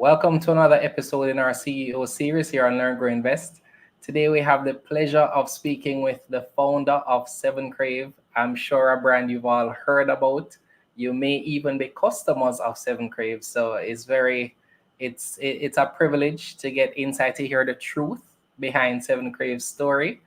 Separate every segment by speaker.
Speaker 1: Welcome to another episode in our CEO series here on Learn, Grow, Invest. Today we have the pleasure of speaking with the founder of 7Krave. I'm sure a brand you've all heard about. You may even be customers of 7Krave, so it's a privilege to get insight to hear the truth behind 7Krave's story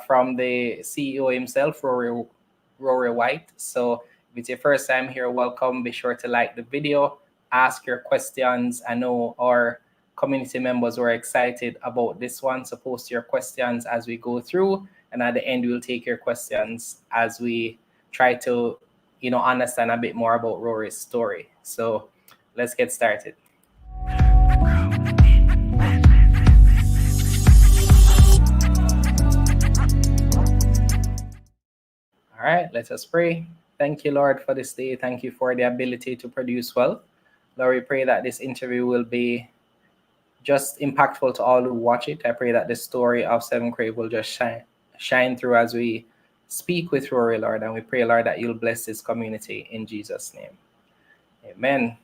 Speaker 1: from the CEO himself, Rory White. So if it's your first time here, welcome. Be sure to like the video, ask your questions. I know our community members were excited about this one, so post your questions as we go through, and at the end we'll take your questions as we try to understand a bit more about Rory's story. So let's get started. All right, let us pray. Thank you, Lord, for this day. Thank you for the ability to produce wealth. Lord, we pray that this interview will be just impactful to all who watch it. I pray that the story of 7Krave will just shine through as we speak with Rory, Lord. And we pray, Lord, that you'll bless this community in Jesus' name. Amen.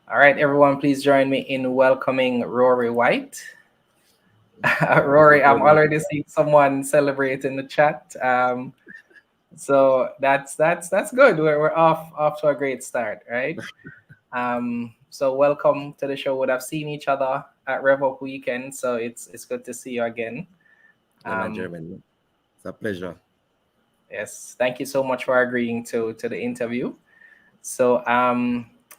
Speaker 1: All right, everyone, please join me in welcoming Rory White. Rory, I'm already seeing someone celebrate in the chat. So that's good. We're off to a great start, right? So welcome to the show. Would have seen each other at Rev Up Weekend, so it's good to see you again.
Speaker 2: German. It's a pleasure.
Speaker 1: Yes, thank you so much for agreeing to the interview. So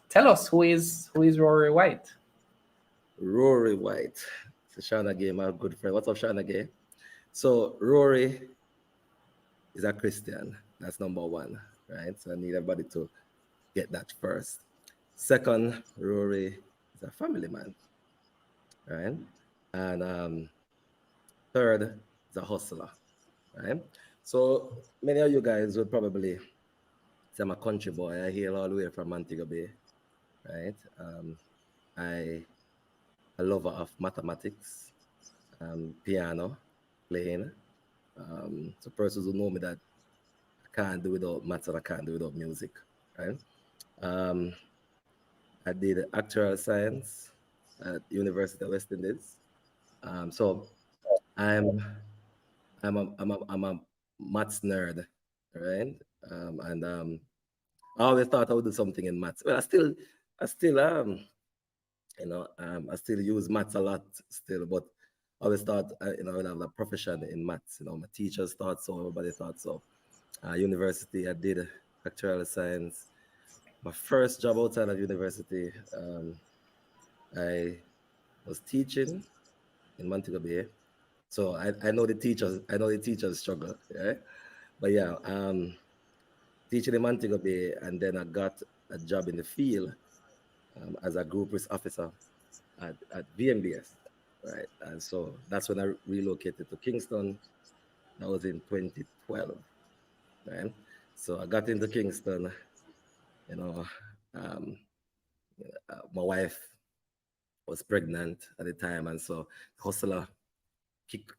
Speaker 1: tell us who is Rory White?
Speaker 2: Rory White. It's a Shana Gay, my good friend. What's up, Shana Gay? So Rory is a Christian. That's number one, right? So I need everybody to get that first. Second, Rory is a family man, right? And third is a hustler, right? So many of you guys would probably say I'm a country boy. I hail all the way from Montego Bay, right? I a lover of mathematics, piano, playing. So persons who know me that I can't do without maths and I can't do without music, right? I did actuarial science at University of West Indies. So I'm a maths nerd, right? And I always thought I would do something in maths. Well, I still I still use maths a lot still, but I always thought I would have a profession in maths. My teachers thought so, everybody thought so. University, I did actuarial science. My first job outside of university, I was teaching in Montego Bay. So I know the teachers struggle, right? But yeah, teaching in Montego Bay, and then I got a job in the field as a group risk officer at VMBS, right? And so that's when I relocated to Kingston. That was in 2012, right? So I got into Kingston, my wife was pregnant at the time, and so hustler kick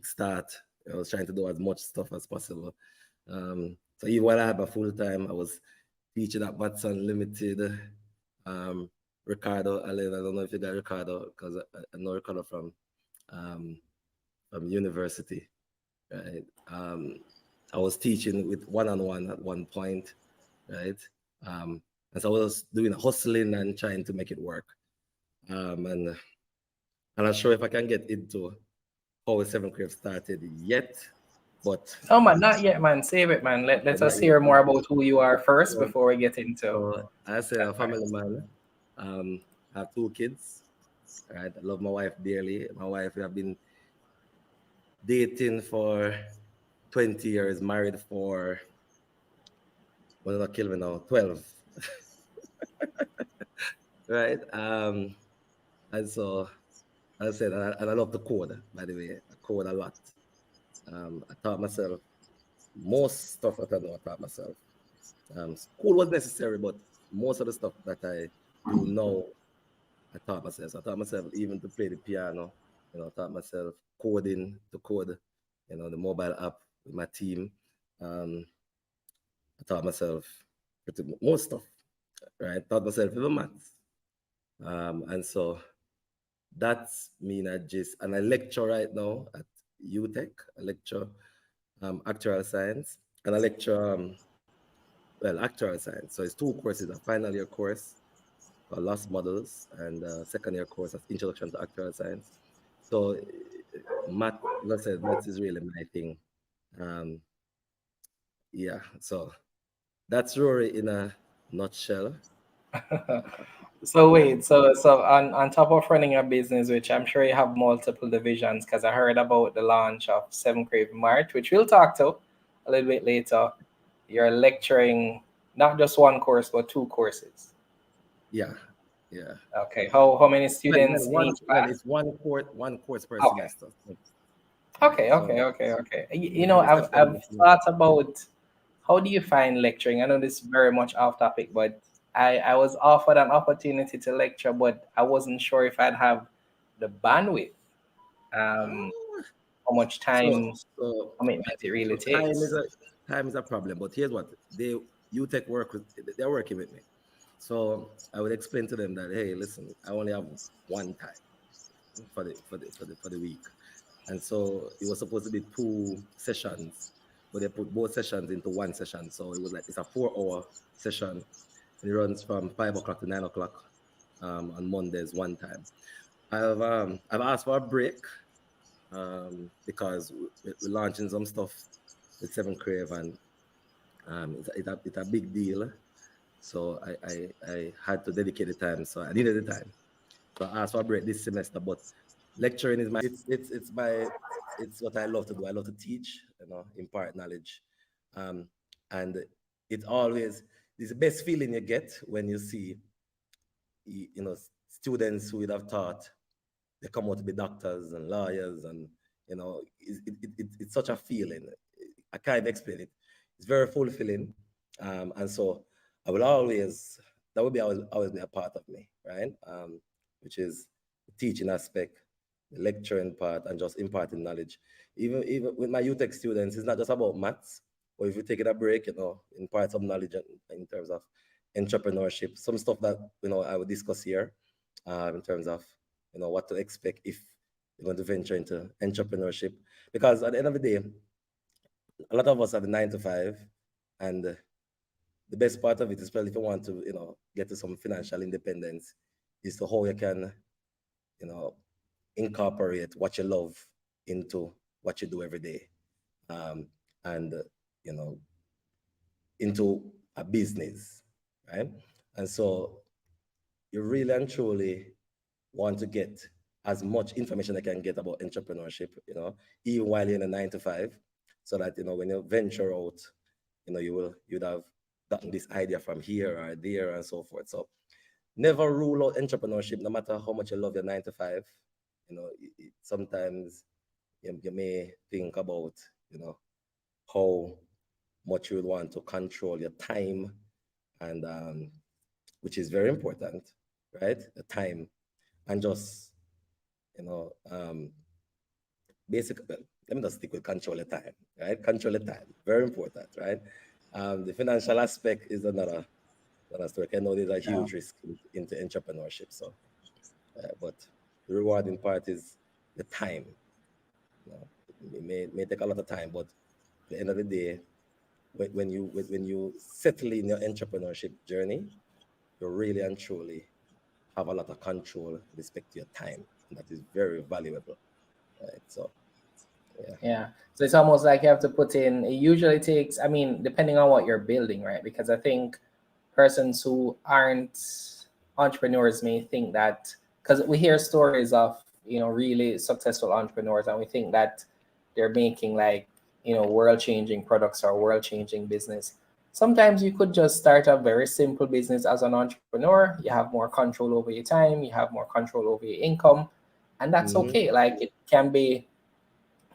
Speaker 2: start. I was trying to do as much stuff as possible. So even while I had my full time, I was teaching at Maths Unlimited. Ricardo, I don't know if you got Ricardo, because I know Ricardo from university, right? I was teaching with one-on-one at one point, right? And so I was doing hustling and trying to make it work. And I'm not sure if I can get into how 7Krave started yet, but
Speaker 1: Oh man, not yet, man. Save it, man. Let us hear more about who you are first before we get into.
Speaker 2: So I said a family man. I have 2 kids. Right, I love my wife dearly. My wife, we have been dating for 20 years, married for, well, not kill me now, 12. Right? And so, as I said, and I love to code, by the way. I code a lot. I taught myself most stuff that I know, I taught myself. School was necessary, but most of the stuff that I do now, I taught myself. So I taught myself even to play the piano. I taught myself coding to code, the mobile app with my team. I taught myself most stuff, right? Taught myself even maths. And so that's me not just, and I lecture right now at UTech. I lecture actuarial science, and I lecture actuarial science. So it's two courses: a final year course called Lost Models, and second year course as Introduction to Actuarial Science. So math, like I said, math is really my thing. Um, yeah, so that's Rory in a nutshell.
Speaker 1: So wait, so on top of running a business, which I'm sure you have multiple divisions, because I heard about the launch of 7Krave March, which we'll talk to a little bit later. You're lecturing not just one course, but two courses.
Speaker 2: Yeah, yeah.
Speaker 1: Okay. How many students in each
Speaker 2: Well,
Speaker 1: class?
Speaker 2: it's one course per
Speaker 1: Okay.
Speaker 2: semester.
Speaker 1: Okay,
Speaker 2: So
Speaker 1: okay. You
Speaker 2: yeah,
Speaker 1: know,
Speaker 2: the
Speaker 1: I've
Speaker 2: second
Speaker 1: thought about how do you find lecturing? I know this is very much off topic, but I was offered an opportunity to lecture, but I wasn't sure if I'd have the bandwidth, um,
Speaker 2: uh,
Speaker 1: how much
Speaker 2: so
Speaker 1: time
Speaker 2: so
Speaker 1: commitment it really
Speaker 2: time is
Speaker 1: takes.
Speaker 2: a problem. But here's what you take work with. They're working with me. So I would explain to them that, hey, listen, I only have one time for the week, and so it was supposed to be two sessions, but they put both sessions into one session. So it was like it's a 4 hour session, and it runs from 5 o'clock to 9 o'clock on Mondays one time. I've asked for a break because we're launching some stuff with 7Krave, and it's a big deal. So I had to dedicate the time. So I needed the time. So I asked for a break this semester, but lecturing is it's what I love to do. I love to teach, impart knowledge. Um, and it always it's the best feeling you get when you see students who would have thought they come out to be doctors and lawyers, and it's such a feeling. I can't even explain it. It's very fulfilling, and so I will always that will be always be a part of me, right? Which is the teaching aspect, the lecturing part, and just imparting knowledge. Even with my UTech students, it's not just about maths. Or if you take it a break, impart some knowledge in terms of entrepreneurship, some stuff that I would discuss here, in terms of what to expect if you're going to venture into entrepreneurship. Because at the end of the day, a lot of us have a 9 to 5, and the best part of it, especially if you want to get to some financial independence, is to how you can you know incorporate what you love into what you do every day, um, and you know into a business, right? And so you really and truly want to get as much information I can get about entrepreneurship, even while you're in a 9 to 5, so that when you venture out, you'd have gotten this idea from here or there and so forth. So never rule out entrepreneurship, no matter how much you love your 9 to 5. Sometimes you may think about, how much you would want to control your time, and which is very important, right? The time, and just you know, basic. Well, let me just stick with control the time, right? Control the time, very important, right? The financial aspect is another story. I know there's a
Speaker 1: Yeah.
Speaker 2: huge risk into entrepreneurship, so but the rewarding part is the time. It may take a lot of time, but at the end of the day, when you settle in your entrepreneurship journey, you really and truly have a lot of control with respect to your time, and that is very valuable, right? So yeah.
Speaker 1: Yeah. So it's almost like you have to put in, it usually takes, I mean, depending on what you're building, right? Because I think persons who aren't entrepreneurs may think that, because we hear stories of, really successful entrepreneurs, and we think that they're making like, world changing products or world changing business. Sometimes you could just start a very simple business as an entrepreneur. You have more control over your time, you have more control over your income, and that's
Speaker 2: Mm-hmm.
Speaker 1: okay. Like it can be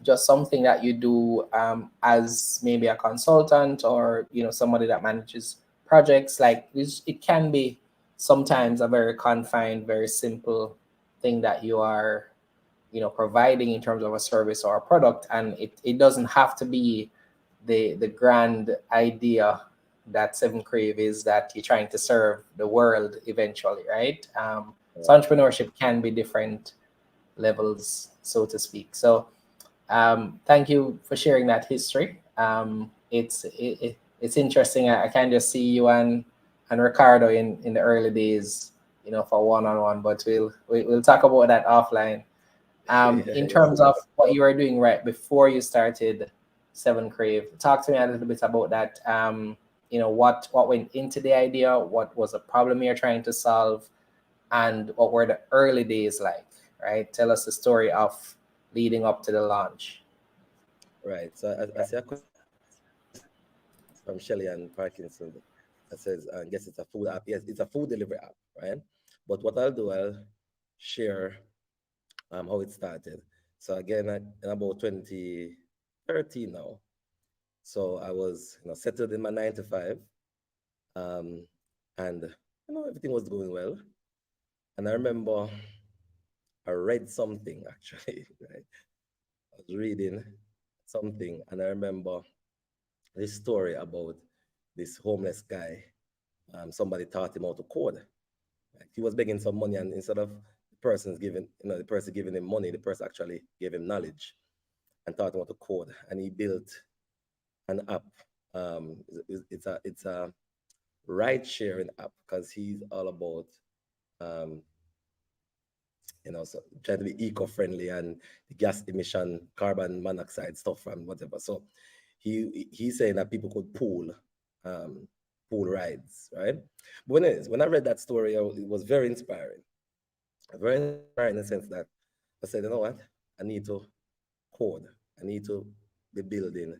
Speaker 1: just something that you do as maybe a consultant, or somebody that manages projects. Like it can be sometimes a very confined, very simple thing that you are providing in terms of a service or a product, and it doesn't have to be the grand idea that 7Krave is, that you're trying to serve the world eventually, right? So entrepreneurship can be different levels, so to speak. So thank you for sharing that history. It's interesting. I can just see you and Ricardo in the early days, for one-on-one. But we'll talk about that offline. In
Speaker 2: Yeah.
Speaker 1: terms of what you were doing right before you started 7Krave, talk to me a little bit about that. What went into the idea, what was the problem you're trying to solve, and what were the early days like, right? Tell us the story of leading up to the launch.
Speaker 2: Right. So I see a question from Shelly and Parkinson that says, I guess it's a food app. Yes, it's a food delivery app, right? But what I'll do, I'll share how it started. So again, in about 2013 now. So I was, settled in my 9 to 5, um, and everything was going well. And I remember I read something actually, right? I was reading something, and I remember this story about this homeless guy. Somebody taught him how to code. Like he was begging some money, and instead of the person giving him money, the person actually gave him knowledge and taught him how to code. And he built an app. It's a ride sharing app because he's all about um, so trying to be eco-friendly and the gas emission, carbon monoxide stuff and whatever. So he's saying that people could um, pool rides, right? But when I read that story, it was very inspiring in the sense that I said, you know what, I need to code, I need to be building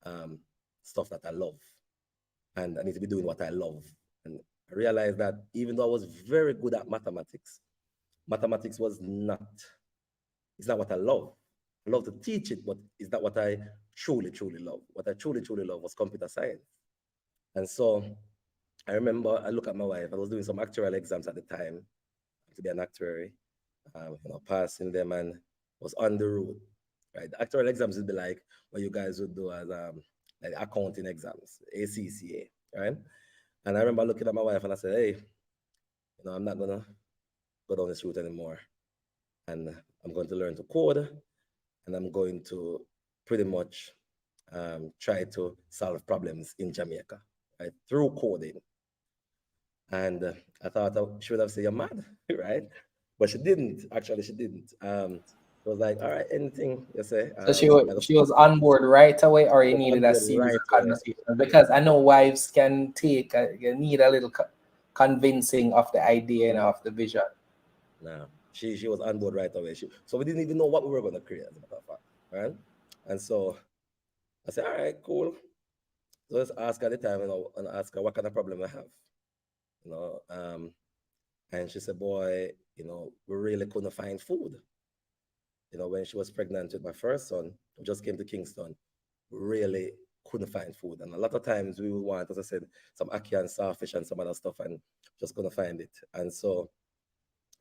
Speaker 2: um, stuff that I love, and I need to be doing what I love. And I realized that even though I was very good at mathematics was not, it's not what I love. I love to teach it, but it's not what I truly, truly love. What I truly, truly love was computer science. And so I remember I look at my wife, I was doing some actuarial exams at the time to be an actuary, passing them and was on the road. Right. The actuarial exams would be like what you guys would do as like accounting exams, ACCA, right? And I remember looking at my wife and I said, hey, I'm not gonna go down this route anymore. And I'm going to learn to code, and I'm going to pretty much try to solve problems in Jamaica, right, through coding. And I thought she would have said, "You're mad," right? But she didn't. Actually, she didn't. She was like, "All right, anything you say."
Speaker 1: So she was on board right away, or you
Speaker 2: Was
Speaker 1: needed
Speaker 2: on
Speaker 1: a
Speaker 2: board
Speaker 1: series
Speaker 2: right
Speaker 1: of
Speaker 2: away.
Speaker 1: conversations? Because I know wives can you need a little convincing of the idea and of the vision.
Speaker 2: No, she was on board right away. So we didn't even know what we were going to create, as a matter of fact, right? And so I said, "All right, cool." So let's ask her at the time, and ask her what kind of problem I have, you know. And she said, "Boy, we really couldn't find food. When she was pregnant with my first son, we just came to Kingston, we really couldn't find food. And a lot of times we would want, as I said, some ackee and sawfish and some other stuff, and just couldn't find it. And so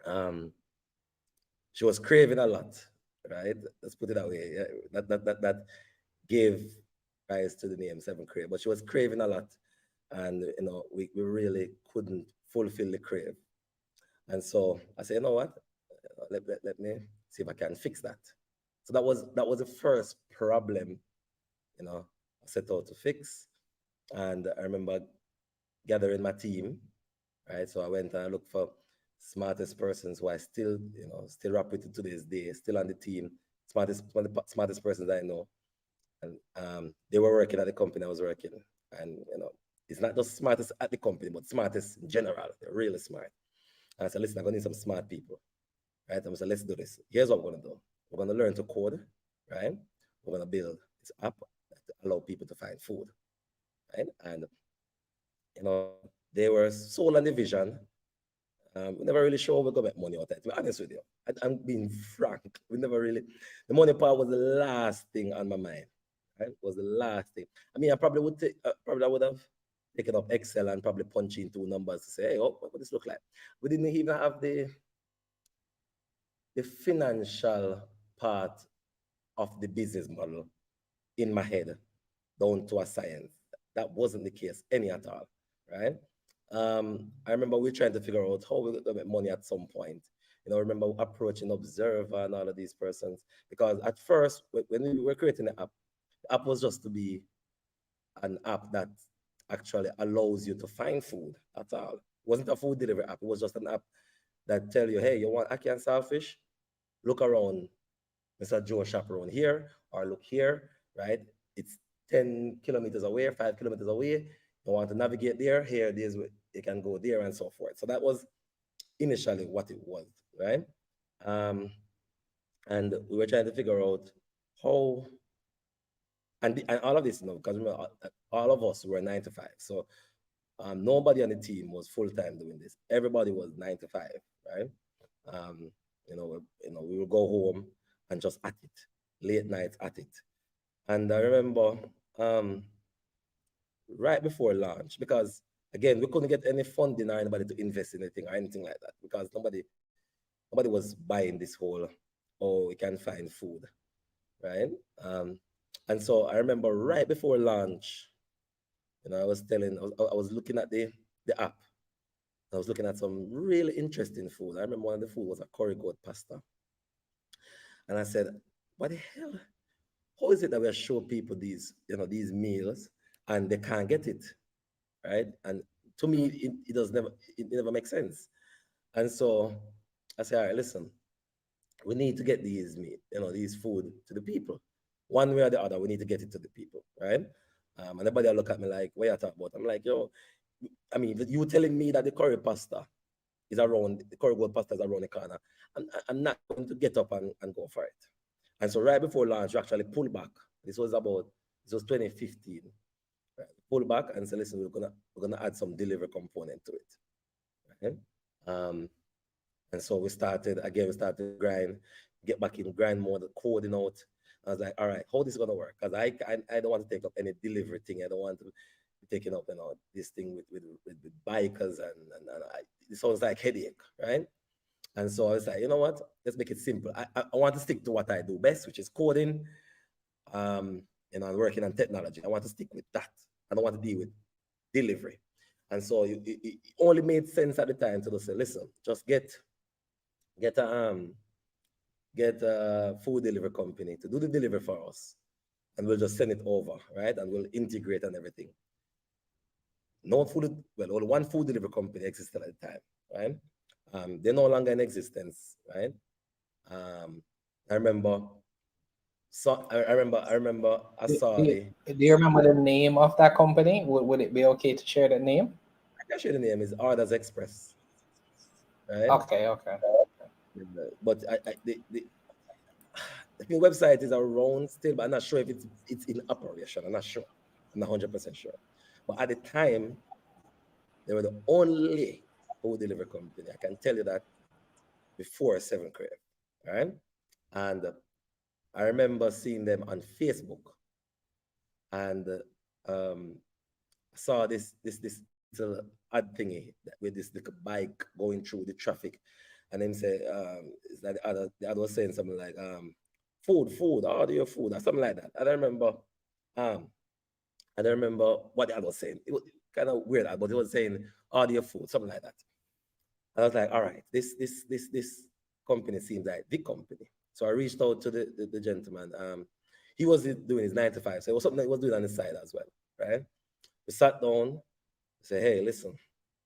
Speaker 2: um, she was craving a lot, right? Let's put it that way. Yeah, that gave rise to the name 7Krave. But she was craving a lot, and we really couldn't fulfill the crave. And so I said, you know what? Let me see if I can fix that. So that was the first problem, I set out to fix. And I remember gathering my team, right? So I went and I looked for smartest persons who I still, still rap with to today's day, still on the team, one of the smartest persons I know. And they were working at the company I was working. And it's not just smartest at the company, but smartest in general. They're really smart. And I said, listen, I'm gonna need some smart people. Right? And we said, let's do this. Here's what we're gonna do. We're gonna learn to code, right? We're gonna build this app that allow people to find food, right? And they were sold on the vision. We never really sure we go make money out of it. To be honest with you, I'm being frank. We never really. The money part was the last thing on my mind. Right? Was the last thing. I mean, I probably would take. Probably I would have taken up Excel and probably punch in two numbers to say, hey, oh, what would this look like? We didn't even have the financial part of the business model in my head down to a science. That wasn't the case any at all, right? I remember we trying to figure out how we were going to make money at some point. I remember approaching Observer and all of these persons, because at first, when we were creating the app was just to be an app that actually allows you to find food. That's all. It wasn't a food delivery app. It was just an app that tell you, hey, you want ackee and saltfish? Look around Mr. Joe shop around here, or look here, right? It's 10 kilometers away, 5 kilometers away. You want to navigate there, here it is, you can go there and so forth. So that was initially what it was, right? Um, and we were trying to figure out how, and all of this, because remember, all of us were 9 to 5. So nobody on the team was full time doing this. Everybody was 9 to 5, right? Um, we would go home and just at it, late nights at it. And I remember um, right before launch, because again, we couldn't get any funding or anybody to invest in anything or anything like that, because nobody was buying this whole, oh, we can find food, right? Um, and so I remember right before launch, I was looking at the app. I was looking at some really interesting food. I remember one of the food was a curry goat pasta. And I said, what the hell? How is it that we show people these meals and they can't get it, right? And to me, it never makes sense. And so I said, all right, listen, we need to get these food to the people. One way or the other, we need to get it to the people, right? And everybody look at me like, what you talking about? I'm like, yo, I mean, you telling me that the curry gold pasta is around the corner. I'm not going to get up and go for it. And so right before launch, we actually pulled back. This was 2015. Right? Pull back and say, listen, we're gonna add some delivery component to it. Right? Um, and so we started grind, get back in grind mode, coding out. I was like, all right, how this is gonna work? Because I don't want to take up any delivery thing. I don't want to be taking up this thing with bikers and it sounds like headache, right? And so I was like, you know what? Let's make it simple. I want to stick to what I do best, which is coding, and working on technology. I want to stick with that. I don't want to deal with delivery. And so it only made sense at the time to just say, listen, just get a get a food delivery company to do the delivery for us, and we'll just send it over, right? And we'll integrate and everything. Only one food delivery company existed at the time, right? They're no longer in existence, right? Um, I remember, I remember I
Speaker 1: Do,
Speaker 2: saw
Speaker 1: do,
Speaker 2: the.
Speaker 1: do you remember the name of that company? Would it be okay to share the name?
Speaker 2: I can share the name is Orders Express, right?
Speaker 1: Okay, okay.
Speaker 2: But I think website is around still, but I'm not sure if it's in operation. I'm not sure. I'm not 100% sure. But at the time, they were the only food delivery company. I can tell you that before 7Krave, right? And I remember seeing them on Facebook, and saw this little odd thingy with this little bike going through the traffic, and then say, is that the other was saying something like food, order your food or something like that. Um I don't remember what the other was saying. It was kind of weird, but it was saying order your food, something like that. And I was like, all right, this company seems like the company. So I reached out to the gentleman. He was doing his 9 to 5, so it was something that he was doing on the side as well, right? We sat down, say, hey, listen,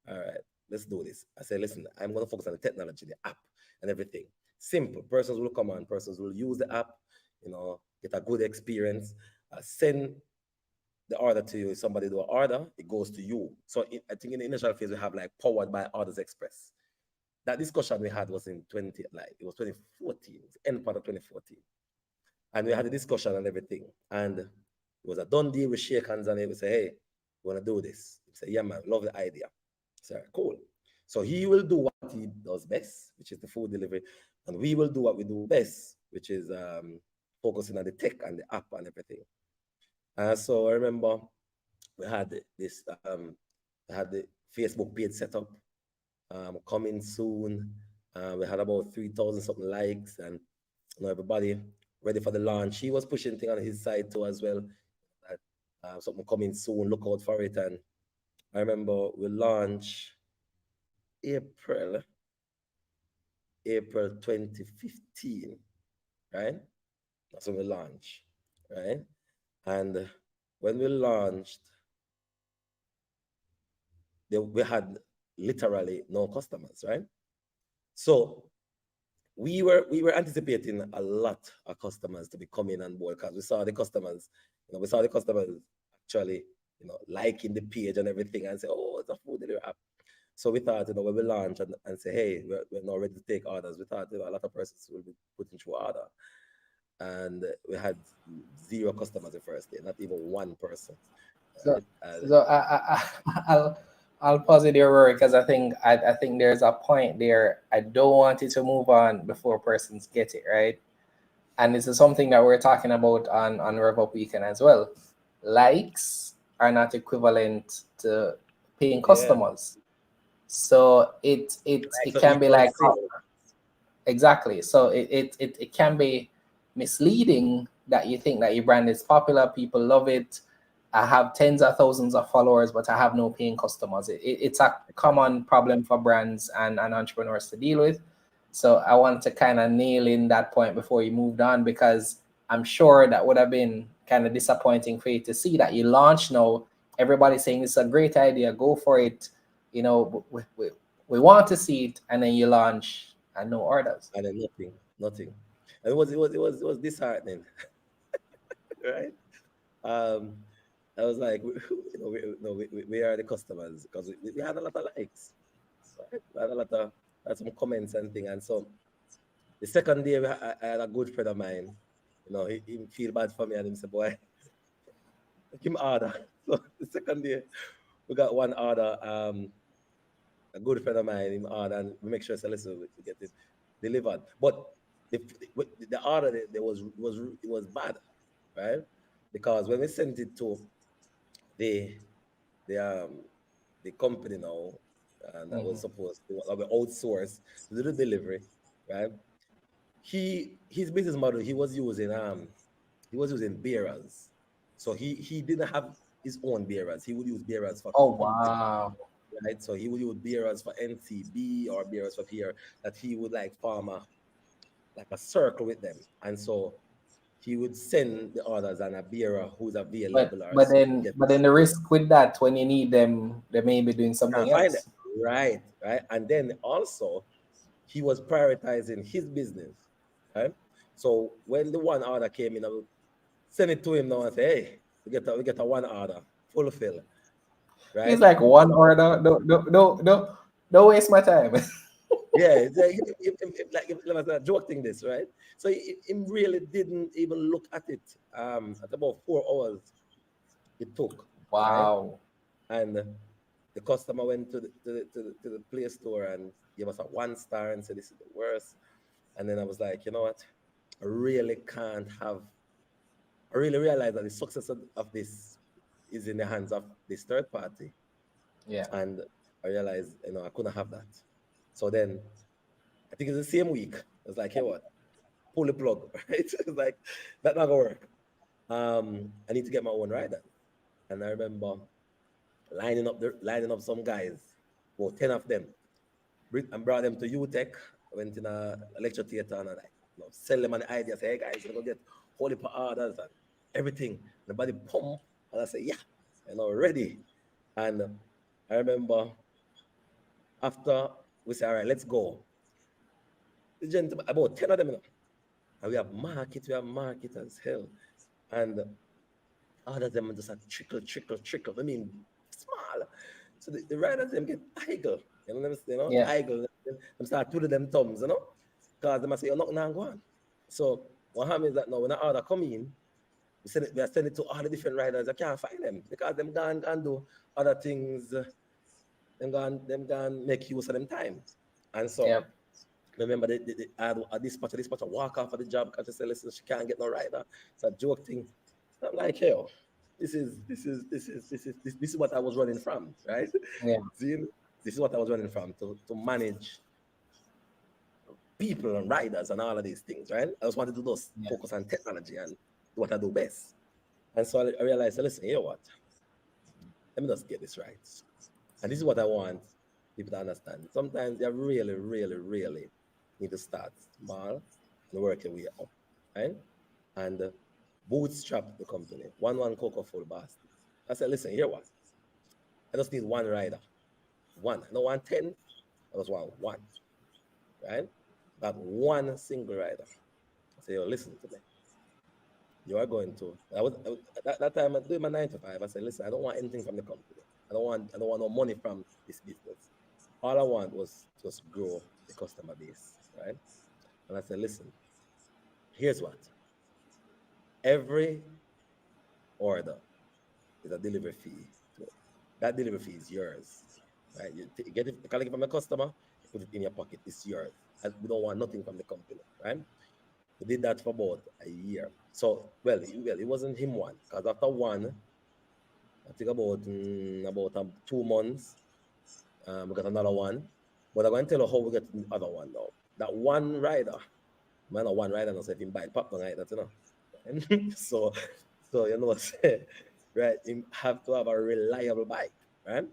Speaker 2: all right, let's do this. I said, listen, I'm going to focus on the technology, the app, and everything. Simple. Persons will come on, persons will use the app, get a good experience, send the order to you. If somebody do an order, it goes to you. So I think in the initial phase, we have like powered by Orders Express. That discussion we had was in it was 2014, it was the end part of 2014. And we had a discussion and everything. And it was a done deal. We shake hands on it. We say, hey, we want to do this. He say, yeah, man, love the idea. So cool. So he will do what he does best, which is the food delivery. And we will do what we do best, which is focusing on the tech and the app and everything. So I remember we had we had the Facebook page set up, coming soon. We had about 3,000 something likes, and everybody ready for the launch. He was pushing thing on his side too as well. That something coming soon. Look out for it, and I remember we launched April, April 2015, right? That's when we launched, right? And when we launched, we had literally no customers, right? So we were anticipating a lot of customers to be coming on board because we saw the customers, we saw the customers actually, liking the page and everything and say, oh, it's a food delivery app. So we thought, when we launch and say, hey, we're now ready to take orders, we thought, a lot of persons will be putting through order. And we had zero customers the first day, not even one person,
Speaker 1: So,
Speaker 2: right? And
Speaker 1: so I'll pause it there, Rory, because I think there's a point there. I don't want it to move on before persons get it right, and this is something that we're talking about on Rev Up Weekend as well. Likes are not equivalent to paying
Speaker 2: yeah,
Speaker 1: customers, so it
Speaker 2: likes are
Speaker 1: can be
Speaker 2: equal
Speaker 1: like
Speaker 2: sale.
Speaker 1: exactly. So it can be misleading that you think that your brand is popular, people love it. I have tens of thousands of followers, but I have no paying customers. It's a common problem for brands and entrepreneurs to deal with. So I want to kind of nail in that point before you moved on, because I'm sure that would have been kind of disappointing for you to see that you launch now. Everybody's saying it's a great idea, go for it. We want to see it, and then you launch and no orders.
Speaker 2: And then nothing. And it was disheartening, right? Um, I was like, we are the customers because we had a lot of likes, right? We had a lot of had some comments and thing. And so the second day, I had a good friend of mine. He feel bad for me and he said, boy, make him order. So the second day, we got one order. A good friend of mine, him order, and we make sure, so listen, we get it delivered. But the order there was bad, right? Because when we sent it to the the um the company now, and that was
Speaker 1: Mhm.
Speaker 2: supposed to like outsource to do the delivery, right? His business model, he was using bearers. So he didn't have his own bearers. He would use bearers for
Speaker 1: Oh
Speaker 2: company,
Speaker 1: wow!
Speaker 2: right? So he would use bearers for NCB or bearers for PR that he would like form a circle with them. And so he would send the orders and a bearer who's
Speaker 1: But
Speaker 2: available or
Speaker 1: but
Speaker 2: so
Speaker 1: then
Speaker 2: get
Speaker 1: but then the risk with that, when you need them, they may be doing
Speaker 2: can't
Speaker 1: something
Speaker 2: find them.
Speaker 1: else.
Speaker 2: Right, right. And then also he was prioritizing his business. Right. So when the one order came in, I would send it to him now and say, hey, we get a one order, fulfill.
Speaker 1: He's
Speaker 2: Right.
Speaker 1: like, one order. Don't waste my time.
Speaker 2: Yeah, it's like, like a joke thing this, right? So he really didn't even look at it. At about 4 hours it took, right?
Speaker 1: Wow.
Speaker 2: And the customer went to the Play Store and gave us a 1 star and said this is the worst. And then I was like, you know what? I really can't have. I really realized that the success of this is in the hands of this third party,
Speaker 1: Yeah.
Speaker 2: and I realized, I couldn't have that. So then I think it's the same week. I was like, hey, what? Pull the plug, right? It's like that not gonna work. I need to get my own rider. And I remember lining up some guys, about 10 of them, and brought them to UTech. Went in a lecture theater and I like, sell them an idea. Say, hey guys, we're gonna get holy orders and everything. The body pump, and I say, yeah, ready. And I remember after we say, all right, let's go. The gentleman, about 10 of them, and we have market as hell. And all of them just a trickle. I mean, small. So the riders them get idle.
Speaker 1: Yeah.
Speaker 2: Idle. Them start twiddling them thumbs, because they must say, you're not going go on. So what happens is that now when the order come in, we send it to all the different riders. I can't find them because them gone do other things. Them gone make use of them time. And so
Speaker 1: Yeah.
Speaker 2: remember, I had a dispatcher walk off of the job because she said, listen, she can't get no rider. It's a joke thing. I'm like, yo, this is what I was running from, right?
Speaker 1: Yeah.
Speaker 2: See, this is what I was running from to manage people and riders and all of these things, right? I just wanted to just
Speaker 1: Yeah.
Speaker 2: focus on technology and do what I do best. And so I realized, listen, you know what? Let me just get this right. And this is what I want people to understand. Sometimes you really, really, really need to start small and work your way up, right? And bootstrap the company. One cocoa full basket. I said, listen, here what? I just need one rider. One. I don't want 10. I just want one, right? That one single rider. I say, yo, listen to me. You are going to. That time I doing my 9 to 5. I said, listen, I don't want anything from the company. I don't want no money from this business. All I want was just grow the customer base, right? And I said, listen, here's what. Every order is a delivery fee to it. That delivery fee is yours, right? You get it, you collect it from a customer, you put it in your pocket, it's yours. And we don't want nothing from the company, right? We did that for about a year. So, well, it wasn't him one, because after one, I think about 2 months, we got another one. But I'm going to tell you how we get the other one now. That one rider, man, a one rider, no say if him buy popcorn like that, you know. so, so you know, say, right? You have to have a reliable bike, right?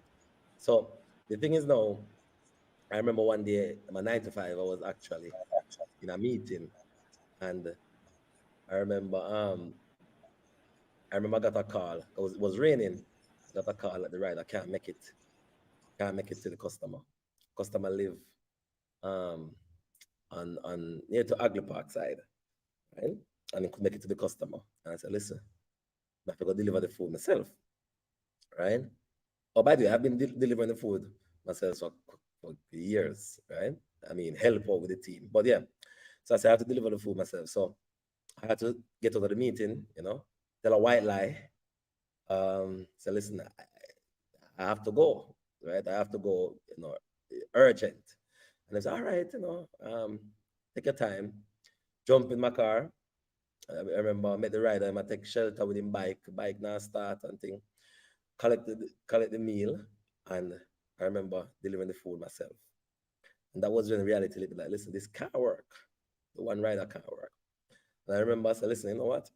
Speaker 2: So the thing is now, I remember one day, my 9 to 5, I was actually in a meeting, and I remember, um, I remember I got a call. It was raining. I got a call at the rider can't make it to the customer. Customer live um on near to Agli Park side, right? And he could make it to the customer. And I said, listen, I have to go deliver the food myself, right? Oh, by the way, I've been delivering the food myself for years, right? I mean, help out with the team. But yeah, so I said I have to deliver the food myself. So I had to get out of the meeting, tell a white lie. Say, listen, I have to go, right? I have to go, urgent. And I said, all right, take your time, jump in my car. I remember I met the rider, I take shelter with him bike now start and thing, collect the meal, and I remember delivering the food myself. And that was when reality hit me like, listen, this can't work. The one rider can't work. And I remember I said, listen, you know what?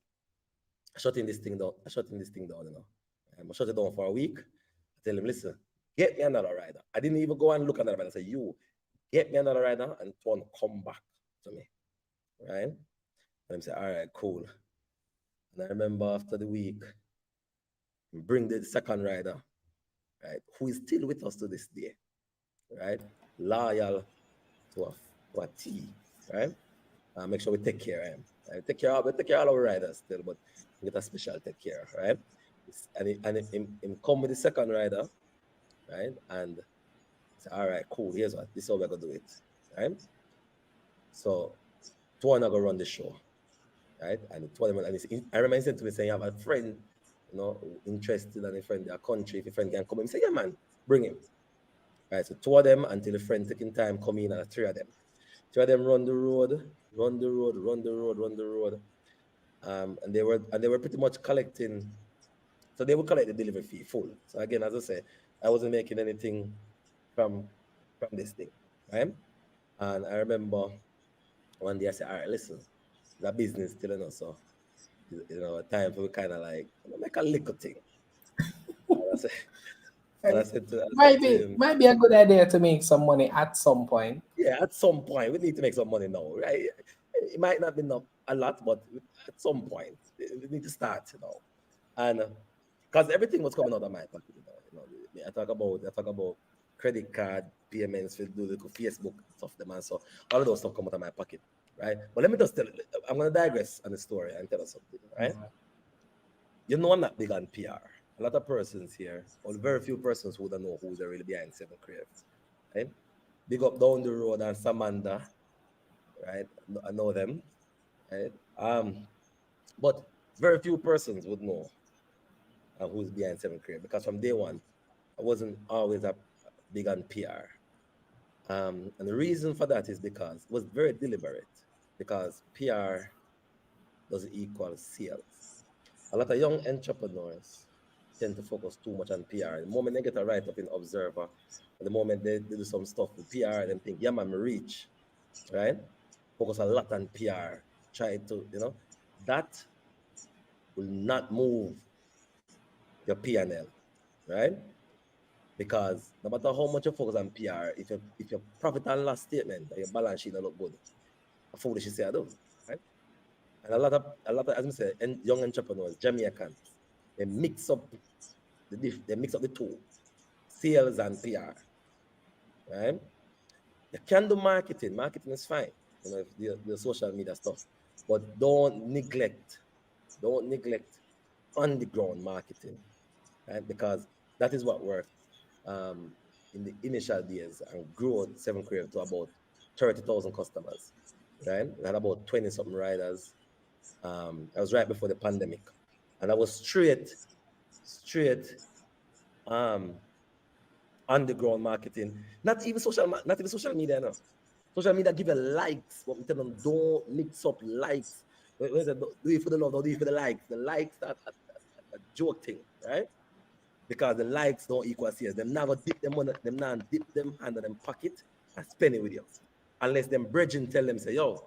Speaker 2: I shut this thing down. I shut it down for a week. I tell him, listen, get me another rider. I didn't even go and look at another rider. I said, you get me another rider and one come back to me. Right? And him say, all right, cool. And I remember after the week, bring the second rider, right? Who is still with us to this day, right? Loyal to a T, right? Make sure we take care of him. Right? We take care of all our riders still, but we get a special take care, right? And him come with the second rider, right? And say, all right, cool. Here's what. This is how we're gonna do it, right? So, Tuan gonna run the show, right? And I remember he said to me saying, you have a friend, interested in a friend, their country. If a friend can come, him say, yeah, man, bring him. Right. So 2 of them until the friend taking time come in, and 3 of them. 3 of them run the road, run the road, run the road, run the road. And they were pretty much collecting. So they would collect the delivery fee full. So again, as I say, I wasn't making anything from this thing, right? And I remember one day I said, all right, listen, that business still so time for kind of like make a little thing. And I said, and I said to I said to him,
Speaker 1: Might be a good idea to make some money at some point.
Speaker 2: yeah, at some point we need to make some money now, right? It might not be not a lot, but at some point we need to start, and because everything was coming out of my pocket, I talk about credit card payments, we do little Facebook stuff, them, and so all of those stuff come out of my pocket, right? But let me just tell you, I'm gonna digress on the story and tell us something, right? I'm not big on PR. A lot of persons here, or very few persons who don't know who's really behind 7Krave, right? Big up down the road and Samantha, right? I know them, right? But very few persons would know who's behind 7Krave, because from day one, I wasn't always a big on PR. And the reason for that is because it was very deliberate, because PR doesn't equal sales. A lot of young entrepreneurs tend to focus too much on PR. The moment they get a write up in Observer, the moment they do some stuff with PR, and think, yeah, man, reach, right? Focus a lot on PR. Try to, that will not move your P&L, right? Because no matter how much you focus on PR, if your profit and loss statement or your balance sheet don't look good, a foolish you say I do, right? And a lot of as I say, young entrepreneurs, Jamaicans, they mix up they mix up the two, sales and PR, right? You can do marketing. Marketing is fine, the social media stuff, but don't neglect on the ground marketing, right? Because that is what worked um, in the initial days and grew 7Krave to about 30,000 customers, right? We had about 20 something riders. That was right before the pandemic, and I was straight um, underground marketing. Not even social media. No, social media give you likes, but we tell them don't mix up likes. When say, do it for the love, don't do it for the likes. The likes that joke thing, right? Because the likes don't equal sales. Them never dip them on them now dip them hand in them pocket and spend it with you. Unless them bridging tell them say, yo,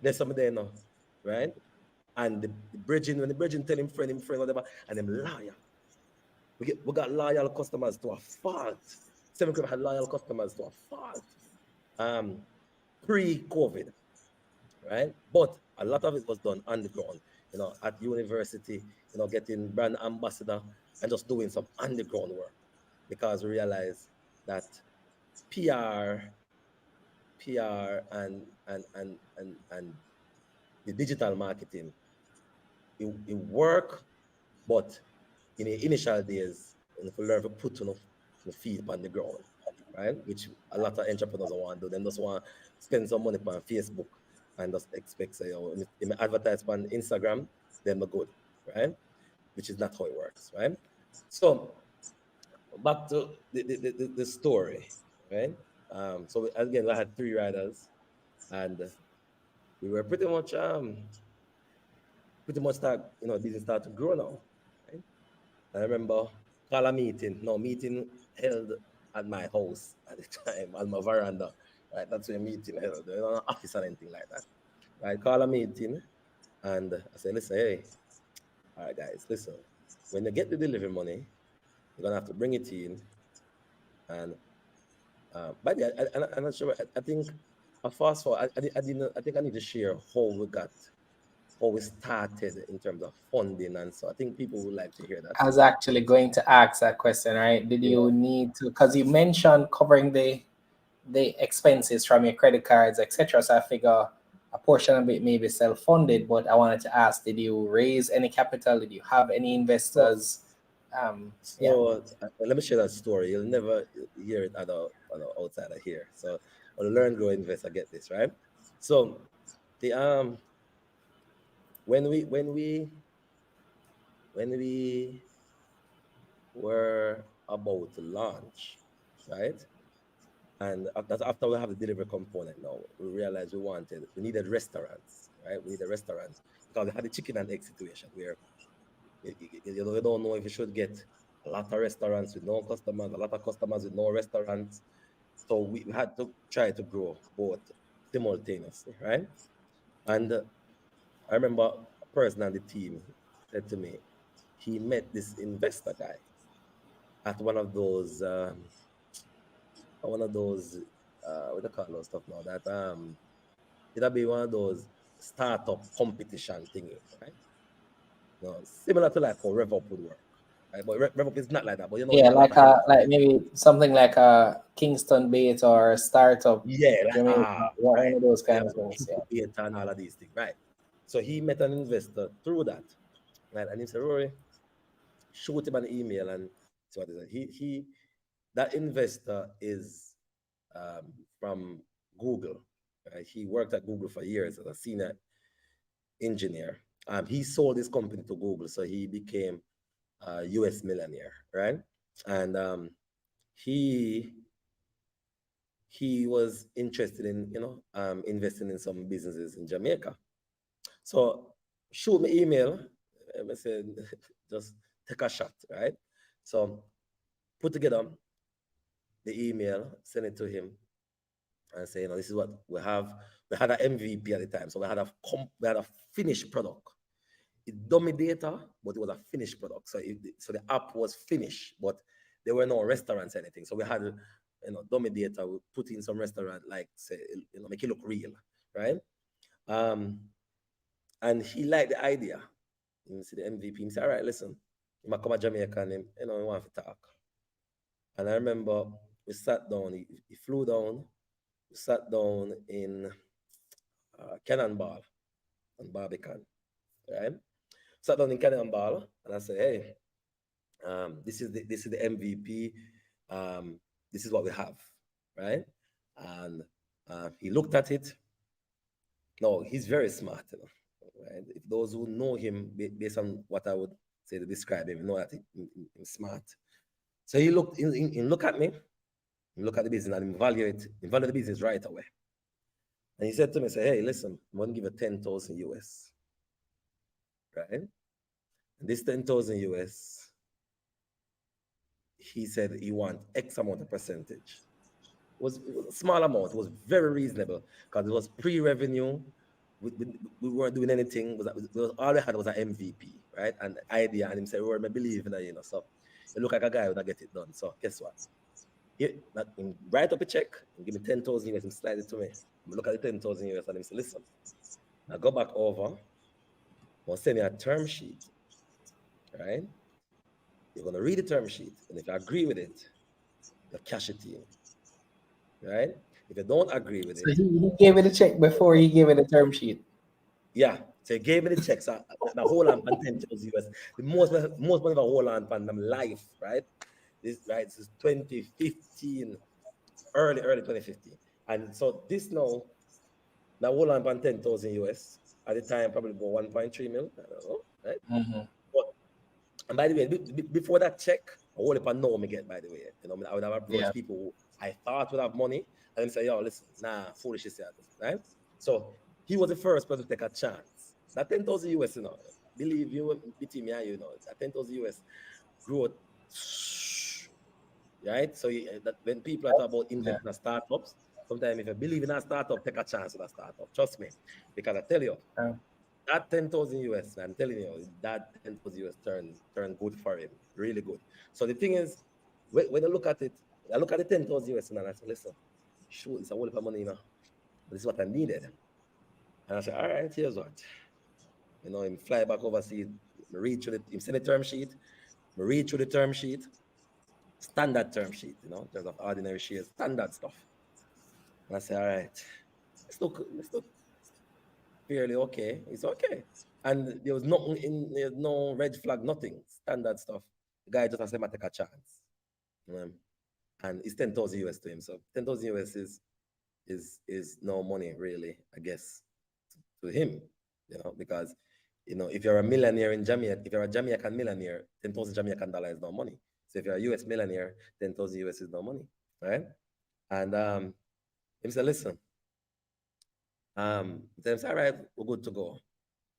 Speaker 2: there's something there now, right? And the bridging, when the bridging tell him friend, whatever, and them loyal. We got loyal customers to a fault. 7Krave had loyal customers to a fault. Um, pre-COVID, right? But a lot of it was done underground, at university, getting brand ambassador and just doing some underground work because we realized that PR, PR and the digital marketing, it work, but in the initial days, and if we learn to put enough feet on the ground, right? Which a lot of entrepreneurs don't want to do. Them just want to spend some money on Facebook and just expect, say, oh, if I advertise on Instagram, then we're good, right? Which is not how it works, right? So back to the story, right? So again, I had 3 riders, and we were pretty much business start to grow now, right? I remember call a meeting. No meeting held at my house at the time, on my veranda. Right, that's where meeting held. There was no office or anything like that. Right, call a meeting, and I say, listen, hey, all right, guys, listen. When you get the delivery money, you're gonna have to bring it in, and but yeah, I'm not sure. I think I fast forward. I didn't. I think I need to share how we started in terms of funding, and so I think people would like to hear that.
Speaker 1: I was actually going to ask that question, right? Did
Speaker 2: Yeah.
Speaker 1: you need to, because you mentioned covering the expenses from your credit cards, etc. So I figure a portion of it may be self-funded, but I wanted to ask, did you raise any capital? Did you have any
Speaker 2: So
Speaker 1: investors? Yeah.
Speaker 2: So let me share that story. You'll never hear it outside of here. So on Learn, Grow, Invest, I get this right. So the when we when we when we were about to launch, right, and that's after we have the delivery component. Now we realized we needed restaurants, right? We needed restaurants because we had the chicken and egg situation where we don't know if we should get a lot of restaurants with no customers, a lot of customers with no restaurants. So we had to try to grow both simultaneously, right? And I remember a person on the team said to me, he met this investor guy at one of those what do you call those stuff now? That it'll be one of those startup competition thingy, right? No, similar to like how RevUp would work, right? But RevUp is not like that. But
Speaker 1: Yeah,
Speaker 2: it's a lot of help.
Speaker 1: like maybe something like a Kingston Bait or a startup
Speaker 2: Yeah, like,
Speaker 1: Jamaica, one
Speaker 2: right.
Speaker 1: of those
Speaker 2: Yeah,
Speaker 1: kind of things. Yeah.
Speaker 2: incubator and all of these things, right? So he met an investor through that, right? And he said, Rory, shoot him an email and see what he said. That investor is from Google. Right? He worked at Google for years as a senior engineer. He sold his company to Google, so he became a U.S. millionaire, right? And he he was interested in investing in some businesses in Jamaica. So shoot me email. I said just take a shot, right? So put together the email, send it to him, and say, this is what we have. We had an MVP at the time, so we had a finished product. It dummy data, but it was a finished product. So the app was finished, but there were no restaurants or anything. So we had, dummy data. We put in some restaurant, like say, make it look real, right? Um, and he liked the idea. You see the MVP. He said, "All right, listen, he might come to Jamaica and he want to talk." And I remember we sat down. He flew down. We sat down in Cannonball and Barbican, right? Sat down in Cannonball, and I said, "Hey, this is the MVP. Um, this is what we have, right?" And he looked at it. No, he's very smart, right? If those who know him, based on what I would say to describe him, know that he's smart. So he look at me, he look at the business, and evaluate the business right away. And he said to me, "Say, hey, listen, I'm gonna give you 10,000 US, right? And this 10,000 US, he said he want X amount of percentage. It was a small amount. It was very reasonable because it was pre-revenue. We weren't doing anything. All we had was an MVP, right? And idea. And him said, "Rory, I believe in that, So you look like a guy who get it done. So guess what? Write up a check and give me 10,000 US and slide it to me. Look at the 10,000 US and him say, listen, now go back over, or send me a term sheet, right? You're gonna read the term sheet, and if you agree with it, you cash it in, right? If you don't agree with
Speaker 1: So
Speaker 2: it,
Speaker 1: he gave it a check before he gave it a term sheet.
Speaker 2: yeah. So he gave me the checks. The whole on 10,000 US, the most money of a whole on them life, right? This is 2015, early 2015, and so this now whole on 10,000 US at the time probably about 1.3 mil. I don't know, right?
Speaker 1: Mm-hmm.
Speaker 2: But and by the way, before that check, a whole heap of no me get, by the way. I would have
Speaker 1: Yeah.
Speaker 2: approached people who I thought would have money and then say, yo, listen, nah, foolish is that, right? So he was the first person to take a chance. That 10,000 US, believe you, between me and you, that 10,000 US growth, right? So that when people are talking about
Speaker 1: Yeah.
Speaker 2: investing in startups, sometimes if you believe in a startup, take a chance with a startup. Trust me. Because I tell you, that 10,000 US, I'm telling you, that 10,000 US turn good for him, really good. So the thing is, when you look at it, I look at the 10,000 US and I say, listen, sure, it's a whole lot of money, This is what I needed. And I said, all right, here's what. Him fly back overseas, read through him send the term sheet, read through the term sheet, standard term sheet, in terms of ordinary shares, standard stuff. And I said, all right, let's look fairly okay. It's okay. And there was nothing there's no red flag, nothing. Standard stuff. The guy just has to take a chance. And it's 10,000 US to him. So 10,000 US is no money really, I guess, to him, because if you're a millionaire in Jamaica, if you're a Jamaican millionaire, 10,000 Jamaican dollars is no money. So if you're a US millionaire, 10,000 US is no money. Right? And he said, listen, they said, all right, we're good to go.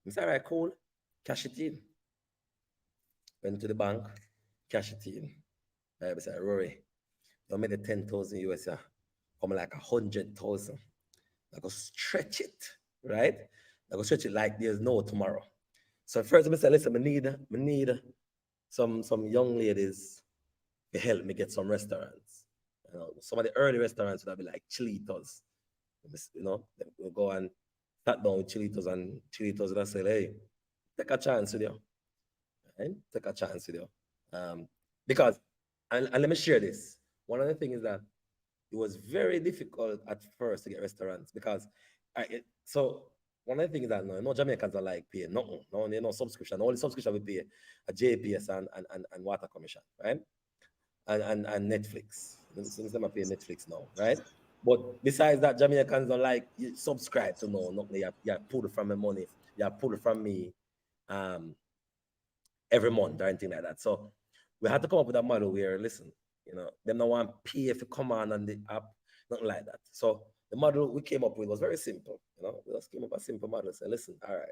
Speaker 2: He said, all right, cool, cash it in. Went to the bank, cash it in. I said, Rory, you made the 10,000 US, come like 100,000. I go stretch it, right? I go stretch it like there's no tomorrow. So first I said, listen, I need some young ladies to help me get some restaurants. Some of the early restaurants would be like Chilitos. We'll go and sat down with Chilitos and I say, hey, take a chance with you. Right? Take a chance with you. Because, and let me share this. One of the things is that it was very difficult at first to get restaurants because so one of the things that no Jamaicans are like pay nothing, no subscription. Only subscription we pay a JPS and water commission, right? And Netflix. Since them are paying Netflix now, right? But besides that, Jamaicans don't like you subscribe to no nothing. You pull it from my money, you pull it from me um every month or anything like that. So we had to come up with a model where listen, them no want pay if you come on the app, nothing like that. So the model we came up with was very simple. We just came up with a simple model. Say, listen, all right,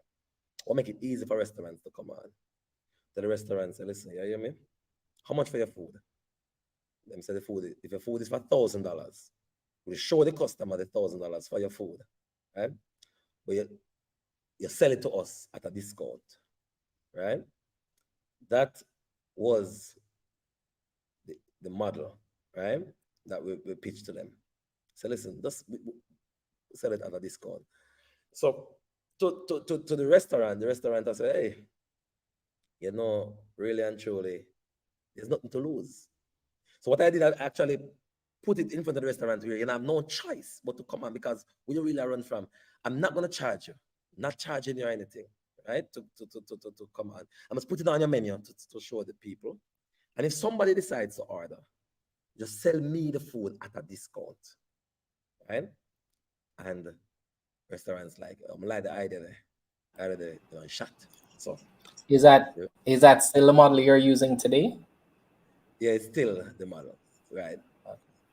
Speaker 2: we'll make it easy for restaurants to come on. To the restaurant, say, listen, you hear me? How much for your food? Them say the food, if your food is for $1,000, we show the customer the $1,000 for your food, right? But you sell it to us at a discount, right? That was the model, right? That we pitch to them. So listen, we sell it at a discount. So to the restaurant I say, hey, really and truly, there's nothing to lose. So what I did, I actually put it in front of the restaurant where you have no choice but to come on because where you really run from, I'm not gonna charge you, not charging you or anything, right? To come on. I must put it on your menu to show the people. And if somebody decides to order, just sell me the food at a discount, right? And restaurants like the idea there, either they're shocked. So
Speaker 1: Is that
Speaker 2: yeah,
Speaker 1: is that still the model you're using today?
Speaker 2: yeah, it's still the model, right?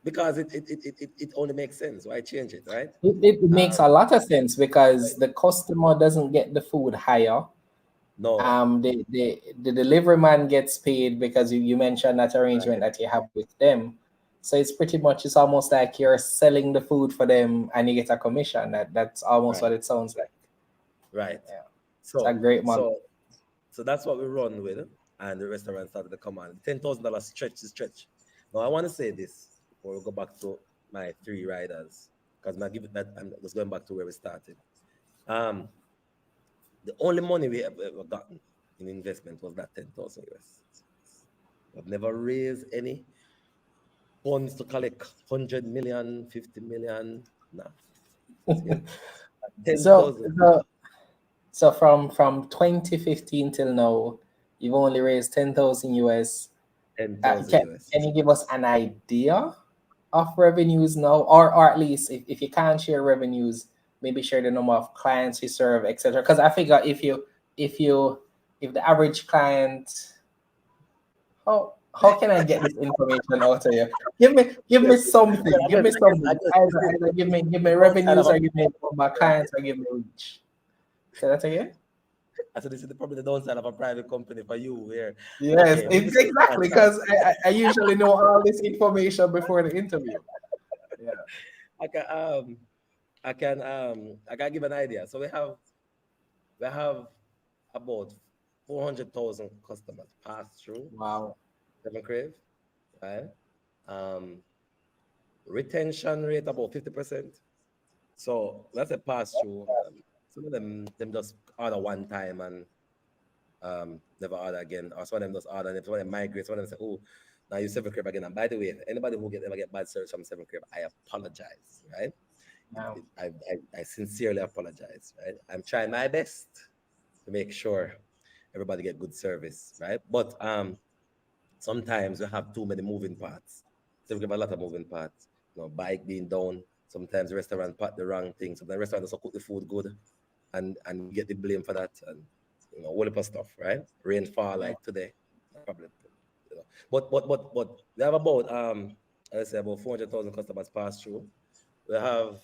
Speaker 2: Because it only makes sense. Why change it, right?
Speaker 1: It makes
Speaker 2: Um,
Speaker 1: a lot of sense because
Speaker 2: right.
Speaker 1: the customer doesn't get the food higher.
Speaker 2: No,
Speaker 1: The delivery man gets paid because you mentioned that arrangement
Speaker 2: right,
Speaker 1: that you have with them. So it's pretty much it's almost like you're selling the food for them and you get a commission. That's almost what
Speaker 2: right,
Speaker 1: it sounds like.
Speaker 2: right.
Speaker 1: Yeah, it's a
Speaker 2: So
Speaker 1: great model.
Speaker 2: so so that's what we run with, and the restaurant started to come on. $10,000 stretch to stretch. Now I want to say this before we go back to my three riders, because I give it that I'm just going back to where we started. Um, the only money we have ever gotten in investment was that 10,000 US. We've never raised any funds to collect 100 million, 50 million. Nah, see,
Speaker 1: So
Speaker 2: 10,000,
Speaker 1: so so from 2015 till now, you've only raised 10,000 US.
Speaker 2: ten
Speaker 1: Can,
Speaker 2: thousand US.
Speaker 1: can you give us an idea of revenues now, or at least if you can't share revenues, maybe share the number of clients you serve, etc. Because I figure if you if the average client, how can I get this information out of you? Give me something. Give me
Speaker 2: I
Speaker 1: something.
Speaker 2: guess
Speaker 1: Either give me
Speaker 2: the downside of
Speaker 1: revenues or give me number of clients or give me reach. Say that again.
Speaker 2: I said this is probably the downside of a private company for you here.
Speaker 1: Yes,
Speaker 2: Okay, we can say
Speaker 1: exactly. Because I usually know all this information before the interview. Yeah.
Speaker 2: I can I can give an idea. So we have about 400,000 customers pass through
Speaker 1: Wow.
Speaker 2: 7Krave, right? Um, retention rate about 50%. So that's a pass through. Some of them just order one time and never order again. Or some of them just order and if some of them migrate, some of them say, oh, now you 7Krave again. And by the way, anybody who ever get bad service from 7Krave, I apologize, right?
Speaker 1: Yeah.
Speaker 2: I sincerely apologize, right? I'm trying my best to make sure everybody get good service, right? But sometimes we have too many moving parts. So we have a lot of moving parts. Bike being down. Sometimes the restaurant pack the wrong thing. Sometimes the restaurant doesn't cook the food good, and we get the blame for that. And all of stuff, right? Rainfall
Speaker 1: Yeah.
Speaker 2: like today, probably. But we have about I say about 400,000 customers pass through. We have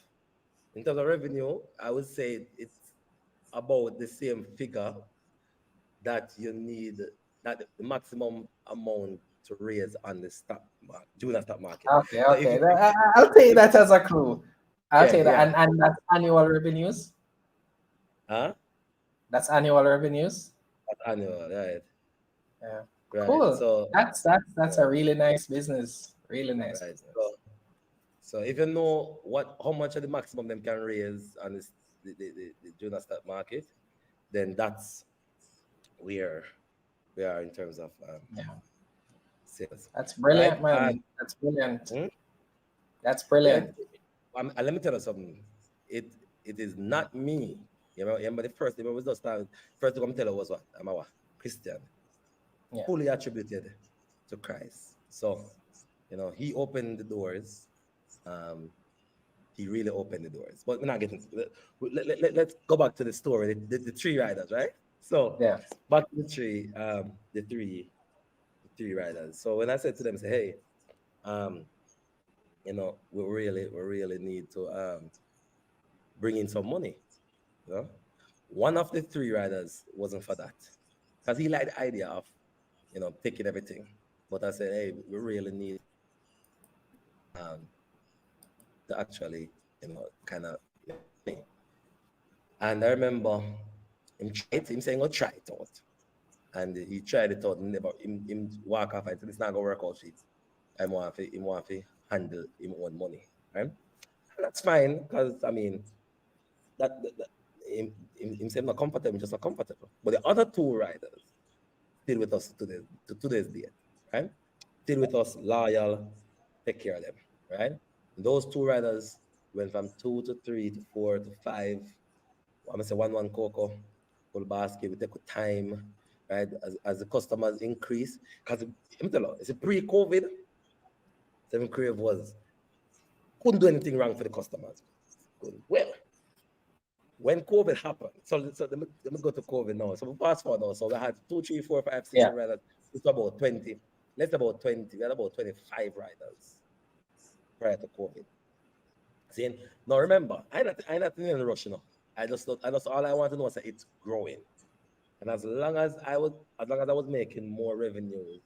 Speaker 2: in terms of revenue, I would say it's about the same figure that you need, that the maximum amount to raise on the stock market, junior stock market.
Speaker 1: Okay,
Speaker 2: So if
Speaker 1: okay.
Speaker 2: you,
Speaker 1: I'll take
Speaker 2: if
Speaker 1: that as a clue. I'll
Speaker 2: yeah,
Speaker 1: take that.
Speaker 2: yeah,
Speaker 1: And that's annual revenues.
Speaker 2: huh?
Speaker 1: That's annual revenues.
Speaker 2: That's annual, right?
Speaker 1: Yeah.
Speaker 2: Right.
Speaker 1: Cool.
Speaker 2: So
Speaker 1: That's
Speaker 2: yeah,
Speaker 1: a really nice business. Really nice
Speaker 2: right.
Speaker 1: business.
Speaker 2: So if you know how much of the maximum them can raise on the junior stock market, then that's where we are in terms of
Speaker 1: Yeah.
Speaker 2: sales,
Speaker 1: That's
Speaker 2: right?
Speaker 1: brilliant, man. That's brilliant.
Speaker 2: Hmm?
Speaker 1: That's
Speaker 2: Yeah,
Speaker 1: brilliant.
Speaker 2: and let me tell you something. It is not me. Remember the first thing when we just started, first thing I'm tell you was what? I'm a what? Christian.
Speaker 1: Yeah.
Speaker 2: Fully attributed to Christ. So, he opened the doors. Um, he really opened the doors. But we're not getting let's go back to the story, the three riders, right? So
Speaker 1: Yeah.
Speaker 2: back to the three riders. So when I said to them, say, hey, um, we really need to bring in some money. You know, one of the three riders wasn't for that because he liked the idea of taking everything. But I said, hey, we really need um to actually kind of money. And I remember him saying, "Go try it out," and he tried it out and never him walk off and said, "It's not gonna work out, shit." he want to handle his own money, right? And that's fine, because I mean that himself not comfortable, just not comfortable. But the other two riders still with us to today's date, right? Still with us, loyal, take care of them, right? And those two riders went from 2 to 3 to 4 to 5. I'm gonna say 1 cocoa, full basket. We take time, right? As the customers increase, because let me tell you, it's a pre-COVID. 7Krave was couldn't do anything wrong for the customers. Going well. When COVID happened, let me go to COVID now. So we fast forward now. So we had 2, 3, 4, 5, 6
Speaker 1: Yeah.
Speaker 2: riders. It's about 20. Let's about 20. We had about 25 riders prior to COVID. Saying, now remember, I not in a rush, you know. I just all I want to know is that it's growing. And as long as I was making more revenue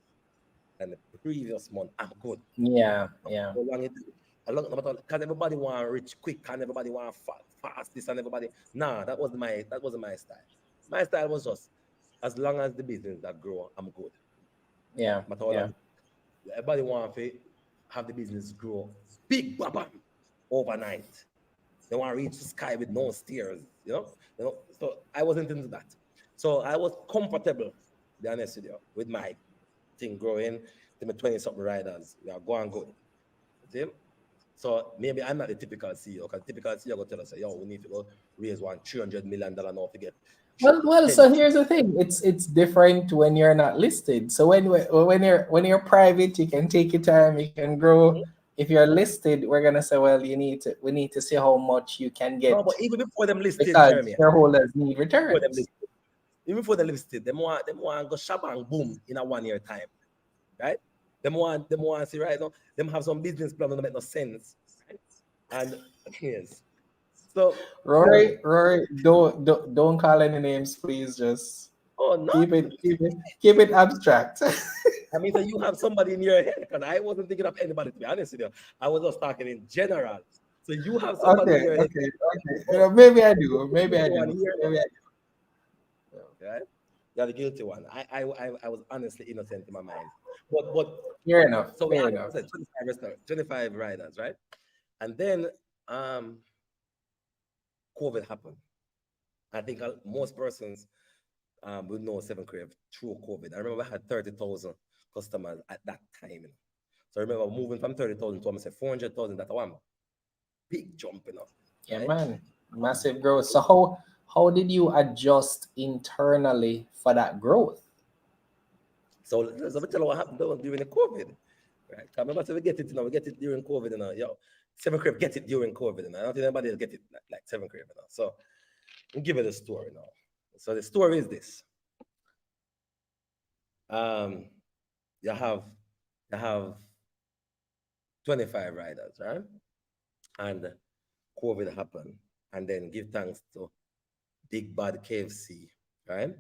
Speaker 2: than the previous month, I'm good.
Speaker 1: Yeah. Yeah.
Speaker 2: How long it, because everybody want rich quick and everybody want fast this and everybody. Nah, that wasn't my style. My style was just as long as the business that grow, I'm good.
Speaker 1: Yeah.
Speaker 2: But how long
Speaker 1: Yeah.
Speaker 2: everybody want to have the business grow big bam overnight. They want to reach the sky with no stairs, So I wasn't into that. So I was comfortable, to be honest with you, with my thing growing to my 20 something riders. We are going good. See? So maybe I'm not the typical CEO, because typical CEO will tell us, yo, we need to go raise $1 $300 million now to get
Speaker 1: Well.
Speaker 2: 10.
Speaker 1: So here's the thing. It's different when you're not listed. So when you're private, you can take your time. You can grow. If you're listed, we're gonna say, well, we need to see how much you can
Speaker 2: No, but
Speaker 1: get
Speaker 2: even before them listed,
Speaker 1: because
Speaker 2: Jeremy,
Speaker 1: shareholders need
Speaker 2: before them
Speaker 1: returns.
Speaker 2: listed, even before they listed, them want go shabang boom in a 1 year time, right? Them want see right now, them have some business plan that make no sense, right? And yes, so
Speaker 1: Rory, don't call any names, please. Just
Speaker 2: oh not.
Speaker 1: keep it abstract.
Speaker 2: I mean, so you have somebody in your head, because I wasn't thinking of anybody, to be honest with you. I was just talking in general. So you have somebody in
Speaker 1: Okay,
Speaker 2: your head.
Speaker 1: okay, okay.
Speaker 2: Oh,
Speaker 1: Maybe I do.
Speaker 2: you're the
Speaker 1: Maybe I
Speaker 2: guilty one
Speaker 1: do.
Speaker 2: here
Speaker 1: Maybe
Speaker 2: now,
Speaker 1: I
Speaker 2: right? You're the guilty one. I was honestly innocent in my mind. But
Speaker 1: do. Fair enough.
Speaker 2: so we
Speaker 1: Fair
Speaker 2: had
Speaker 1: enough.
Speaker 2: 25 riders, right? And then um COVID happened. I think most persons would know 7Krave through COVID. I remember I had 30,000 customers at that time. So I remember moving from 30,000 to almost say 400,000. That one big jump,
Speaker 1: Yeah,
Speaker 2: right?
Speaker 1: man. Massive growth. So how did you adjust internally for that growth?
Speaker 2: So let me tell you what happened during the COVID. Right? 'Cause remember, so we get it during COVID, yo. 7Krave get it during COVID, I don't think anybody else get it like 7Krave, So I'll give you the story now. So the story is this. Um, you have you have 25 riders, right? And COVID happened. And then give thanks to Big Bad KFC, right?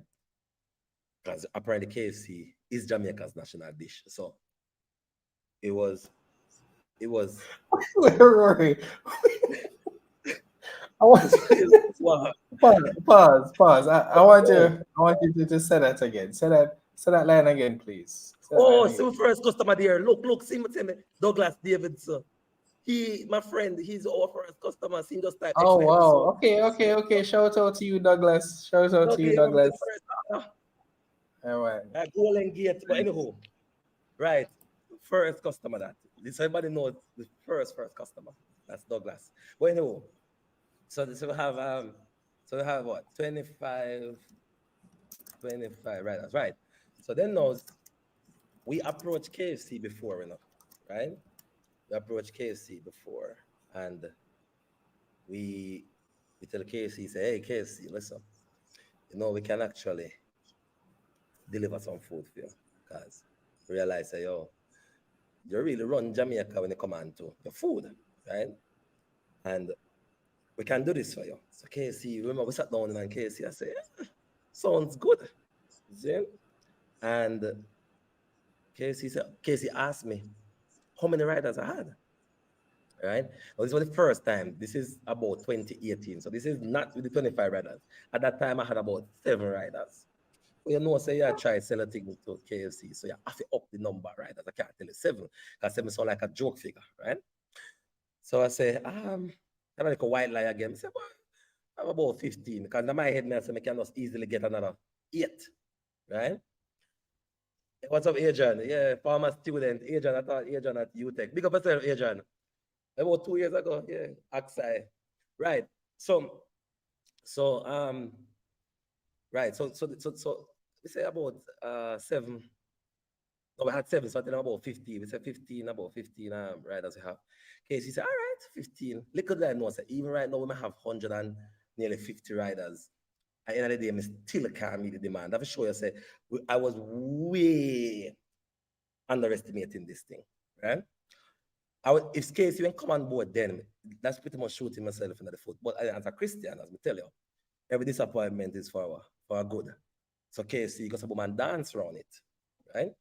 Speaker 2: Because apparently KFC is Jamaica's national dish. So it was it was
Speaker 1: Rory, I want
Speaker 2: wow.
Speaker 1: pause. I want you to say that again. Say that line again, please. Say that line
Speaker 2: Oh,
Speaker 1: again.
Speaker 2: so first customer there. Look, see me. Douglas Davidson. He, my friend, he's our first customer. See just type
Speaker 1: Oh
Speaker 2: exclamation.
Speaker 1: wow.
Speaker 2: So
Speaker 1: Okay. Shout out to you, Douglas. Shout out to
Speaker 2: okay,
Speaker 1: you,
Speaker 2: I'm the
Speaker 1: Douglas.
Speaker 2: first
Speaker 1: All right.
Speaker 2: Golden Gate. But anyhow, right. First customer that. This everybody knows the first customer. That's Douglas. But anyhow, so we have what 25 right? That's right. So then knows we approached KFC before, right? We approached KFC before, and we we tell KFC, say, hey KFC, listen, we can actually deliver some food for you, because realize say, yo, you really run Jamaica when it come on to your food, right? And we can do this for you. So KFC, remember we sat down and KFC, I say, yeah, sounds good. See? And KFC asked me how many riders I had. Right? Now, this was the first time. This is about 2018. So this is not with the 25 riders. At that time, I had about 7 riders. You know, say you try sell a thing to KFC, so you have to up the number, right? As I can't tell you 7, because 7 sound like a joke figure, right? So I say, I'm like a white lie again. I say, well, I'm about 15, because in my head, I say, I can just easily get another 8, right? What's up, Adrian? Yeah, former student, Adrian. I thought Adrian at UTech. Big up yourself, Adrian. About 2 years ago, yeah, Aksai. Right. So, so, right. So, we say about 7. No, we had 7, so I think about 15. We said 15, about 15 riders we have. Casey said, all right, 15. Little did I know, say, even right now, we might have 100 and nearly 50 riders. At the end of the day, I still can't meet the demand. I have to show you, say, I was way underestimating this thing, right? If Casey went come on board, then that's pretty much shooting myself in the foot. But as a Christian, as I tell you, every disappointment is for a good. So Casey got some man dance around it, right?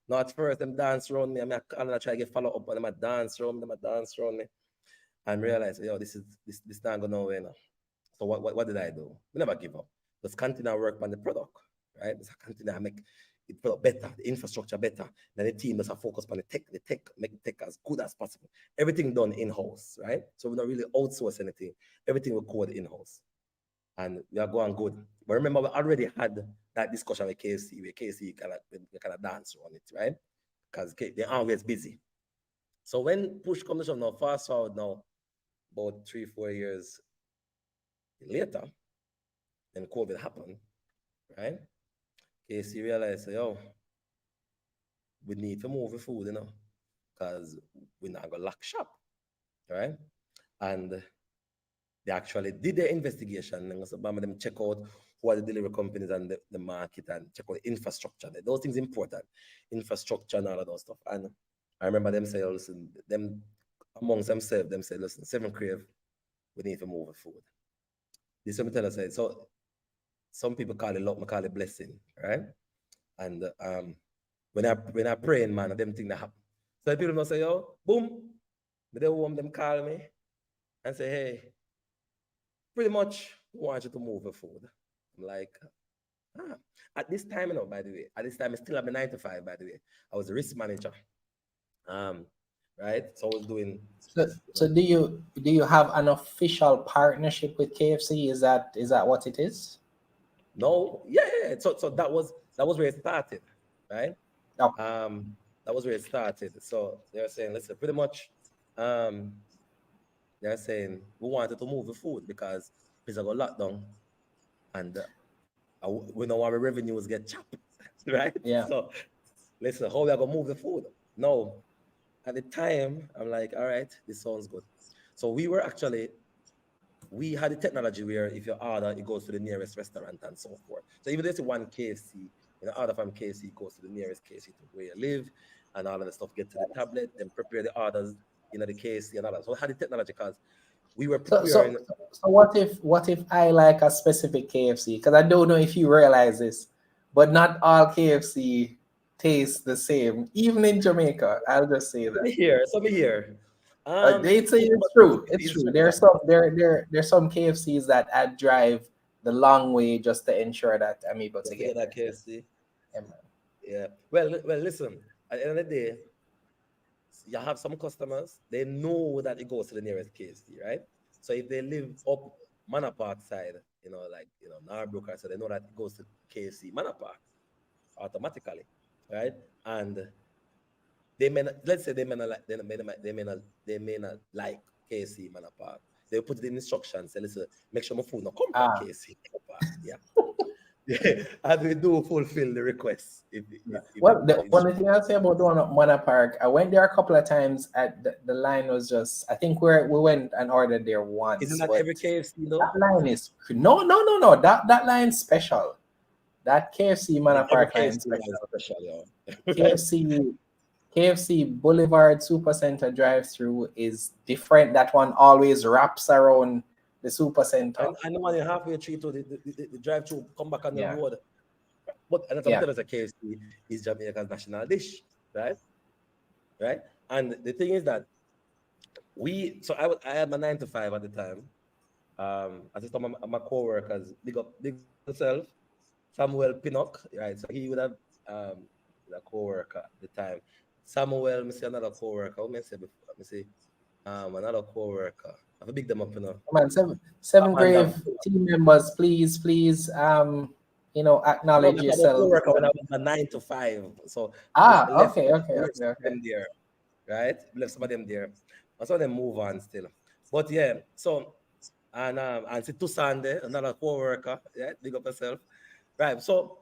Speaker 2: Now at first them dance around me, I'm try to get follow up on them, dance around me, and realize, yo, this not going nowhere now. So what did I do? We never give up. Just continue to work on the product, right? Just continue to make it product better, the infrastructure better. Then the team does focus on the tech, make the tech as good as possible. Everything done in-house, right? So we don't really outsource anything. Everything we code in-house. And we are going good. But remember, we already had that discussion with KFC, where KFC kind of dance on it, right? Because they're always busy. So when push comes to shove now, fast forward now, about 3-4 years later, then COVID happened, right? KFC realized, yo, we need to move the food, because we're not going to lock shop, right? And they actually did their investigation and so them check out who are the delivery companies and the market and check out the infrastructure. Those things important. Infrastructure and all of those stuff. And I remember them say, listen, them amongst themselves, them say, listen, 7Krave, we need to move the food. This is what I tell us. So some people call it luck, I call it blessing, right? And when I praying, man, them things that happen. So people don't say, yo, boom, they home, them call me and say, hey, pretty much want you to move the food. I'm like, At this time, by the way, at this time, I still have my 9 to 5, by the way. I was a risk manager. Right? So I was doing.
Speaker 1: So do you have an official partnership with KFC? Is that what it is?
Speaker 2: No, yeah. So that was where it started, right?
Speaker 1: Oh.
Speaker 2: That was where it started. So they're saying, listen, pretty much, they're saying we wanted to move the food because it's got lockdown, and we know our revenues get chopped, right?
Speaker 1: Yeah.
Speaker 2: So listen, how we are gonna move the food? No, at the time, I'm like, all right, this sounds good. So we had the technology where if you order, it goes to the nearest restaurant and so forth. So even there's one KFC, order from KFC, it goes to the nearest KFC to where you live, and all of the stuff get to the tablet, then prepare the orders, the KFC and all that. So we had the technology because we were preparing.
Speaker 1: So what if I like a specific KFC? Because I don't know if you realize this, but not all KFC tastes the same, even in Jamaica. I'll just say that.
Speaker 2: Some here.
Speaker 1: They say it's true. It's true. There's some KFCs that I drive the long way just to ensure that I'm able to get
Speaker 2: that
Speaker 1: there.
Speaker 2: KFC.
Speaker 1: Yeah.
Speaker 2: Yeah. Well, listen. At the end of the day, you have some customers. They know that it goes to the nearest KFC, right? So if they live up Manor Park side, Narbrook, so they know that it goes to KFC Manor Park automatically, right? And they may not, let's say they may not like KFC Manor Park. They put it in instructions. Say, listen, make sure my food not come from KFC Manor Park. Yeah. Yeah, and we do fulfill the request.
Speaker 1: Well, the only thing I'll say about the one at Manor Park, I went there a couple of times. At the line was just, I think we went and ordered there once.
Speaker 2: Isn't that every KFC though?
Speaker 1: That line is no. That line's special. That KFC Manor Park line is special. KFC Boulevard Supercenter drive-through is different. That one always wraps around the Supercenter.
Speaker 2: And the one in halfway through to the drive-through, come back on the road. But and that's what a KFC is Jamaica's national dish, right? Right? And the thing is that I had my 9 to 5 at the time. I just told my co-workers, big up yourself. Samuel Pinnock, right? So he would have a co-worker at the time. Samuel, me see another co-worker. What me say before? Me see another co-worker. I have a big them up, you know.
Speaker 1: Come on, seven
Speaker 2: Amanda.
Speaker 1: grave team members, please,
Speaker 2: No,
Speaker 1: acknowledge
Speaker 2: me talk about
Speaker 1: yourself.
Speaker 2: co-worker when I was a 9 to 5. So
Speaker 1: Ah,
Speaker 2: left,
Speaker 1: okay,
Speaker 2: some of
Speaker 1: okay.
Speaker 2: them there, right? Left some of them there. And some of them move on still. But yeah, so and see Tusande, another co-worker, yeah, big up yourself. Right. So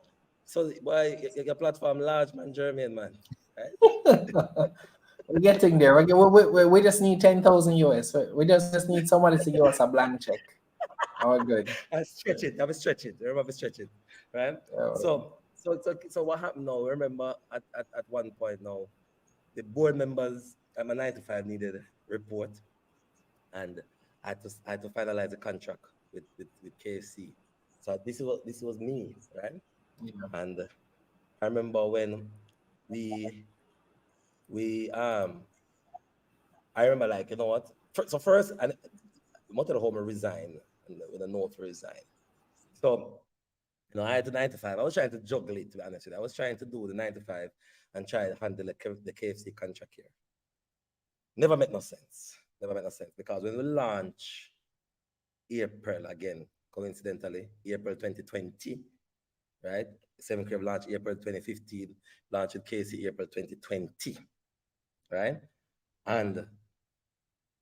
Speaker 2: boy, your platform large, man, German, man. Right?
Speaker 1: We're getting there. We just need 10,000 US. We just need somebody to give us a blank check. Oh, good.
Speaker 2: I stretch it. I will stretch it. Remember, stretch it. Right.
Speaker 1: Oh,
Speaker 2: So what happened now? Remember at one point now, the board members at my 9 to 5 needed a report, and I had to finalize the contract with KFC. So this was me, right?
Speaker 1: yeah.
Speaker 2: And I remember when we we I remember, like, you know what? So first, and wanted to home resign and with a note to resign. So, I had the 9 to 5. I was trying to juggle it, to be honest with you. I was trying to do the 9 to 5 and try to handle the KFC contract here. Never made no sense. Never made no sense, because when we launch April again, coincidentally, April 2020, right? 7Krave launched April 2015, launched with KC April 2020, right? And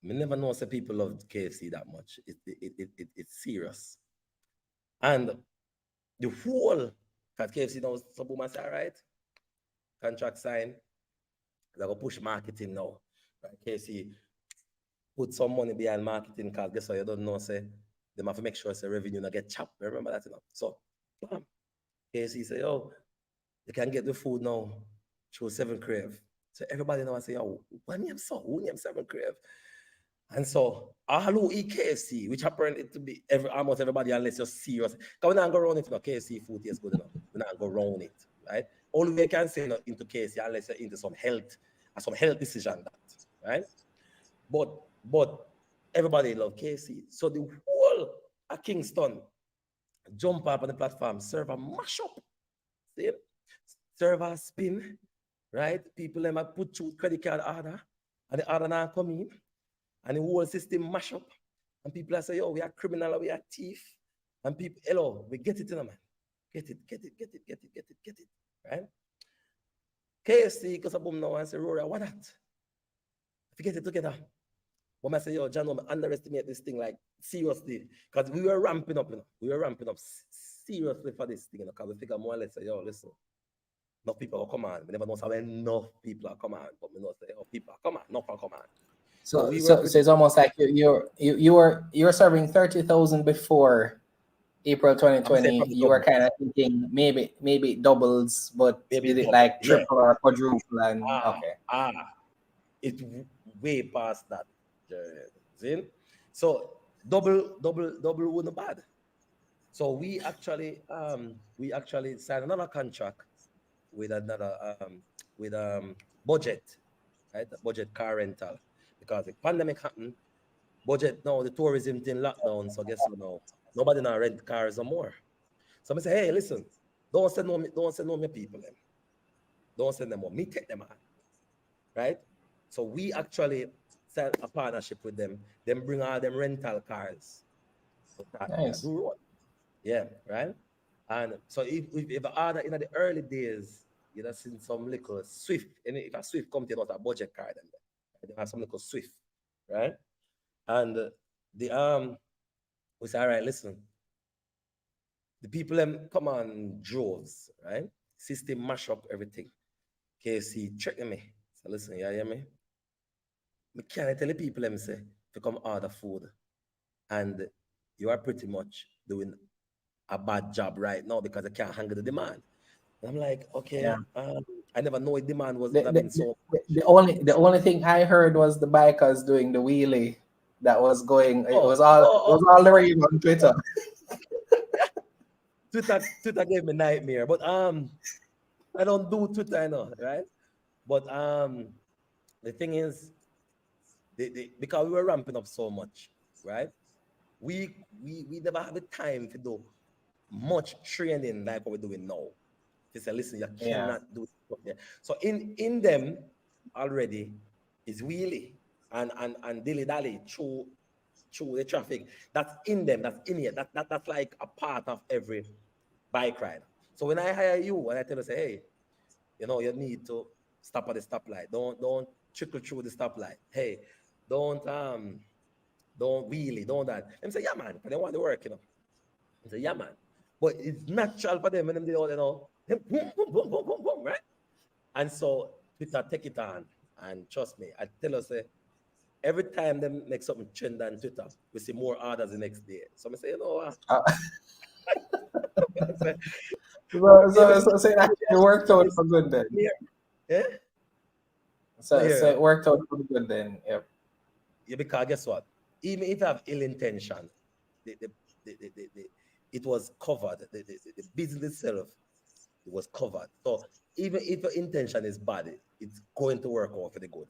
Speaker 2: me never know say people love KFC that much. It's serious. And the whole, because KFC now, some woman say, all right, contract signed, they're going to push marketing now. Right? KFC put some money behind marketing, because guess what, you don't know, say, they have to make sure say revenue not get chopped. Remember that, So, KFC say, yo, you can get the food now through 7Krave. So everybody now say, yo, what name so? Who name 7Krave? And so all who eat KFC, which apparently to be almost everybody, unless you're serious. Because we're not going around it, KFC food is good enough. We're not going around it, right? Only way you can say not into KFC unless you're into some health decision that, right? But everybody love KFC. So the whole of Kingston jump up on the platform, server mash up, see? Server spin, right? People them might put through credit card order, and the order now come in, and the whole system mash up. And people are saying, yo, we are criminal, we are thief. And people, hello, we get it in, man. Get it, right? KFC, because of boom now, and say, Rory, what that? If you get it together. But I say, yo, John, I underestimate this thing, like, seriously. Because we were ramping up, We were ramping up seriously for this thing, because we figure more or less, say, yo, listen, enough people will come on. We never know how enough people are come on, but we know say, oh, people are come on, enough are come on. So
Speaker 1: So,
Speaker 2: we were
Speaker 1: so, so
Speaker 2: pretty.
Speaker 1: it's almost like you were serving 30,000 before April
Speaker 2: I'm saying
Speaker 1: 2020.
Speaker 2: from the
Speaker 1: You were
Speaker 2: double.
Speaker 1: kind of thinking maybe it doubles, but
Speaker 2: Maybe
Speaker 1: did it
Speaker 2: double.
Speaker 1: like
Speaker 2: Yeah.
Speaker 1: triple or quadruple? And
Speaker 2: Ah,
Speaker 1: okay,
Speaker 2: ah. It's way past that. See? So double wouldn't bad. So we actually signed another contract with another with budget, right? Budget car rental. Because the pandemic happened, budget now the tourism thing lockdown. So guess what now? Nobody now rent cars no more. So I say, hey, listen, don't send no me people them. Don't send them on. Me take them on, right? So we actually set a partnership with them. Them bring all them rental cars to start
Speaker 1: nice.
Speaker 2: do road. Yeah, right. And so if I order in the early days, you'd have seen some little Swift. And if a Swift come to you, not a budget car, then they have some little Swift, right? And the we say, all right, listen, the people them come on droves, right? System mash up everything. KC checking me. So listen, you hear me? Me can't tell the people them say to come order food, and you are pretty much doing a bad job right now because I can't handle the demand. And I'm like,
Speaker 1: Yeah.
Speaker 2: okay, I never know if demand would
Speaker 1: The,
Speaker 2: have
Speaker 1: the,
Speaker 2: been
Speaker 1: the,
Speaker 2: so much.
Speaker 1: the only thing I heard was the bikers doing the wheelie that was going. It
Speaker 2: Oh,
Speaker 1: was all it
Speaker 2: oh,
Speaker 1: was all the
Speaker 2: oh,
Speaker 1: rage on Twitter.
Speaker 2: Twitter gave me nightmare, but I don't do Twitter, I know, right? But the thing is, because we were ramping up so much, right? We never have the time to do much training like what we're doing now. They say, listen, you
Speaker 1: Yeah.
Speaker 2: cannot do it there. So in them already is wheelie and dilly dally through the traffic. That's in them, that's in here. That's like a part of every bike ride. So when I hire you and I tell you, say, hey, you need to stop at the stoplight. Don't trickle through the stoplight. Hey, don't wheelie, don't that. Them say, yeah, man, but they want to work. I say, yeah, man. But it's natural for them when them do all, them boom, boom, boom, boom, boom, boom, right? And so Twitter take it on. And trust me, I tell us, every time they make something trend on Twitter, we see more orders the next day. So I say,
Speaker 1: Uh,
Speaker 2: I say,
Speaker 1: so it actually worked out for good then.
Speaker 2: yeah?
Speaker 1: So it worked out for good then. Yep.
Speaker 2: Yeah, because guess what? Even if you have ill intention, the, the, it was covered. The business itself, it was covered. So even if your intention is bad, it's going to work out for the good.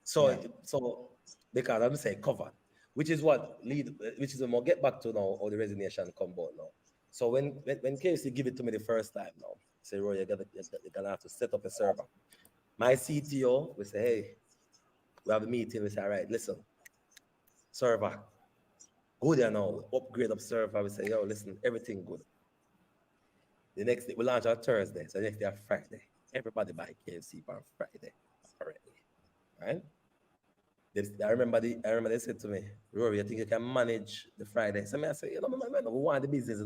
Speaker 2: So
Speaker 1: Yeah.
Speaker 2: so because I'm saying covered, which is what which is when we'll get back to now how the resignation come about now. So when KFC give it to me the first time now, say, Roy, you're gonna have to set up a server. My CTO will say, hey, we have a meeting. We say, all right, listen, server, go there now, upgrade up server. We say, yo, listen, everything good. The next day we launch on Thursday, so the next day on Friday. Everybody buy KFC on Friday already, right? I remember they said to me, Rory, I think you can manage the Friday. So I say, man, we want the business,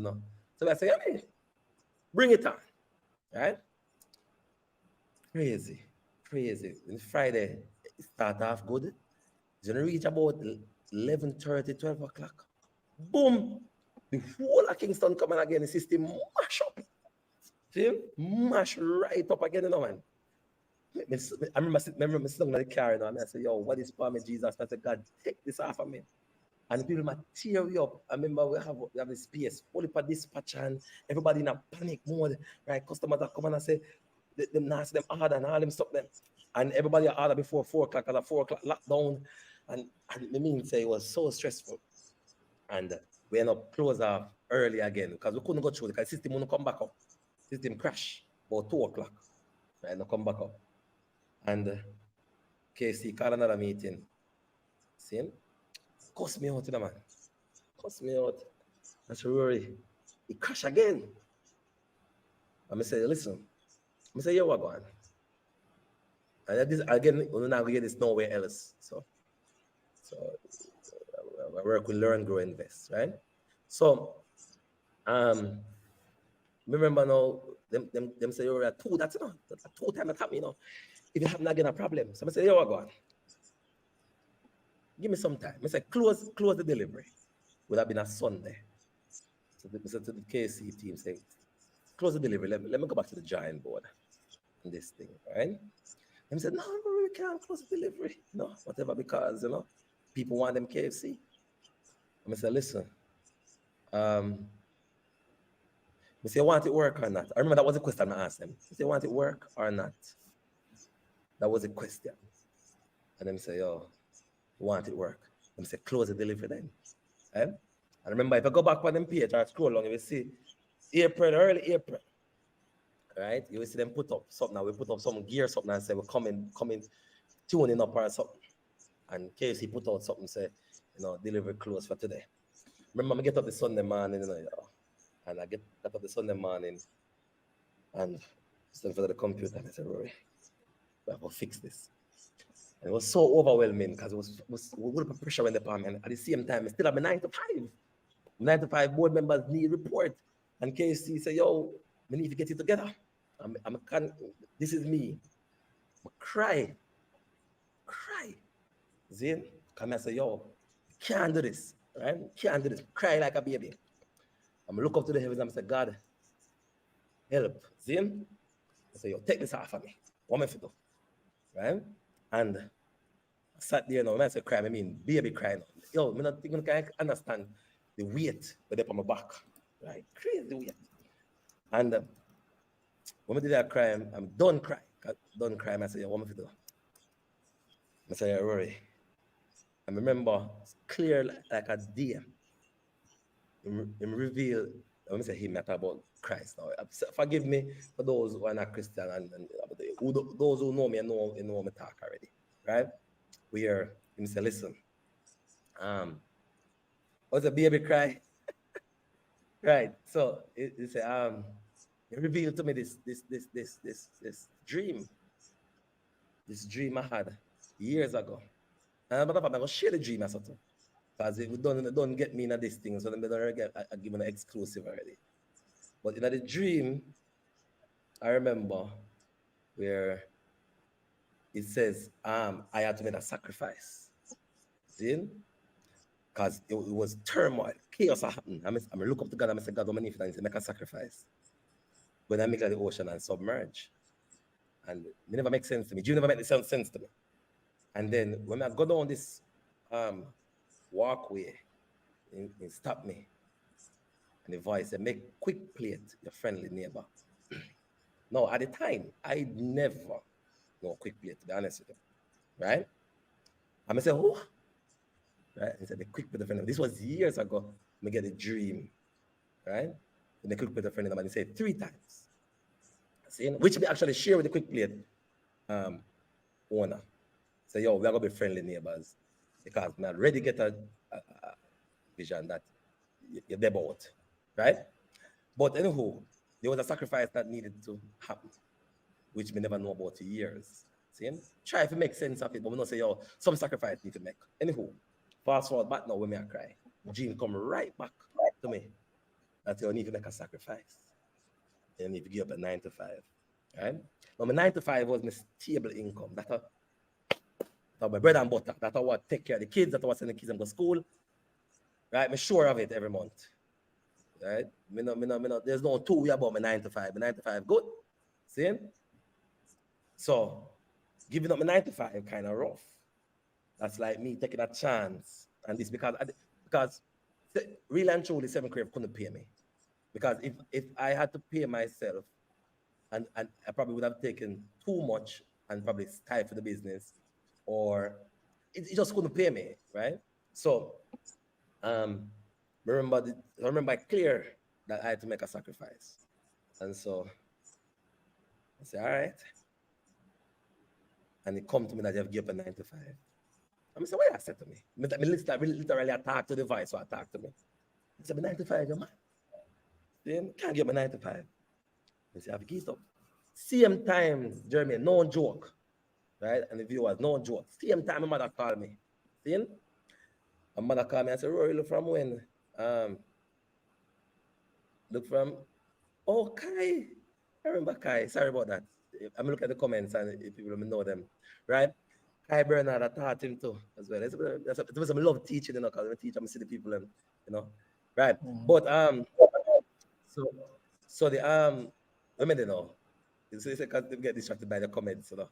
Speaker 2: So I say, bring it on, right? Crazy. And Friday, it start off good. It's gonna reach about 11:30, 12 o'clock. Boom! The whole of Kingston coming again, the system mash up. See? Mash right up again, man. I remember sitting in the car, and I said, yo, what is for me, Jesus? I said, God, take this off of me. And the people might tear you up. I remember we have a space, only for dispatch, and everybody in a panic mode, right? Customers are coming and say, them nasty, them order and all them stop them. And everybody order before 4 o'clock, because at 4 o'clock lockdown. And the mean say it was so stressful. And we end up close off early again because we couldn't go through because the system wouldn't come back up. System crash about 2 o'clock. Right, not come back up. And KC called another meeting. See him? Cuss me out, man. Cuss me out. That's Rory. He crash again. And I say, listen. I say, yo, what going? And this again, we're not going to get this nowhere else. So I work with L.E.A.R.N, Grow, Invest, right? So, remember now, them say, you're at 2, that's enough. That's 2 times that happen, If you have not getting a problem. So I say, yo, what going? Give me some time. I say, close the delivery. Would have been a Sunday. So to the KC team say, close the delivery. Let me go back to the giant board on this thing, right? And said, no, we can't close the delivery. No, whatever, because people want them KFC. And I said, listen, I say, want it work or not? I remember that was a question I asked them. I say, want it work or not? That was a question. And them say, oh, want it work? And say, close the delivery then. And remember, if I go back on them page or scroll along, you will see early April. Right? You will see them put up something. Now we put up some gear, something, and say we're coming, tuning up or something. And KFC put out something, say, delivery close for today. Remember, I get up the Sunday morning, and I get up the Sunday morning and stand for the computer and I said, Rory, we have to fix this. And it was so overwhelming because it was a little bit of pressure in the department. At the same time, I still have a 9 to 5. 9 to 5 board members need report. And KC say, yo, we need to get it together. This is me. I cry. Zin, come and say, yo, can't do this, right? Can't do this. Cry like a baby. I'm look up to the heavens and I say, God, help. Zin, I say, yo, take this off of me. What am I to do? Right? And I sat there, when I say cry, I mean baby crying. Yo, I'm not thinking I can understand the weight but up on my back. Right? Crazy weight. And when I did that cry, I'm done crying. Done crying, I say, yo, what am I to do? I say, yeah, Rory. I remember it's clear like a day. Him reveal Let me say him, I talk about Christ now. Forgive me for those who are not Christian and those who know me and know me talk already. Right? We are, let me say, listen. What's a baby cry? Right. So it say, it revealed to me this dream. This dream I had years ago. And I'm going to share the dream or something. Because if we don't get me in this thing, so then I give an exclusive already. But in the dream, I remember where it says, I had to make a sacrifice. See? Because it was turmoil, chaos happened. I look up to God and I say, God, what I need to make a sacrifice. When I make like the ocean and submerge. And it never makes sense to me. Dream never make sense to me. And then when I go down this walkway, it stopped me. And the voice said, make quick plate your friendly neighbor. No, at the time, I never know quick plate, to be honest with you. Right? I'm say, who? Right? He said, the quick plate your friendly neighbor. This was years ago. I get a dream. Right? And the quick plate your friendly neighbor. And he said 3 times. See? Which we actually share with the quick plate owner. Say, yo, we're going to be friendly neighbors. Because I already get a vision that you're there about. Right? But anyhow, there was a sacrifice that needed to happen, which we never know about for years. See? Try to make sense of it, but we don't say, yo, some sacrifice need to make. Anyhow, fast forward back now when I cry. Gene come right back to me that you need to make a sacrifice. You need to give up a 9 to 5. Right? Now, my 9 to 5 was my stable income. That's my bread and butter. That's what take care of the kids. That's what send the kids to school. Right? I'm sure of it every month. Right? There's no two way about my 9 to 5. My 9 to 5 good. See? So giving up my 9 to 5 kind of rough. That's like me taking a chance. And this because really and truly 7Krave couldn't pay me. Because if I had to pay myself, and I probably would have taken too much and probably stifled the business, or it just couldn't pay me, right? So I remember clear that I had to make a sacrifice. And so I said, all right. And it come to me that you have given up a 9 to 5. I said, what you said to me? Literally I talked to the voice, so I talked to me. I said, 9 to 5, you man. Then can't get my 9 to 5. I said, I've given up. Same time, Jeremy, no joke. Right? And the viewers, no joke. Same time my mother called me. See? My mother called me and said, Rory, look from when? Look from, oh, Kai. I remember Kai. Sorry about that. I'm looking at the comments and if people don't know them. Right? Kai Bernard, I taught him too as well. It was some love teaching, you know, because I teach, I'm see the people, and you know. Right. But so the women, you know, so it's because they get distracted by the comments, you know.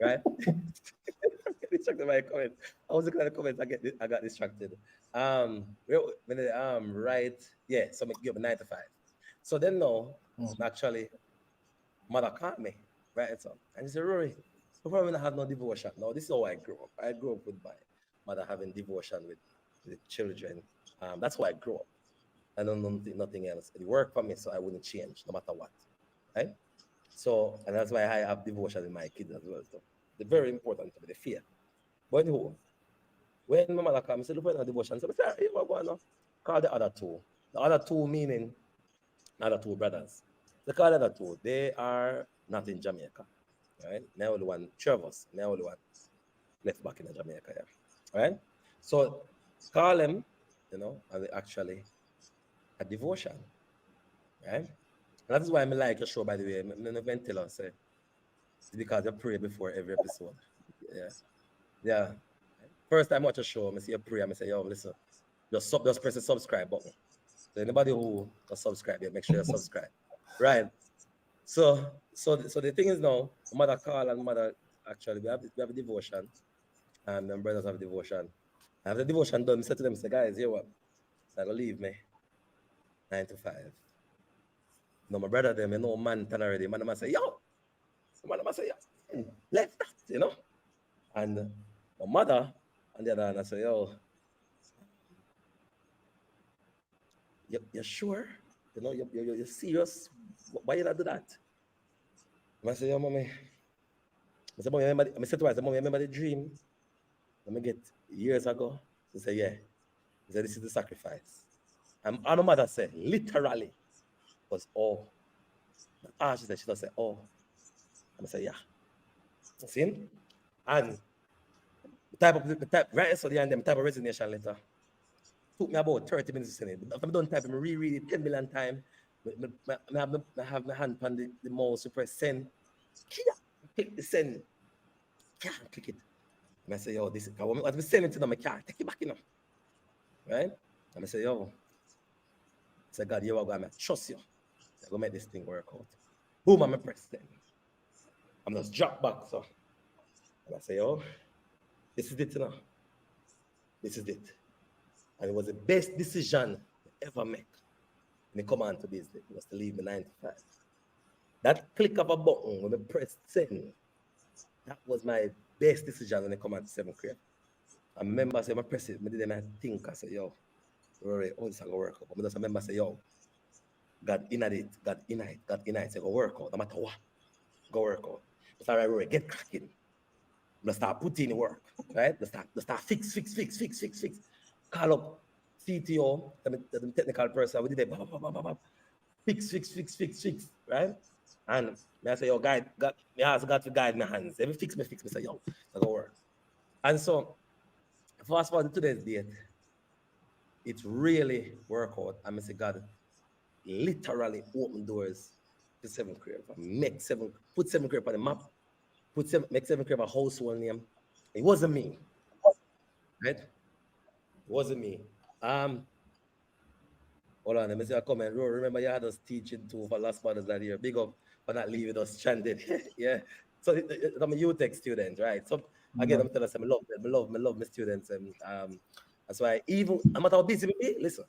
Speaker 2: Right? Get distracted by the comments. I was looking at the comments, I got distracted. When they right, yeah, so I give a 9 to 5. So then no, actually mother caught me, right? So and she said, Rory, so probably not have no devotion. No, this is how I grew up. I grew up with my mother having devotion with the children. That's how I grew up. I don't know nothing else. It worked for me, so I wouldn't change no matter what. Right? So, and that's why I have devotion with my kids as well. So it's very important to me, the fear. But anyway, when my mother came, I said, look at devotion. So I said, hey, what going on? Call the other two. The other two meaning the other two brothers. They call the other two. They are not in Jamaica. Right? Now only one Travis. Now only one left back in Jamaica. Yeah. Right? So call them, you know, and they actually a devotion. Right? And that is why I like your show, by the way. I'm not going to tell us, it's because you pray before every episode. Yeah. Yeah. First time I watch a show, I see you pray, I say, yo, listen, just press the subscribe button. So anybody who can subscribe, yeah, make sure you subscribe. Right. So the thing is now, mother call and mother actually we have a devotion. And my brothers have devotion. I have the devotion done. I said to them, say, guys, hear what? So I go leave me 9 to 5. No, my brother them, you know, man turn already. Man, I say, yo. Man, I say, yo, left that, you know. And my mother, on the other hand, I say, yo, you sure? You know, you're serious. Why you not do that? I say, yo, mommy. I said, mommy, remember? I said to her, I said, mommy, remember the dream? Let me get years ago. She said, yeah. He said, this is the sacrifice. And my mother said, literally, was all. She said, she just said, oh. And I said, yeah. See? And the type, right? So the end, them type of resignation letter took me about 30 minutes to send it. If I'm done typing, I reread it 10 million times. I have my hand on the mouse to press send. Click the send. Can't click it. And I say, yo, this, I want to send it to them, I can't take it back, you know. Right? And I say, yo, I say, God, you are going to trust you. I'm going to make this thing work out. Boom, I'm going to press send. I'm just drop back, so. And I say, yo, this is it, you know. This is it. And it was the best decision I ever make when I come on to business. It was to leave the 9 to 5. That click of a button when I press send, that was my best decision when I come on to 7Krave. I remember I press it, I didn't think, I said, yo, Rory, oh, this is going to work out. But I just remember I say, yo, God in it, God in it, God in it. Say, go work out, no matter what. Go work out. But all right, Rory, get cracking. Let's start putting in work, right? Let's start fix. Call up CTO, the technical person. We did it, fix, right? And I say, yo, guide, me ask God to guide my hands. Every fix me, say, yo, I go work. And so, fast forward to today's date, it really work out. I say, God, literally open doors to 7Krave. Put 7Krave on the map, make 7Krave a household name. It wasn't me, right? It wasn't me. Hold on, let me see a comment. Rory, remember you had us teaching too for last Mother's Day here. Big up for not leaving us stranded. Yeah. So I'm a UTech student, right? So again, I'm telling us I love my students. And that's why even no matter how busy we be, listen,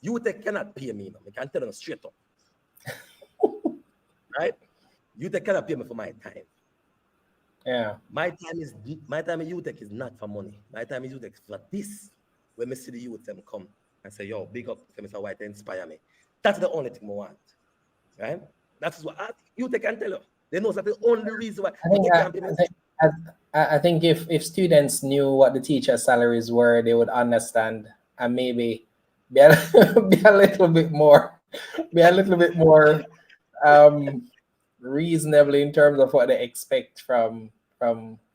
Speaker 2: UTech cannot pay me. I can't tell them straight up. Right? UTech cannot pay me for my time.
Speaker 1: Yeah.
Speaker 2: My time in UTech is not for money. My time in UTech is for this. When I see the youth them come and say, yo, big up to Mr. White, inspire me. That's the only thing I want. Right? That's what UTech can tell you. They know that's the only reason why UTech can't pay me.
Speaker 1: I think if students knew what the teacher salaries were, they would understand and maybe be a, be a little bit more reasonable in terms of what they expect from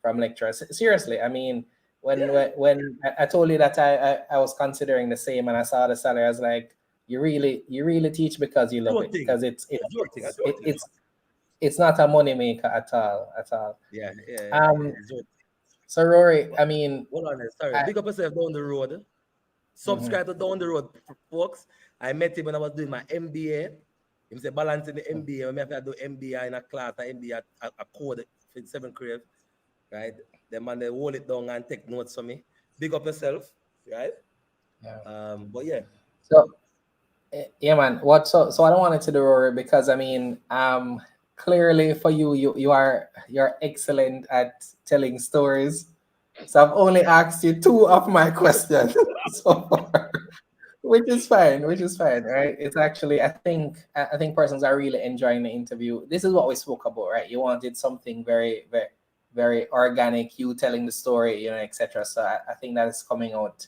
Speaker 1: lecturers. Seriously, I mean, when I told you that I was considering the same and I saw the salary, I was like, you really teach because you love it, because it's not a money maker at all.
Speaker 2: Yeah.
Speaker 1: So Rory, I mean,
Speaker 2: hold on, sorry. Big up yourself down the road. Subscribe to Down the Road, folks. I met him when I was doing my MBA. He was balancing the MBA. When I have to do MBA in a class, MBA a code for 7Krave, right? The man they hold it down and take notes for me. Big up yourself, right?
Speaker 1: Yeah.
Speaker 2: But yeah.
Speaker 1: So yeah, man. So I don't want it to do, Rory, because I mean, clearly for you're excellent at telling stories. So I've only asked you 2 of my questions so far, which is fine, right? It's actually I think persons are really enjoying the interview. This is what we spoke about, right? You wanted something very organic, you telling the story, etc. So I think that is coming out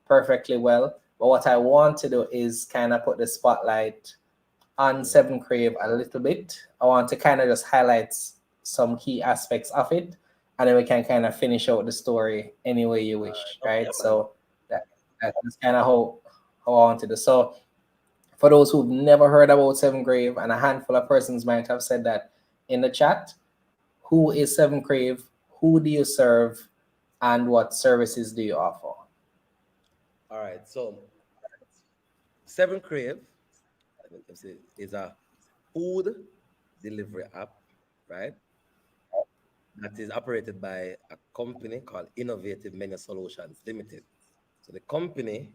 Speaker 1: perfectly well. But what I want to do is kind of put the spotlight on 7Krave a little bit. I want to kind of just highlight some key aspects of it, and then we can kind of finish out the story any way you wish, right? So that's kind of how I want to do. So for those who've never heard about 7Krave, and a handful of persons might have said that in the chat, who is 7Krave? Who do you serve? And what services do you offer?
Speaker 2: All right. So 7Krave is a food delivery app, right? That is operated by a company called Innovative Menu Solutions Limited. So the company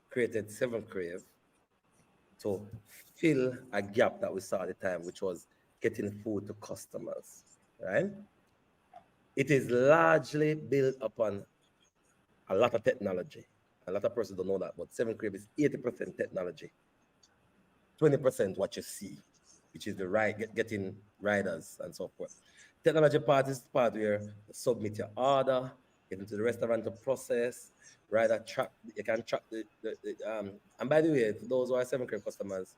Speaker 2: created 7Krave to fill a gap that we saw at the time, which was getting food to customers, right? It is largely built upon a lot of technology. A lot of persons don't know that, but 7Krave is 80% technology. 20% what you see, which is the getting riders and so forth. Technology part is the part where you submit your order, get into the restaurant to process, rider track, you can track and by the way, for those who are 7Krave customers,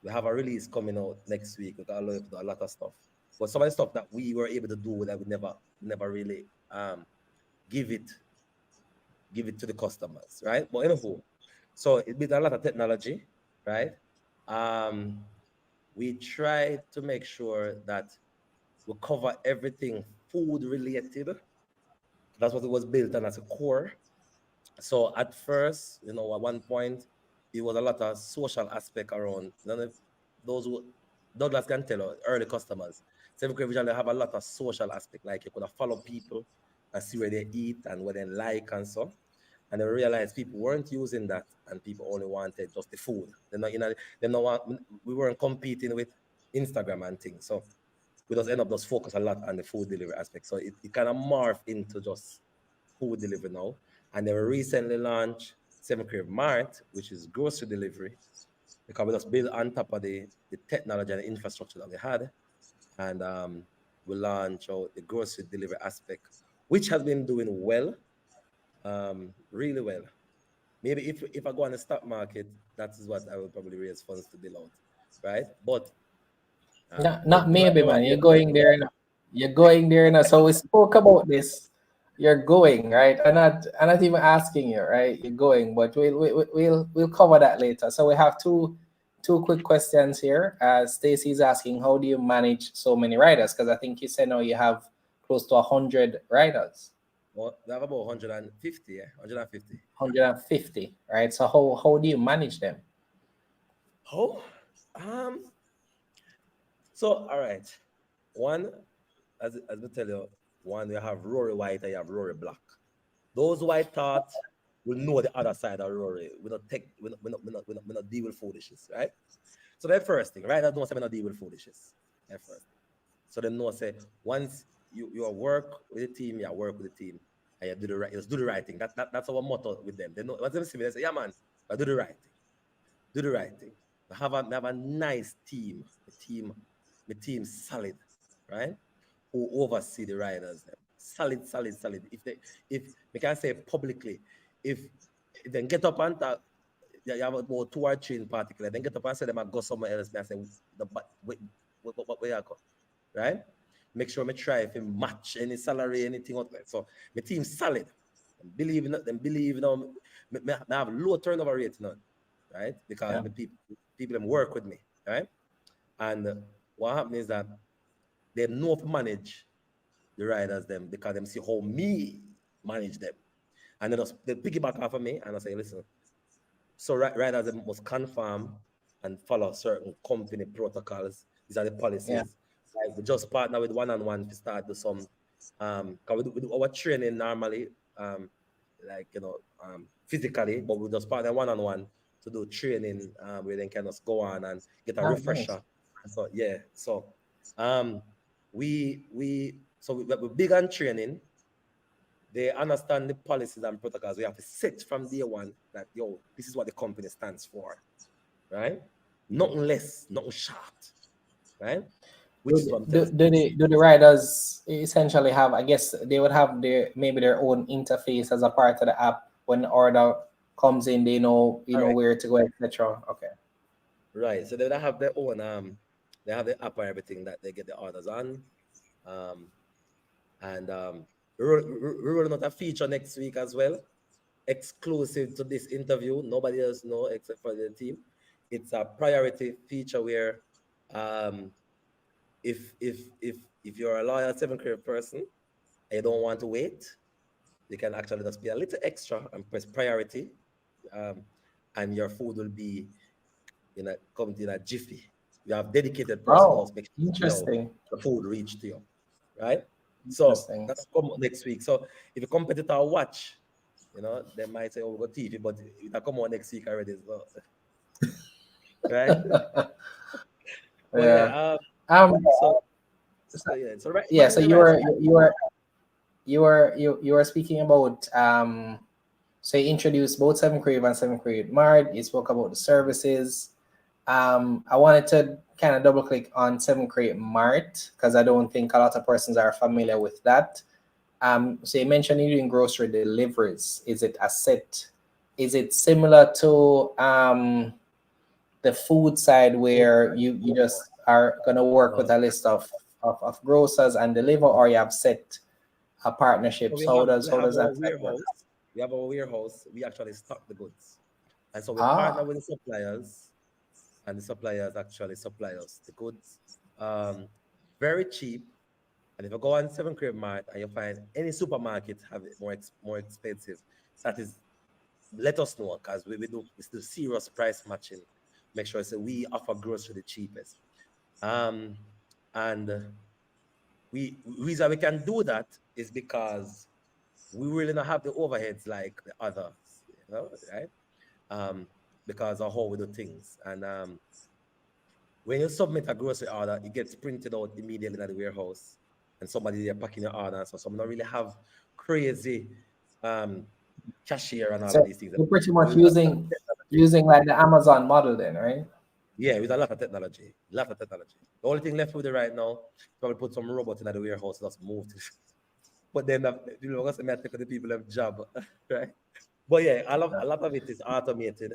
Speaker 2: we have a release coming out next week. We got allow you to do a lot of stuff. But some of the stuff that we were able to do that we never really give it to the customers, right? But anyhow, so it with a lot of technology, right? We try to make sure that we cover everything food related. That's what it was built on as a core. So at first, at one point, it was a lot of social aspect around. None of those who Douglas can tell early customers. 7Krave visually have a lot of social aspect, like you could follow people and see where they eat and what they like and so. And they realized people weren't using that, and people only wanted just the food. We weren't competing with Instagram and things. So we just end up just focus a lot on the food delivery aspect. So it kind of morphed into just food delivery now. And they recently launched 7Krave Mart, which is grocery delivery, because we just built on top of the technology and the infrastructure that we had. And we launched the grocery delivery aspect, which has been doing well, really well. Maybe if I go on the stock market, that is what I will probably raise funds to build out, right? But
Speaker 1: not maybe, man. You're going there now. You're going there now. So we spoke about this. You're going, right? I'm not even asking you, right? You're going, but we'll cover that later. So we have two quick questions here. Stacy's asking, how do you manage so many riders? Because I think you said now you have close to 100 riders.
Speaker 2: Well, we have about 150, yeah, 150.
Speaker 1: 150, right? So how do you manage them?
Speaker 2: How? So all right, one, as we tell you, one you have Rory white and you have Rory black. Those white thought will know the other side of Rory. We not deal with foolishness, right? So that first thing, right? I don't say we not deal with foolishness. That first. So they know say once you work with the team, you work with the team, and you do the right, you just do the right thing. That's our motto with them. They know once they see me, they say, yeah man, I do the right thing. Do the right thing. We have a nice team. The team solid, right? Who oversee the riders. Them. Solid. If we can say publicly, if they get up and talk, you have about 2 or 3 in particular, then get up and say them and go somewhere else. And say where you go, right? Make sure me try if you match any salary, anything out there. So my team solid. Believe in them. Me have low turnover rate now, right? Because the people them work with me, right? And what happens is that they know to manage the riders them because them see how me manage them. And they piggyback off of me and I say, listen, so riders must conform and follow certain company protocols. These are the policies.
Speaker 1: Yeah.
Speaker 2: Like we just partner with one to start do some because we do our training normally physically, but we just partner one to do training where they can just go on and get a refresher. Nice. So we're big on training. They understand the policies and protocols. We have to set from day one that this is what the company stands for, right? Nothing less, nothing short, right? Which is what
Speaker 1: do the riders essentially have? I guess they would have their own interface as a part of the app. When the order comes in, they know where to go, etc. Okay.
Speaker 2: Right. So they have their own they have the app and everything that they get the orders on. We're rolling out a feature next week as well, exclusive to this interview. Nobody else know except for the team. It's a priority feature where if you're a loyal 7Krave person and you don't want to wait, you can actually just be a little extra and press priority, and your food will be come in a jiffy. You have dedicated person make sure
Speaker 1: interesting.
Speaker 2: The food reach to you, right? So that's come next week. So if a competitor watch, they might say, "Oh, we got TV," but it come out next week already as well, right? So right.
Speaker 1: Yeah. So you were speaking about so you introduced both 7Krave and 7Krave Mart. You spoke about the services. I wanted to kind of double click on 7Krave Mart because I don't think a lot of persons are familiar with that. So you mentioned you're doing grocery deliveries. Is it a set? Is it similar to the food side where you just are going to work with a list of grocers and deliver, or you have set
Speaker 2: So
Speaker 1: partnerships?
Speaker 2: we
Speaker 1: How
Speaker 2: have
Speaker 1: does
Speaker 2: our
Speaker 1: that side work?
Speaker 2: warehouse. We have our warehouse. We actually stock the goods, and so we partner
Speaker 1: Ah,
Speaker 2: with the suppliers, and the suppliers actually supply us the goods, um, very cheap. And if you go on 7 Crave Mart and you find any supermarket have it more expensive, that is, let us know because we still serious price matching. Make sure so we offer grocery the cheapest. Um, and we reason we can do that is because we really don't have the overheads like the others, right? Um, because of how we do things. And when you submit a grocery order, it gets printed out immediately at the warehouse, and somebody there packing your order. So some don't really have crazy um, cashier and all of
Speaker 1: so
Speaker 2: these things.
Speaker 1: you're pretty
Speaker 2: We
Speaker 1: much
Speaker 2: use a lot of technology.
Speaker 1: using like the Amazon model then, right?
Speaker 2: Yeah, with a lot of technology. A lot of technology. The only thing left with it right now, probably put some robots in the warehouse, just move to. But then, what's the matter because the people have job, right? But yeah, a lot of it is automated.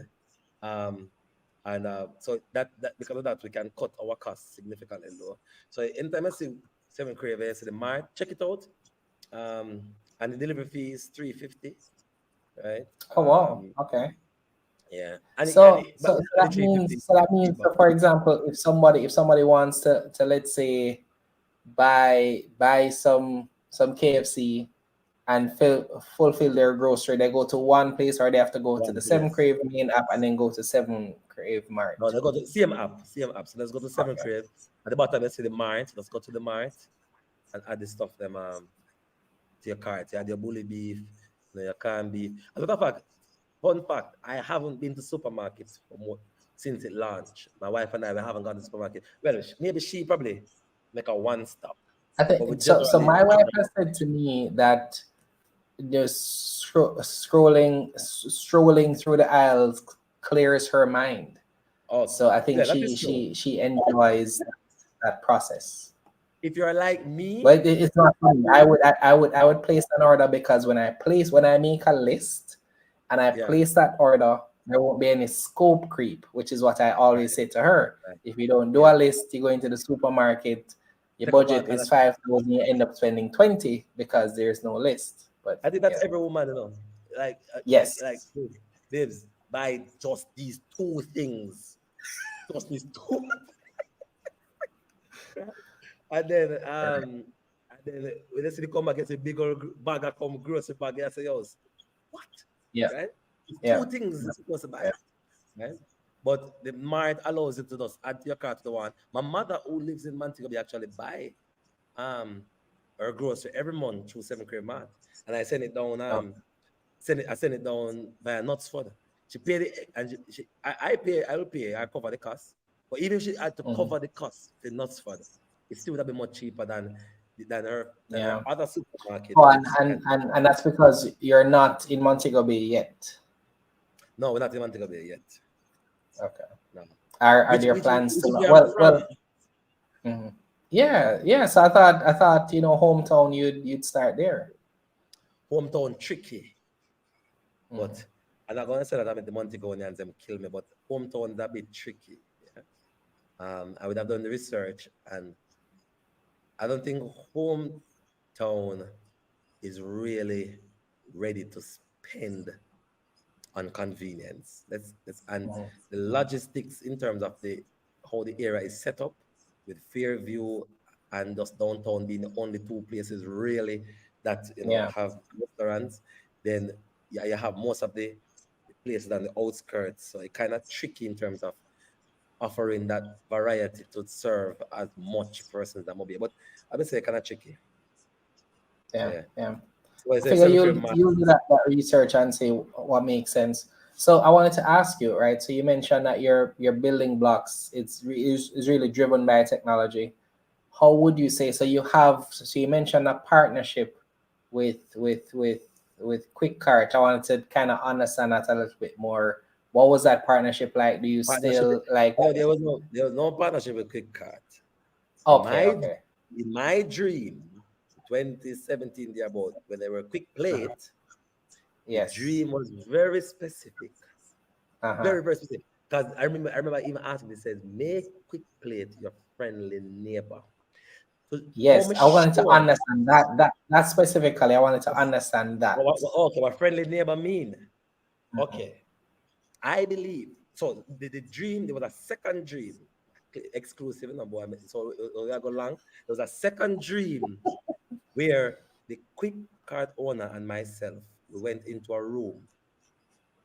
Speaker 2: Um, and so that because of that we can cut our costs significantly lower. So anytime I see 7 Crave, I see the mart, check it out. Um, and the delivery fee is 350, right?
Speaker 1: Oh wow, okay.
Speaker 2: Yeah, but
Speaker 1: So
Speaker 2: the 350
Speaker 1: that means
Speaker 2: cheaper.
Speaker 1: so for example, if somebody wants to let's say buy some KFC and fulfill their grocery, they go to one place, or they have to go to
Speaker 2: One
Speaker 1: the 7 Crave
Speaker 2: place.
Speaker 1: main app and then go to 7 Crave
Speaker 2: No,
Speaker 1: Mart.
Speaker 2: they go to same app, same app. So let's go to 7 Crave.
Speaker 1: Okay.
Speaker 2: At the bottom, you see the mart. Let's go to the mart and add the stuff them to your cart. You add your bully beef, your canned beef. As a matter of fact, fun fact, I haven't been to supermarkets for more since it launched. My wife and I, we haven't gone to the supermarket. Well, maybe she probably make a one stop,
Speaker 1: I
Speaker 2: but we
Speaker 1: think so. So
Speaker 2: generally
Speaker 1: my wife has said to me that just strolling through the aisles clears her mind.
Speaker 2: oh
Speaker 1: So I think
Speaker 2: yeah, that is true.
Speaker 1: she enjoys that process.
Speaker 2: If you're like me,
Speaker 1: But it's not funny. I would place an order because when I make a list and I
Speaker 2: yeah,
Speaker 1: place that order, there won't be any scope creep, which is what I always
Speaker 2: right,
Speaker 1: say to her.
Speaker 2: right,
Speaker 1: If you don't do
Speaker 2: yeah.
Speaker 1: a list, you go into the supermarket, your
Speaker 2: Take up all
Speaker 1: budget
Speaker 2: kind
Speaker 1: is
Speaker 2: of stuff.
Speaker 1: 5,000, you end up spending 20 because there's no list. But
Speaker 2: I think that's every woman, Like, like,
Speaker 1: yes.
Speaker 2: babes, buy just these two things, just these two. And then when they see the come back, it's a big old bag of come grocery bag. I say, yo, what?
Speaker 1: Yeah.
Speaker 2: Right? It's two
Speaker 1: Yeah.
Speaker 2: things you're supposed to buy.
Speaker 1: Yeah.
Speaker 2: Right? But the mart allows you to just add to your cart to the one. My mother who lives in Montego Bay actually buy um her grocery every month through 7 Crave Mart. And I send it down
Speaker 1: Oh,
Speaker 2: I send it down via Nutsford. She paid it and I will pay, I cover the cost. But even if she had to
Speaker 1: mhm.
Speaker 2: cover the cost for Nutsford, it still would have been much cheaper than her
Speaker 1: Yeah.
Speaker 2: other supermarket,
Speaker 1: Oh,
Speaker 2: which can
Speaker 1: and that's because you're not in Montego Bay yet.
Speaker 2: no, we're not even to go there yet.
Speaker 1: Okay.
Speaker 2: No.
Speaker 1: Are there plans
Speaker 2: Which is
Speaker 1: to
Speaker 2: where I'm
Speaker 1: well
Speaker 2: from.
Speaker 1: mhm. Yeah, yeah. So I thought, hometown you'd start there.
Speaker 2: Hometown tricky.
Speaker 1: Mhm.
Speaker 2: But I'm not gonna say that I'm at the Montegonians them kill me, but hometown's a bit tricky. Yeah. I would have done the research, and I don't think hometown is really ready to spend on convenience. Let's and
Speaker 1: Mhm.
Speaker 2: the logistics in terms of the how the area is set up with Fairview and just downtown being the only two places really that
Speaker 1: Yeah,
Speaker 2: have restaurants, then yeah, you have most of the places on the outskirts. So it kind of tricky in terms of offering that variety to serve as much persons that mobile. But I would say kind of tricky.
Speaker 1: yeah,
Speaker 2: Yeah.
Speaker 1: yeah.
Speaker 2: So I
Speaker 1: I
Speaker 2: say
Speaker 1: figure
Speaker 2: 7 Crave Mart.
Speaker 1: you'll do that research and see what makes sense. So I wanted to ask you, right? So you mentioned that your building blocks is really driven by technology. How would you say, so you mentioned a partnership with with with Quick Cart. I wanted to kind of understand that a little bit more. What was that partnership like? Do you
Speaker 2: Partnership.
Speaker 1: still like?
Speaker 2: No, there was no partnership with Quick Cart. In
Speaker 1: Okay,
Speaker 2: my
Speaker 1: okay.
Speaker 2: in my dream, 2017 thereabout, when they were quick plate, the
Speaker 1: Yes.
Speaker 2: dream was very specific.
Speaker 1: Uh-huh.
Speaker 2: Very, very specific. Because I remember even asking, it says, make quick plate your friendly neighbor. So how
Speaker 1: Yes,
Speaker 2: much
Speaker 1: I wanted to
Speaker 2: sure
Speaker 1: understand that specifically. I wanted to understand that.
Speaker 2: what friendly neighbor mean?
Speaker 1: Mhm.
Speaker 2: Okay. I believe so. The dream, there was a second dream, exclusive number one. So we go long. There was a second dream where the quick card owner and myself we went into a room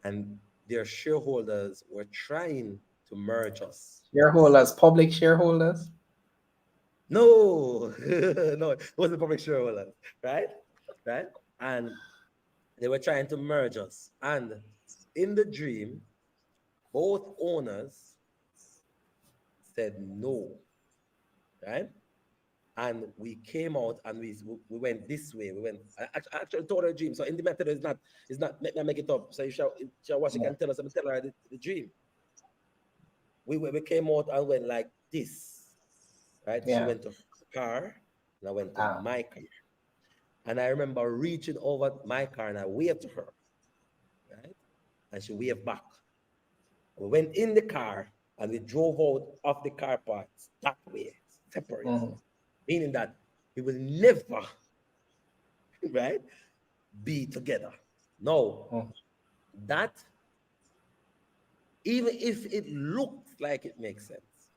Speaker 2: and their shareholders were trying to merge us.
Speaker 1: Shareholders, public shareholders.
Speaker 2: No, no, it wasn't public shareholders, right? Right? And they were trying to merge us. And in the dream, both owners said no, right? And we came out and we went this way. We went I actually told her a dream. So in the method is not make it up. So you shall watch, you
Speaker 1: Yeah.
Speaker 2: can tell us, I'm tell her the dream. We came out and went like this, right? She
Speaker 1: Yeah.
Speaker 2: went to her car and I went to
Speaker 1: Ah.
Speaker 2: my car. And I remember reaching over my car and I waved to her, right? And she waved back. We went in the car and we drove out of the car parks that way, separate,
Speaker 1: Mhm.
Speaker 2: meaning that we will never, right, be together. No,
Speaker 1: Mhm.
Speaker 2: that, even if it looks like it makes sense,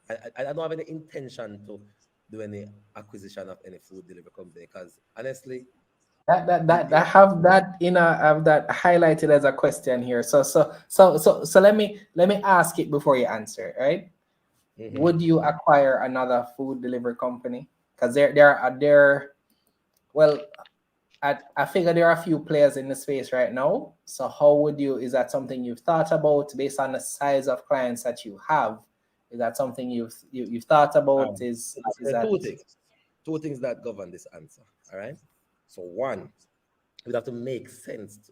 Speaker 2: I don't have any intention to do any acquisition of any food delivery company because honestly,
Speaker 1: I have that I have that highlighted as a question here. So let me ask it before you answer, right?
Speaker 2: mhm.
Speaker 1: Would you acquire another food delivery company? Because there well, I figure there are a few players in the space right now. So how would you, is that something you've thought about based on the size of clients that you have? Is that something you've thought about? Is
Speaker 2: There are
Speaker 1: that
Speaker 2: two things that govern this answer. All right. So one, it would have to make sense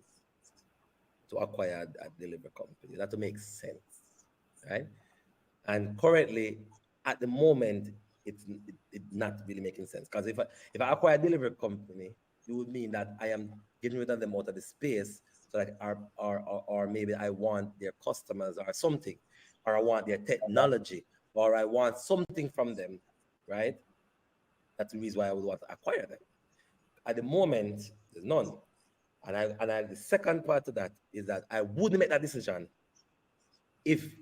Speaker 2: to acquire a delivery company. It have to make sense, right? And currently, at the moment, it not really making sense because if I acquire a delivery company, it would mean that I am getting rid of them out of the space, so like or maybe I want their customers or something, or I want their technology, or I want something from them, right? That's the reason why I would want to acquire them. At the moment, there's none. And the second part of that is that I wouldn't make that decision if,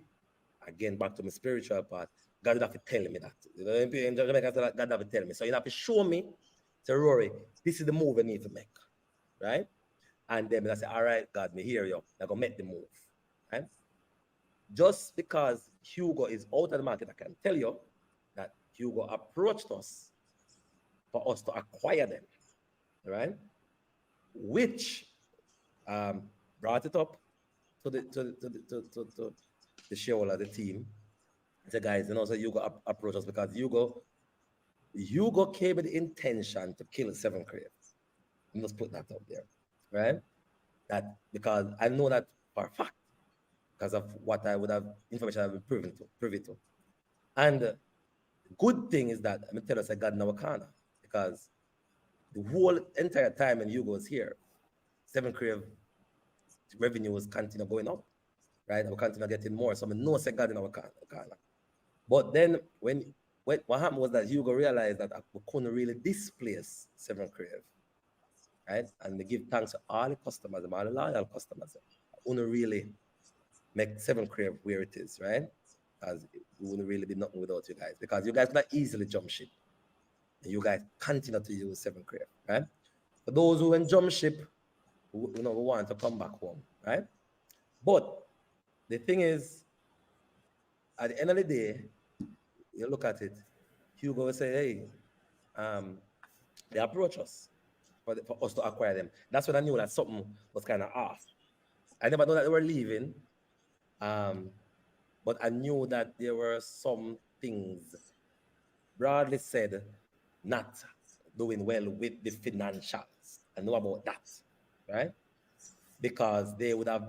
Speaker 2: again, back to my spiritual part, God would have to tell me that. You know, in Jamaica, God would have to tell me. So you have to show me, say, Rory, this is the move I need to make, right? And then I say, all right, God, me hear you. I'm going to make the move, right? Just because Hugo is out of the market, I can tell you that Hugo approached us for us to acquire them, right? Which brought it up to the shareholder, the team. I said, guys, so Hugo approach us because Hugo came with the intention to kill 7Krave. You must put that out there, right? That because I know that for a fact because of what I would have information I've been privy to. And the good thing is that I'm gonna tell us I got in our corner because the whole entire time when Hugo was here, 7Krave revenue was continue going up, right? And we continue getting more. So I know I got in our corner. But then when what happened was that Hugo realized that we couldn't really displace 7Krave, right? And we give thanks to all the customers, all the loyal customers. We wouldn't really make 7Krave where it is, right? Because it wouldn't really be nothing without you guys. Because you guys not easily jump ship. And you guys continue to use 7Krave, right? For those who went jump ship, we want to come back home, right? But the thing is, at the end of the day, you look at it, Hugo will say, hey, um, they approach us for us to acquire them. That's when I knew that something was kind of off. I never knew that they were leaving, um, but I knew that there were some things, broadly said, not doing well with the financials. I know about that, right? because they would have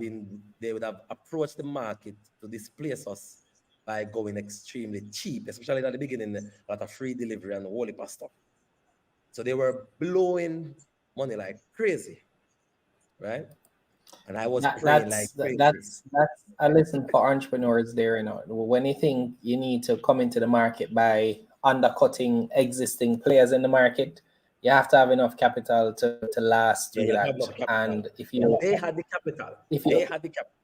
Speaker 2: approached the market to displace us by going extremely cheap, especially at the beginning, a lot of free delivery and all the stuff. So they were blowing money like crazy, right? And I was praying like crazy.
Speaker 1: That's a lesson for entrepreneurs there. You know, when you think you need to come into the market by undercutting existing players in the market, you have to have enough capital to last
Speaker 2: Yeah,
Speaker 1: through
Speaker 2: you have
Speaker 1: that.
Speaker 2: enough capital.
Speaker 1: And if you
Speaker 2: They had the capital.
Speaker 1: if
Speaker 2: They
Speaker 1: you
Speaker 2: had the capital.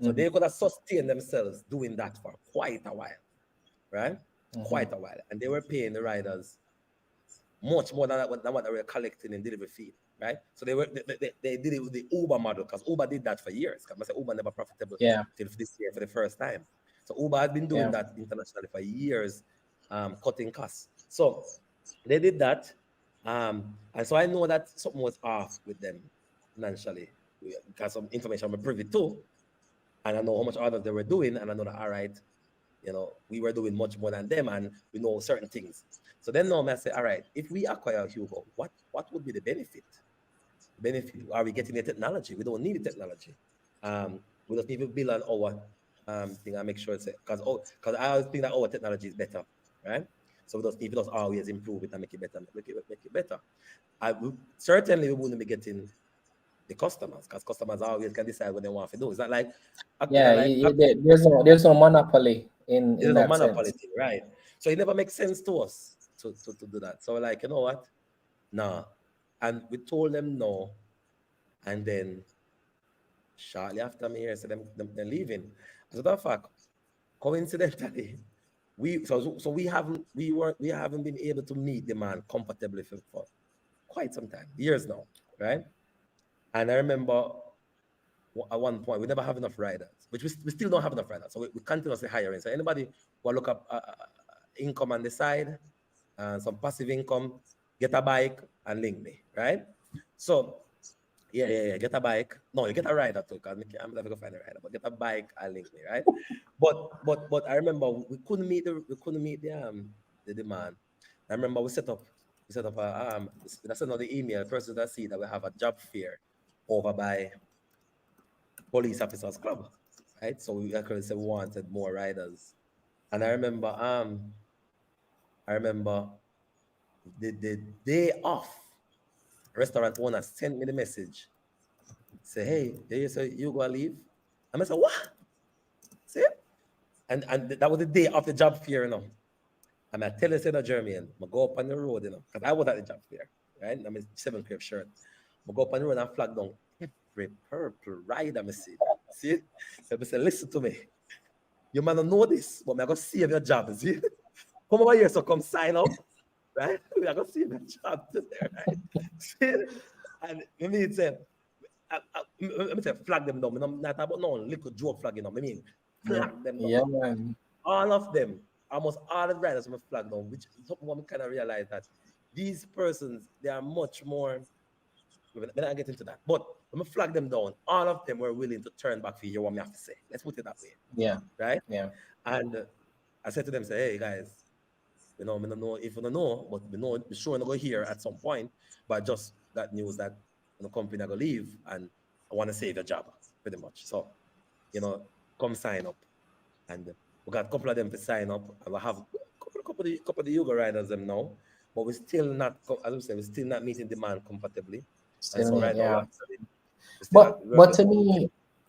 Speaker 2: So
Speaker 1: Mhm.
Speaker 2: they could have sustained themselves doing that for quite a while, right?
Speaker 1: Mhm.
Speaker 2: Quite a while. And they were paying the riders much more than what they were collecting in delivery fee, right? So they did it with the Uber model because Uber did that for years. Because I say Uber never profitable
Speaker 1: Yeah,
Speaker 2: till this year for the first time. So Uber had been doing
Speaker 1: yeah,
Speaker 2: that internationally for years, cutting costs. So they did that, and so I know that something was off with them financially because some information I'm privy to, and I know how much orders they were doing, and I know that all right, we were doing much more than them, and we know certain things. So then now I say, all right, if we acquire Hugo, what would be the benefit? Benefit? Are we getting the technology? We don't need the technology. We just need to build on our thing and make sure it's because I always think that our technology is better, right? So we just need to just always improve it and make it better, make it better. Certainly we wouldn't be getting the customers because customers always can decide what they want to do. It's not like
Speaker 1: yeah. There's no monopoly in
Speaker 2: there's no
Speaker 1: that
Speaker 2: monopoly
Speaker 1: sense.
Speaker 2: thing, right? So it never makes sense to us to do that. So like, you know what? Nah. And we told them no. And then shortly after me here, so they're leaving. As a matter of fact, coincidentally, we haven't been able to meet demand comfortably for quite some time, years now, right? And I remember at one point we never have enough riders, which we still don't have enough riders. So we continuously hiring. So anybody who look up income on the side, some passive income, get a bike and link me, right? So yeah, get a bike. No, you get a rider too, because I'm never gonna find a rider, but get a bike and link me, right? But I remember we couldn't meet the demand. I remember we set up a I sent out the email, person that see that we have a job fair over by police officers club, right? So we actually said we wanted more riders. And I remember the day off, restaurant owner sent me the message, say, hey, you say you gonna leave? And I said, what? See? And that was the day of the job fair, And I tell you, say no, Jermaine, I go up on the road, because I was at the job fair, right? I'm a 7Krave shirt. I go up on the road and flag down every purple rider I see. See it? So I say, listen to me. You might not know this, but I'm going to save your job. See? Come over here, so come sign up, right? We're going to save your job today, right? See? And I mean, say, let me say, flag them down. I'm not about no little joke flagging them. I mean,
Speaker 1: Yeah,
Speaker 2: flag them down.
Speaker 1: yeah, man.
Speaker 2: All of them, almost all the riders I'm flag down, which is something we kind of realize that these persons, they are much more. When I get into that, but when I flag them down, all of them were willing to turn back for you. What me have to say? Let's put it that way,
Speaker 1: Yeah,
Speaker 2: right?
Speaker 1: yeah.
Speaker 2: And I said to them, say, hey guys, I don't know if you don't know, but we know we sure not go here at some point. But just that news that the company are gonna leave, and I want to save your job, pretty much. So, come sign up, and we got a couple of them to sign up, and we have couple of the yoga riders them now, but we're still not, as we say, we're still not meeting demand comfortably, and
Speaker 1: Still
Speaker 2: so
Speaker 1: need,
Speaker 2: right now
Speaker 1: yeah.
Speaker 2: we're still
Speaker 1: But
Speaker 2: at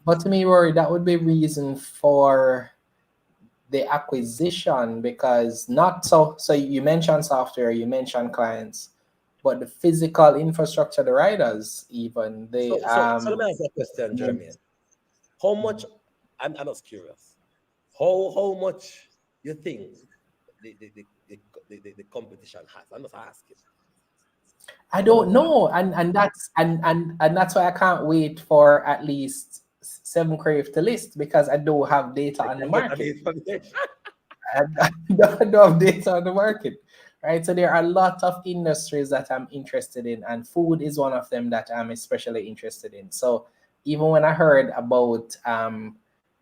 Speaker 1: but to me, Rory, that would be reason for the acquisition because not so you mentioned software, you mentioned clients, but the physical infrastructure, the riders, even the
Speaker 2: so let me ask you a question,
Speaker 1: the-
Speaker 2: Jeremy. How much? I'm just curious. How much you think the competition has? I'm just asking.
Speaker 1: I
Speaker 2: You know,
Speaker 1: don't know, and that's why I can't wait for at least 7Krave to list because I do have data
Speaker 2: like
Speaker 1: on the
Speaker 2: you get
Speaker 1: market.
Speaker 2: the information.
Speaker 1: I don't have data on the market, right? So there are a lot of industries that I'm interested in, and food is one of them that I'm especially interested in. So even when I heard about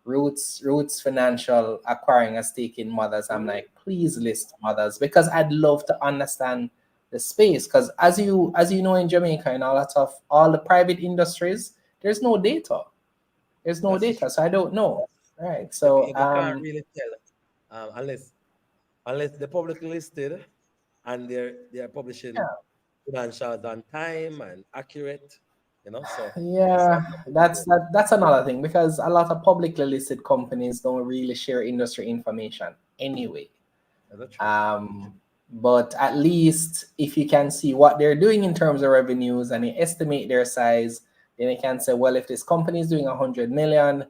Speaker 1: Roots Financial acquiring a stake in Mothers, I'm
Speaker 2: Mhm.
Speaker 1: like, please list Mothers because I'd love to understand the space. Because as you know in Jamaica and all that of all the private industries, there's no data. There's no
Speaker 2: That's
Speaker 1: data,
Speaker 2: true.
Speaker 1: so I don't know. Right.
Speaker 2: You,
Speaker 1: So
Speaker 2: you can't really tell unless they're publicly listed and they're publishing
Speaker 1: yeah.
Speaker 2: financials on time and accurate, so it's
Speaker 1: Yeah,
Speaker 2: not
Speaker 1: that's another thing because a lot of publicly listed companies don't really share industry information anyway.
Speaker 2: that's true.
Speaker 1: Um, but at least if you can see what they're doing in terms of revenues and you estimate their size, then you can say, well, if this company is doing 100 million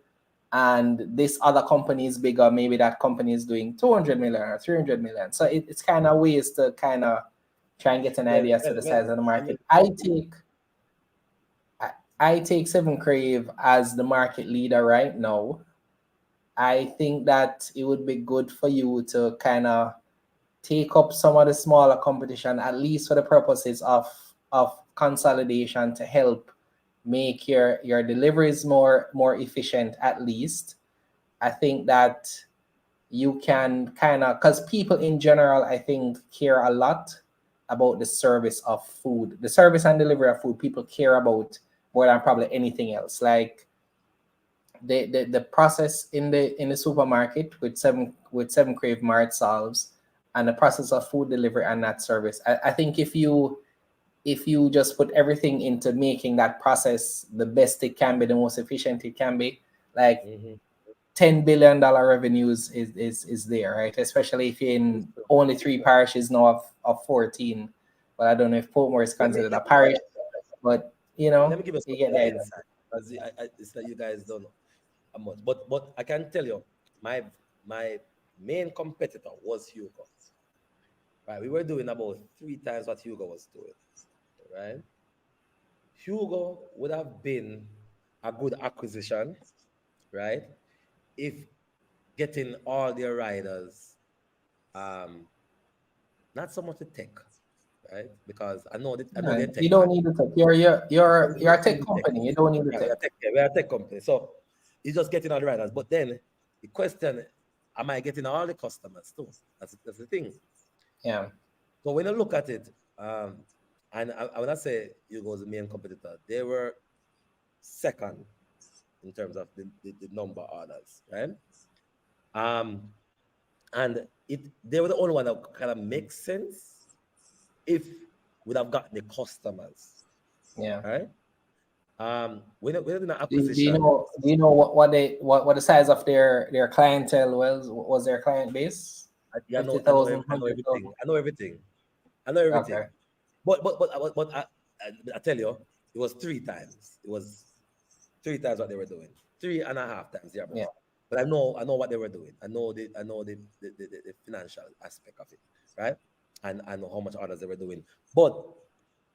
Speaker 1: and this other company is bigger, maybe that company is doing 200 million or 300 million. So it's kind of ways to kind of try and get an
Speaker 2: Well,
Speaker 1: idea as to
Speaker 2: well,
Speaker 1: the
Speaker 2: well.
Speaker 1: size of the
Speaker 2: I mean,
Speaker 1: market. I take 7Krave as the market leader right now. I think that it would be good for you to kind of take up some of the smaller competition, at least for the purposes of consolidation to help make your deliveries more efficient at least. I think that you can kind of, because people in general I think care a lot about the service of food, the service and delivery of food. People care about more than probably anything else. Like the process in the supermarket with 7Krave Mart solves, and the process of food delivery and that service. I think if you just put everything into making that process the best it can be, the most efficient it can be, like
Speaker 2: mhm.
Speaker 1: $10 billion revenues is there, right? Especially if you're
Speaker 2: It's
Speaker 1: in
Speaker 2: true.
Speaker 1: only three parishes now of 14. But I don't know if Portmore is
Speaker 2: Let me
Speaker 1: considered a parish, but
Speaker 2: let me give you
Speaker 1: you
Speaker 2: some
Speaker 1: get the
Speaker 2: more
Speaker 1: idea.
Speaker 2: insight because it's that you guys don't know much, but I can tell you my main competitor was Hugo. Right, we were doing about three times what Hugo was doing. Right, Hugo would have been a good acquisition, right? If getting all their riders, um, not so much the tech, right? Because I know
Speaker 1: Yeah,
Speaker 2: they're
Speaker 1: you
Speaker 2: tech.
Speaker 1: don't need the tech. You're a tech
Speaker 2: Tech.
Speaker 1: company. You don't need the
Speaker 2: Yeah,
Speaker 1: tech.
Speaker 2: we are a tech company. So it's just getting all the riders. But then the question, am I getting all the customers too? That's the thing.
Speaker 1: Yeah.
Speaker 2: So when I look at it, and when I say Hugo's the main competitor, they were second in terms of the number of orders, right? Um, and they were the only one that kind of makes sense if we'd have gotten the customers,
Speaker 1: Yeah.
Speaker 2: right? When in an
Speaker 1: Do you
Speaker 2: acquisition,
Speaker 1: know what the size of their clientele was their client base?
Speaker 2: yeah,
Speaker 1: $50,000,
Speaker 2: I know
Speaker 1: 100,000.
Speaker 2: everything. I know everything. I know everything.
Speaker 1: Okay.
Speaker 2: But I tell you, it was three times. It was three times what they were doing. Three and a half times, yeah,
Speaker 1: Yeah.
Speaker 2: boss. But I know what they were doing. I know the financial aspect of it, right? And I know how much orders they were doing. But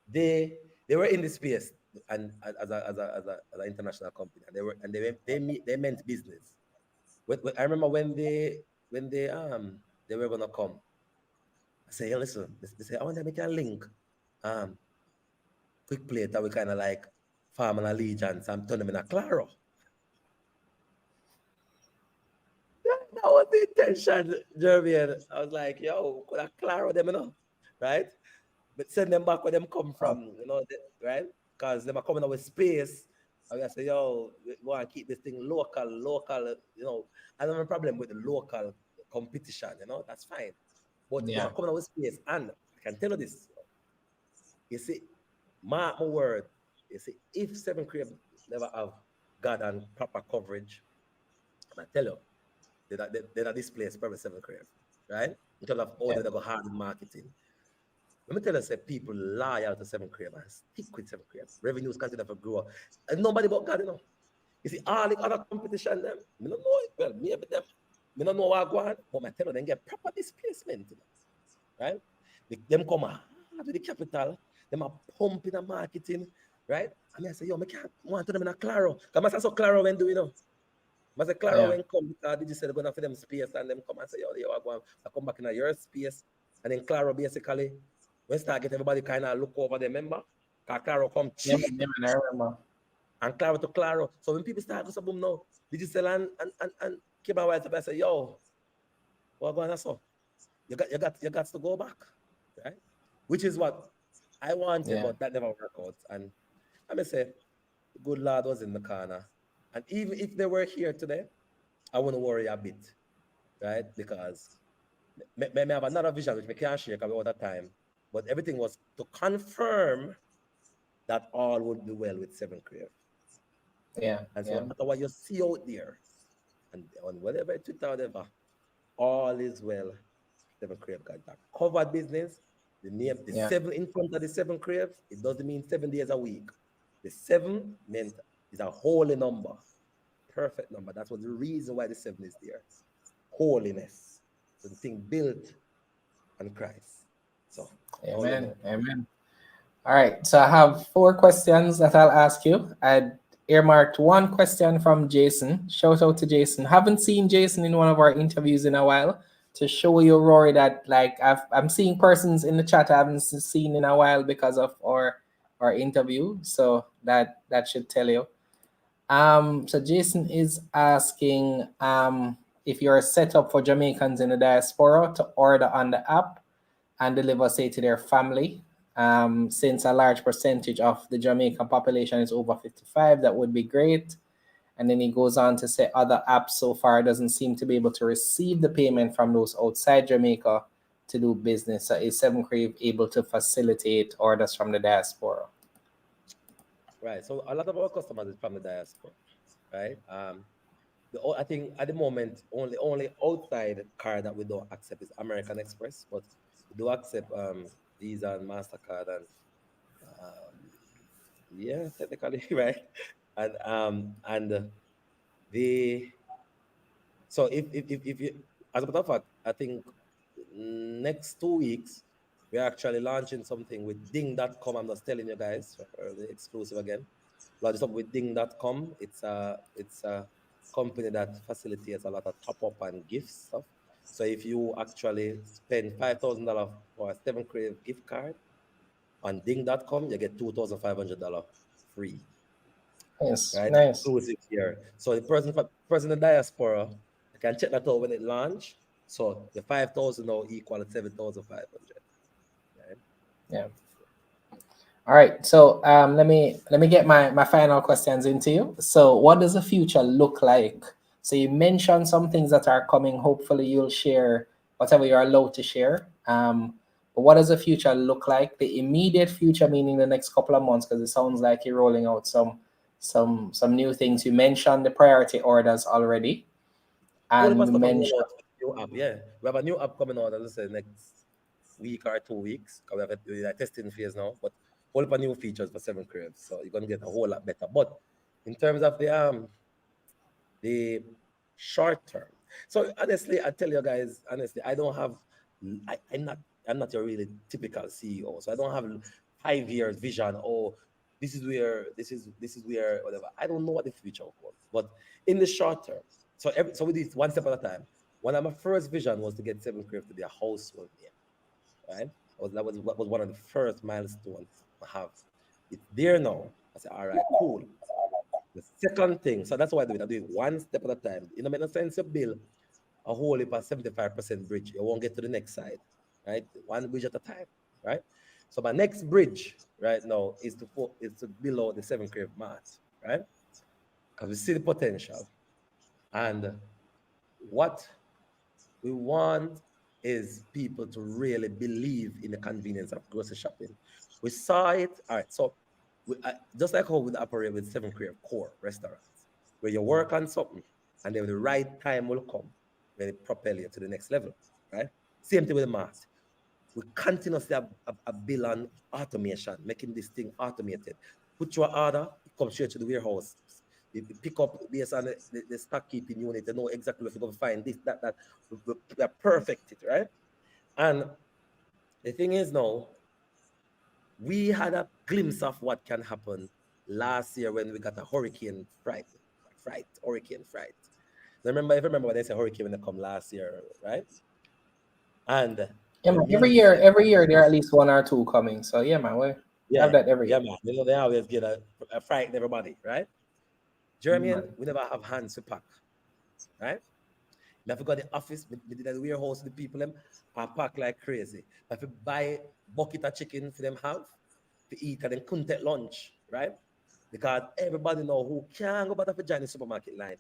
Speaker 2: they were in the space and as an international company, and they meant business. I remember they were gonna come. I say, hey, listen, they say, I want to make a link. Um, quick play that we kind of like farm an allegiance and turn them in a Claro. That was the intention, Jeremy. I was like, yo, could I Claro them, right? But send them back where them come
Speaker 1: Oh,
Speaker 2: from, right? Because them are coming out with space. And I say, yo, we want to keep this thing local, I don't have a problem with the local competition, that's fine. But them
Speaker 1: yeah.
Speaker 2: are coming out with space. And I can tell you this, you see, mark my word, you see, if 7Krave never have God and proper coverage, and I tell you, they're not this place, probably 7Krave, right? In terms of how
Speaker 1: Yeah.
Speaker 2: they go hard in marketing. Let me tell you, say people loyal to 7Krave and stick with 7Krave. Revenues continue to grow. And nobody but God, You see, all the other competition, them, me don't know it. Well, maybe them, me don't know what I go on, but I tell you, they get proper displacement, right? Them come hard with the capital, them are pumping the marketing, right? I mean, I say, yo, I can't want to them in a Claro. Because I saw Claro when do, I say, Claro
Speaker 1: Yeah.
Speaker 2: when come, because did you say they're going to for them space, and them come and say, yo, I come back in your space. And then Claro basically, when start get everybody kind of look over them, remember? Because Claro come
Speaker 1: Yeah,
Speaker 2: cheap,
Speaker 1: man, I remember.
Speaker 2: and Claro to Claro. So when people start to say, boom, no, digital and keep our white, I say, yo, what going on so? You got to go back, right? Which is what I wanted,
Speaker 1: Yeah.
Speaker 2: but that never worked out. And I may say, the good Lord was in the corner. And even if they were here today, I wouldn't worry a bit, right? Because may have another vision which we can't share because we're out of time. But everything was to confirm that all would be well with 7Krave.
Speaker 1: Yeah,
Speaker 2: And so no
Speaker 1: yeah,
Speaker 2: matter what you see out there, and on whatever Twitter, whatever, all is well. 7Krave got that covered business. The name, the
Speaker 1: yeah.
Speaker 2: seven in front of the 7Krave, it doesn't mean 7 days a week. The seven meant is a holy number, perfect number. That's what the reason why the seven is there. Holiness. So the thing built on Christ. So now you
Speaker 1: Amen.
Speaker 2: know.
Speaker 1: Amen. All right. So I have four questions that I'll ask you. I earmarked one question from Jason. Shout out to Jason. Haven't seen Jason in one of our interviews in a while. To show you, Rory, that like I'm seeing persons in the chat I haven't seen in a while because of our interview. So that should tell you. So Jason is asking if you're set up for Jamaicans in the diaspora to order on the app and deliver, say, to their family. Since a large percentage of the Jamaican population is over 55, that would be great. And then he goes on to say other apps so far doesn't seem to be able to receive the payment from those outside Jamaica to do business. So is 7Krave able to facilitate orders from the diaspora?
Speaker 2: Right. So a lot of our customers is from the diaspora, right? I think at the moment only outside card that we don't accept is American Express, but we do accept Visa and Mastercard and um, yeah, technically, right? And the so if you, as a matter of fact, I think next 2 weeks we're actually launching something with Ding.com. I'm just telling you guys, the exclusive again. Launching something with Ding.com. It's a company that facilitates a lot of top up and gift stuff. So if you actually spend $5,000 for a 7Krave gift card on Ding.com, you get $2,500 free,
Speaker 1: Yes,
Speaker 2: right?
Speaker 1: nice.
Speaker 2: Exclusive here. So the person in the diaspora, you can check that out when it launch. So the 5,000 now equal to 7,500, right?
Speaker 1: Yeah. All right. So let me get my final questions into you. So what does the future look like? So you mentioned some things that are coming. Hopefully you'll share whatever you're allowed to share. But what does the future look like? The immediate future, meaning the next couple of months, because it sounds like you're rolling out some new things. You mentioned the priority orders already,
Speaker 2: All of
Speaker 1: and
Speaker 2: our
Speaker 1: you
Speaker 2: stuff are roll
Speaker 1: mentioned
Speaker 2: out with the new app. Yeah, we have a new app coming out, as I said, next week or 2 weeks. 'Cause we have a testing phase now, but whole of new features for 7 Cribs. So you're gonna get a whole lot better. But in terms of the short term. So honestly, I tell you guys, honestly, I don't have I'm not your really typical CEO. So I don't have 5 years vision or this is where whatever. I don't know what the future holds. But in the short term, so we do it one step at a time. One of my first vision was to get 7Krave to be a household name, right? That was one of the first milestones I have. It's there now. I said, all right, cool. The second thing, so that's why I do it one step at a time. It don't make no sense to build a whole heap of 75% bridge. You won't get to the next side, right? One bridge at a time, right? So my next bridge right now is to build out the 7Krave mass, right? Because we see the potential. And what we want is people to really believe in the convenience of grocery shopping. We saw it. All right. So just like how we operate with 7Krave core restaurants, where you work on something and then the right time will come when it propel you to the next level, right? Same thing with the mass. We continuously have build on automation, making this thing automated. Put your order, it comes straight to the warehouse. You pick up based on the stock keeping unit, you know exactly where you're going to find this, that. We are perfect it, right? And the thing is now, we had a glimpse of what can happen last year when we got a hurricane fright. Remember, if you remember when they said hurricane when they come last year, right? And
Speaker 1: yeah,
Speaker 2: we
Speaker 1: man,
Speaker 2: really said,
Speaker 1: every year there are at least one or two coming. So yeah, man, we
Speaker 2: yeah,
Speaker 1: have that every
Speaker 2: yeah,
Speaker 1: year.
Speaker 2: man. You know, they always get a frighten everybody, right?
Speaker 1: Yeah,
Speaker 2: Jeremy,
Speaker 1: man.
Speaker 2: we never have hands to pack, right? We have to go to the office, we did the warehouse, the people them, and pack like crazy. We have to buy bucket of chicken for them have to eat, and then couldn't take lunch, right? because everybody know who can go back to join the supermarket line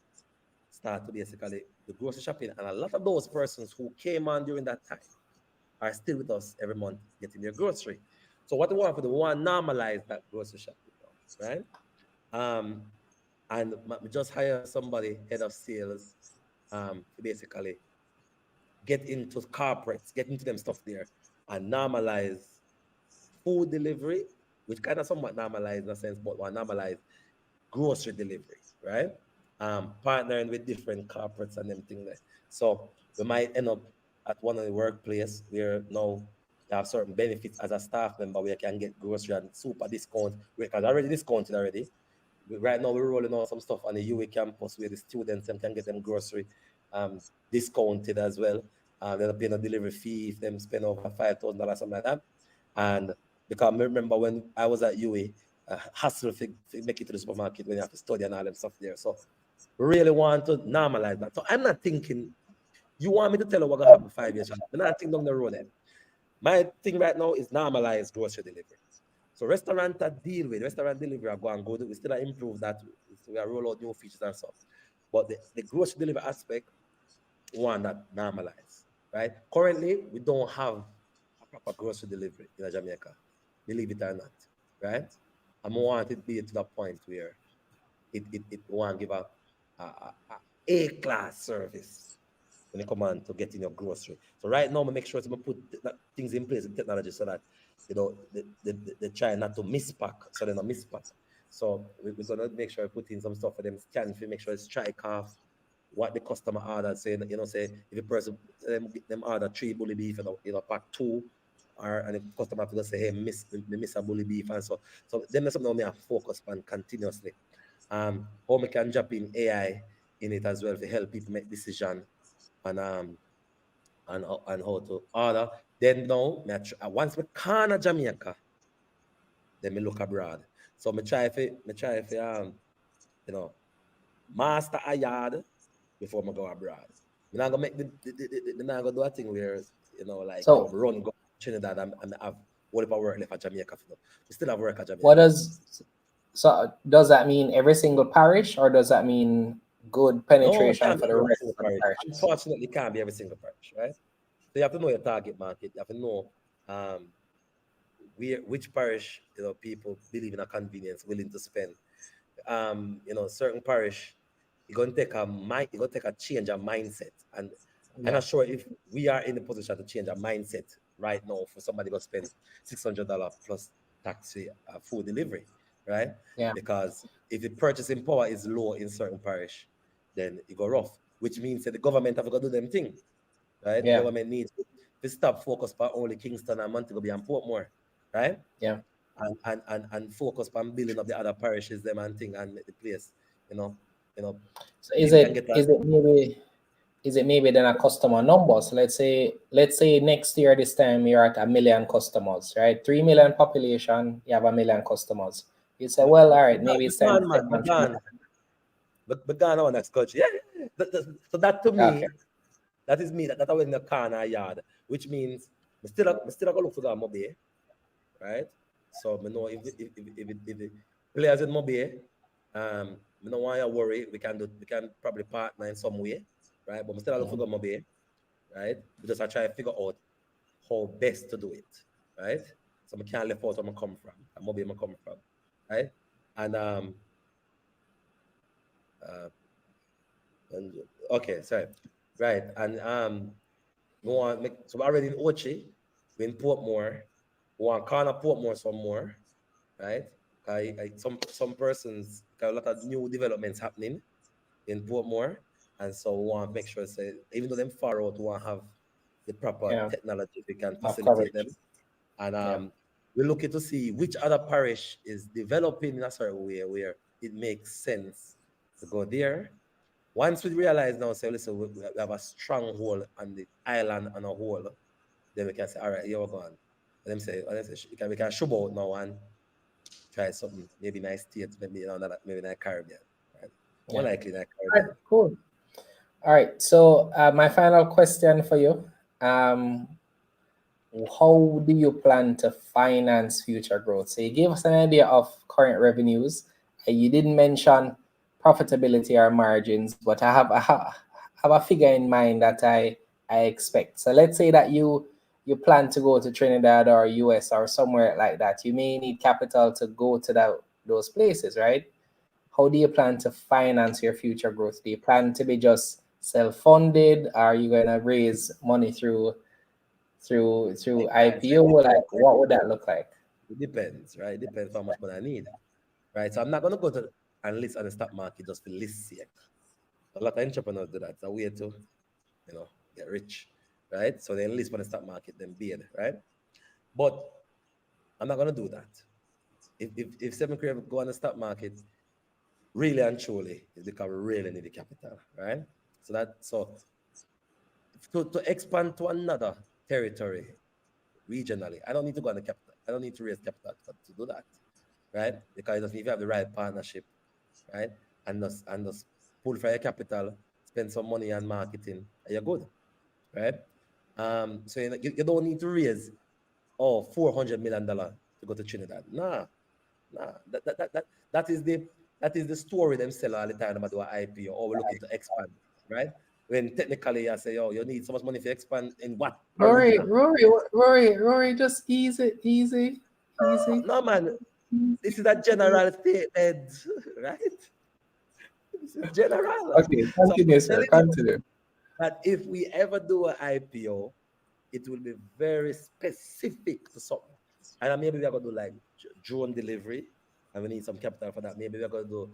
Speaker 2: start to basically the grocery shopping, and a lot of those persons who came on during that time are still with us every month getting their grocery. So what we want to do, we want to normalize that grocery shopping now, right? Um, and we just hire somebody, head of sales, to basically get into corporates, get into them stuff there, and normalize food delivery, which kind of somewhat normalized in a sense, but we normalize grocery delivery, right? Partnering with different corporates and everything there. So we might end up at one of the workplace where now you have certain benefits as a staff member where you can get grocery and super discount because already discounted already. Right now we're rolling out some stuff on the UA campus where the students can get them grocery discounted as well. They're paying a delivery fee if them spend over $5,000, something like that. And because I remember when I was at UA, hassle to make it to the supermarket when you have to study and all them stuff there. So we really want to normalize that. So I'm not thinking you want me to tell you what gonna happen 5 years from now. I'm not thinking down the road then. My thing right now is normalize grocery delivery. So restaurant that deal with restaurant delivery are going good. We still improve that. We are roll out new features and stuff. But the grocery delivery aspect, one that normalize, right? Currently, we don't have a proper grocery delivery in Jamaica, believe it or not, right? I want it be to the point where it want to give a class service when it come on to getting your grocery. So right now, I make sure to put things in place in technology so that they try not to mispack, so they don't mispack. So we're gonna make sure we put in some stuff for them scan to make sure it's strike off what the customer ordered. Say say if a person them order 3 bully beef and pack 2, or and the customer have to say, hey, miss a bully beef, and so then that's something we have to focus on continuously. How we can drop in AI in it as well to help people make decision and and how to order. Then now, once we can Jamaica, then me look abroad. So me try if master a yard before I go abroad. I'm not gonna make me not gonna do a thing where like
Speaker 1: So
Speaker 2: run go Trinidad and have all of our work left at Jamaica. We still have work at
Speaker 1: what
Speaker 2: Jamaica.
Speaker 1: does that mean every single parish, or does that mean good
Speaker 2: No, it
Speaker 1: penetration
Speaker 2: can't
Speaker 1: for
Speaker 2: be
Speaker 1: the
Speaker 2: every
Speaker 1: rest
Speaker 2: single
Speaker 1: of the
Speaker 2: parish.
Speaker 1: parishes?
Speaker 2: Unfortunately, it can't be every single parish, right? So you have to know your target market. You have to know which parish people believe in a convenience, willing to spend. Certain parish, you're gonna take a change of mindset. And I'm
Speaker 1: Yeah,
Speaker 2: not sure if we are in the position to change our mindset right now for somebody to spend $600 plus taxi food delivery, right?
Speaker 1: yeah,
Speaker 2: Because if the purchasing power is low in certain parish, then it go rough, which means that the government have to do them thing, right? The
Speaker 1: yeah,
Speaker 2: government needs to stop focus on only Kingston and Montego Bay and Portmore, right?
Speaker 1: yeah.
Speaker 2: And focus on building up the other parishes, them and thing, and make the place, you know, you know,
Speaker 1: So is
Speaker 2: people can
Speaker 1: it
Speaker 2: get that.
Speaker 1: is it maybe is it maybe then a customer number? So let's say next year this time you're at 1 million customers, right? 3 million population, you have 1 million customers. You say, well, all right, maybe it's time to
Speaker 2: Gone,
Speaker 1: take
Speaker 2: man,
Speaker 1: on 3 million.
Speaker 2: but gone on next culture. Yeah. So that to
Speaker 1: Okay,
Speaker 2: me, that is me. That I was in the corner yard, which means we still gonna look for that Mobay, right? So me know if the players in Mobay, me don't want you worry. We can probably partner in some way, right? But we still look for that Mobay, right? We just try to figure out how best to do it, right? So I can't left out where I come from, and Mobay I come from, right? And uh, and okay, sorry, right, and we want make so we're already in Ochi, we in Portmore, we want corner Portmore some more, right? Some persons got a lot of new developments happening in Portmore, and so we want to make sure say even though them far out, we want to have the proper
Speaker 1: yeah,
Speaker 2: technology we can
Speaker 1: have
Speaker 2: facilitate
Speaker 1: coverage.
Speaker 2: them, and
Speaker 1: Yeah,
Speaker 2: we're looking to see which other parish is developing in a certain way where it makes sense to go there. Once we realize now, say, listen, we have a stronghold on the island on a whole, then we can say, all right, here we're going. We can shove out now and try something, maybe nice states, maybe maybe nice Caribbean, right? More
Speaker 1: yeah.
Speaker 2: likely nice
Speaker 1: All right,
Speaker 2: Caribbean.
Speaker 1: cool. All right. So my final question for you: um, how do you plan to finance future growth? So you gave us an idea of current revenues. You didn't mention profitability or margins, but I have a figure in mind that I expect. So let's say that you plan to go to Trinidad or US or somewhere like that. You may need capital to go to those places, right? How do you plan to finance your future growth? Do you plan to be just self-funded? Are you gonna raise money through IPO? Like, what would that look like?
Speaker 2: It depends, right? It depends how much money I need, right? So I'm not gonna go to and list on the stock market just for list sake. A lot of entrepreneurs do that. It's a way to, get rich, right? So they list on the stock market, then bid, right? But I'm not gonna do that. If 7Krave go on the stock market, really and truly, it's because we really need the capital, right? So to expand to another territory regionally, I don't need to go on the capital. I don't need to raise capital to do that, right? Because if you have the right partnership, right, and just pull for your capital, spend some money on marketing, and you're good, right? So you don't need to raise $400 million to go to Trinidad. Nah. That is the story them sell all the time about do an IPO or we're looking to expand, right? When technically I say, oh, you need so much money to expand in what
Speaker 1: Rory,
Speaker 2: arena?
Speaker 1: Rory, Rory, just easy.
Speaker 2: No, man, this is a general statement, right? This is general.
Speaker 1: Okay,
Speaker 2: So
Speaker 1: continue,
Speaker 2: I'm
Speaker 1: sir.
Speaker 2: telling you
Speaker 1: Continue.
Speaker 2: that if we ever do an IPO, it will be very specific to something. And maybe we're going to do like drone delivery, and we need some capital for that. Maybe we're going to do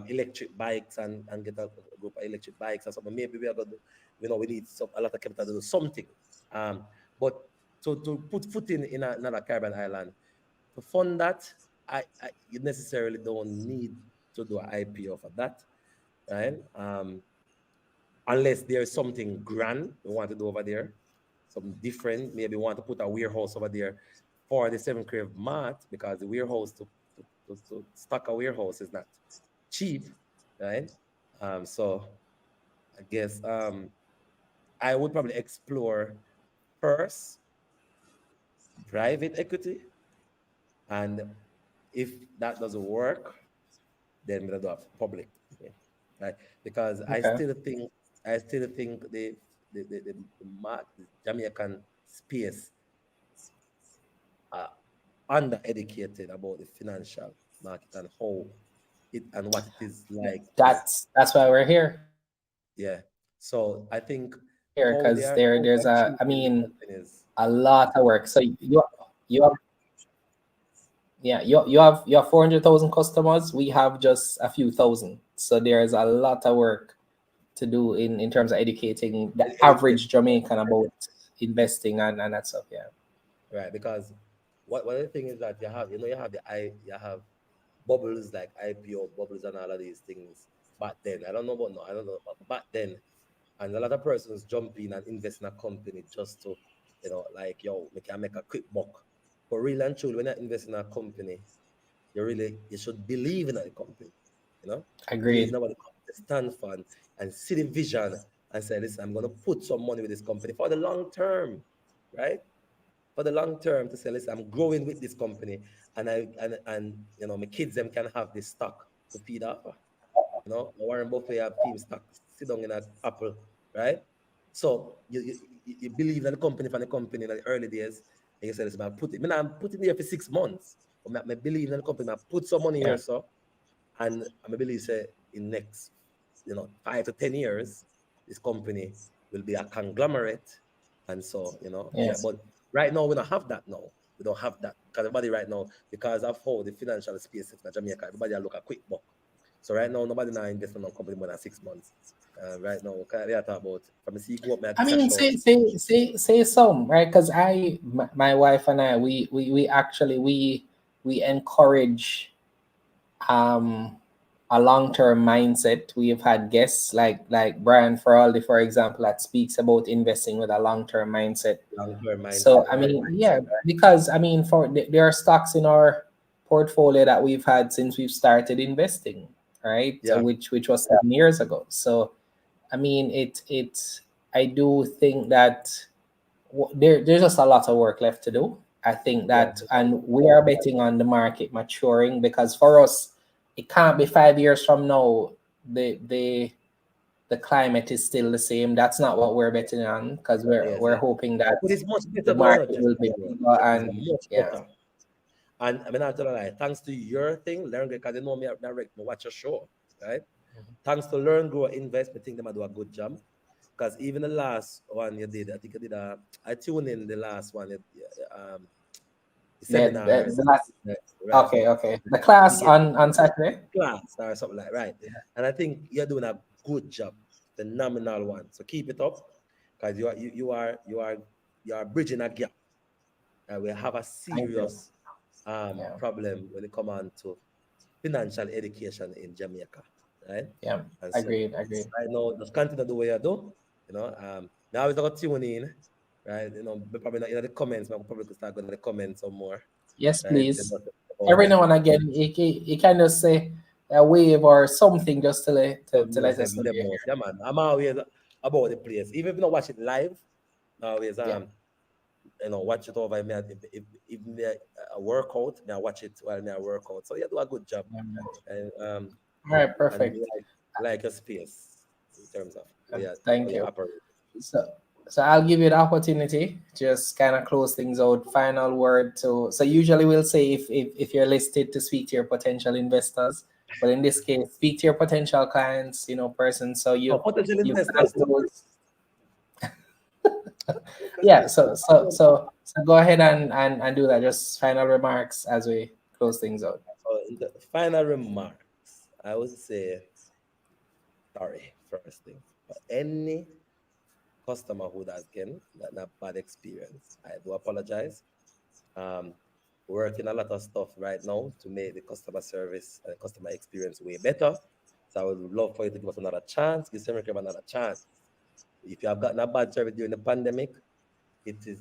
Speaker 2: electric bikes and get a group of electric bikes or something. Maybe we're going to do, we need a lot of capital to do something. But to put foot in another Caribbean island, to fund that, you necessarily don't need to do an IPO for that, right? Unless there's something grand we want to do over there, something different. Maybe we want to put a warehouse over there for the 7Krave mart because the warehouse to stock a warehouse is not cheap, right? So I guess I would probably explore first private equity, and if that doesn't work, then we'll do a public, right? Because I
Speaker 1: Okay.
Speaker 2: still think the Jamaican space are undereducated about the financial market and how it and what it is like to,
Speaker 1: That's why we're here.
Speaker 2: yeah. So I think
Speaker 1: Here,
Speaker 2: how they
Speaker 1: because
Speaker 2: are
Speaker 1: there's
Speaker 2: treating the companies.
Speaker 1: a lot of work. So you have yeah, you have 400,000 customers. We have just a few thousand. So there's a lot of work to do in terms of educating the
Speaker 2: Educate,
Speaker 1: average Jamaican about investing and that stuff. Yeah.
Speaker 2: right? Because what the thing is that you have bubbles like IPO bubbles and all of these things. Back then, I don't know about now. I don't know, but back then, and a lot of persons jump in and invest in a company just to, like, yo, we can make a quick buck. But really and truly, when you invest in a company, you should believe in the company, believe
Speaker 1: Agreed.
Speaker 2: in what the company stands for, and see the vision and say, listen, I'm going to put some money with this company for the long term, right? For the long term, to say, listen, I'm growing with this company, and my kids them can have this stock to feed off. Warren Buffett have team stock sit down in an Apple, right? So you believe in the company from the company in the early days, and you say, listen, I'm putting here for 6 months, but I believe in the company, I put some money here,
Speaker 1: Yeah.
Speaker 2: so, and I believe say in next, 5 to 10 years, this company will be a conglomerate, and so yeah.
Speaker 1: Yes.
Speaker 2: But right now we don't have that now. We don't have that because everybody right now, because of how the financial space is in Jamaica, everybody look a quick buck. So right now nobody now investing on company more than 6 months. Right now, we are talking about from the see go up my
Speaker 1: I mean,
Speaker 2: cash out.
Speaker 1: say some, right? Because my wife and I, we actually we encourage um a long-term mindset. We've had guests like Brian Feraldi, for example, that speaks about investing with a long-term mindset.
Speaker 2: Long-term
Speaker 1: So
Speaker 2: mindset,
Speaker 1: I
Speaker 2: right?
Speaker 1: mean, yeah, because I mean, there are stocks in our portfolio that we've had since we've started investing, right?
Speaker 2: Yeah,
Speaker 1: Which was 7 years ago. So I mean, I do think that there's just a lot of work left to do. I think
Speaker 2: yeah,
Speaker 1: that, and we are betting on the market maturing because for us, it can't be 5 years from now. The climate is still the same. That's not what we're betting on, because
Speaker 2: Yes,
Speaker 1: we're hoping that
Speaker 2: but it's much
Speaker 1: the
Speaker 2: better though,
Speaker 1: market
Speaker 2: Jeff.
Speaker 1: will be bigger
Speaker 2: It's
Speaker 1: and
Speaker 2: much
Speaker 1: yeah,
Speaker 2: better. And I mean, I'm telling you, thanks to your thing, Learn because they know me direct, me watch your show, right? Thanks to Learn, Grow, Invest, I think them do a good job. Because even the last one you did, I think I did I tuned in the last one, the seminars,
Speaker 1: the last
Speaker 2: right?
Speaker 1: okay. The
Speaker 2: You
Speaker 1: class
Speaker 2: get
Speaker 1: on Saturday.
Speaker 2: class or something like right. And I think you're doing a good job, phenomenal one. So keep it up, because you are bridging a gap. We have a
Speaker 1: Thank you.
Speaker 2: serious
Speaker 1: Yeah,
Speaker 2: problem when it comes on to financial education in Jamaica, right?
Speaker 1: yeah.
Speaker 2: And so
Speaker 1: Agreed.
Speaker 2: I know just continue the way you do, now it's got tune in, right? But probably not in the comments, but probably could start going to the comments some more,
Speaker 1: Yes,
Speaker 2: right?
Speaker 1: please.
Speaker 2: About
Speaker 1: Every now and again, you can just say a wave or something just to let us know you're here.
Speaker 2: yeah, man. I'm always about the place. Even if you don't watch it live, always
Speaker 1: Yeah.
Speaker 2: watch it over. If me a workout, me I watch it while me I work out. So you do a good job.
Speaker 1: Yeah.
Speaker 2: And
Speaker 1: All right,
Speaker 2: and
Speaker 1: perfect.
Speaker 2: like a space in terms of
Speaker 1: Thank
Speaker 2: where you
Speaker 1: you.
Speaker 2: operate.
Speaker 1: So, so I'll give you the opportunity, just kind of close things out. Final word to, so usually we'll say if you're listed to speak to your potential investors, but in this case, speak to your potential clients, persons. So
Speaker 2: Oh, potential
Speaker 1: you plant
Speaker 2: investors too.
Speaker 1: those. Yeah. So go ahead and do that. Just final remarks as we close things out.
Speaker 2: So in the final remarks, I would say sorry first thing for any customer who has again that bad experience. I do apologize. Um, working a lot of stuff right now to make the customer service and customer experience way better. So I would love for you to give us another chance, give 7Krave another chance. If you have gotten a bad service during the pandemic, it is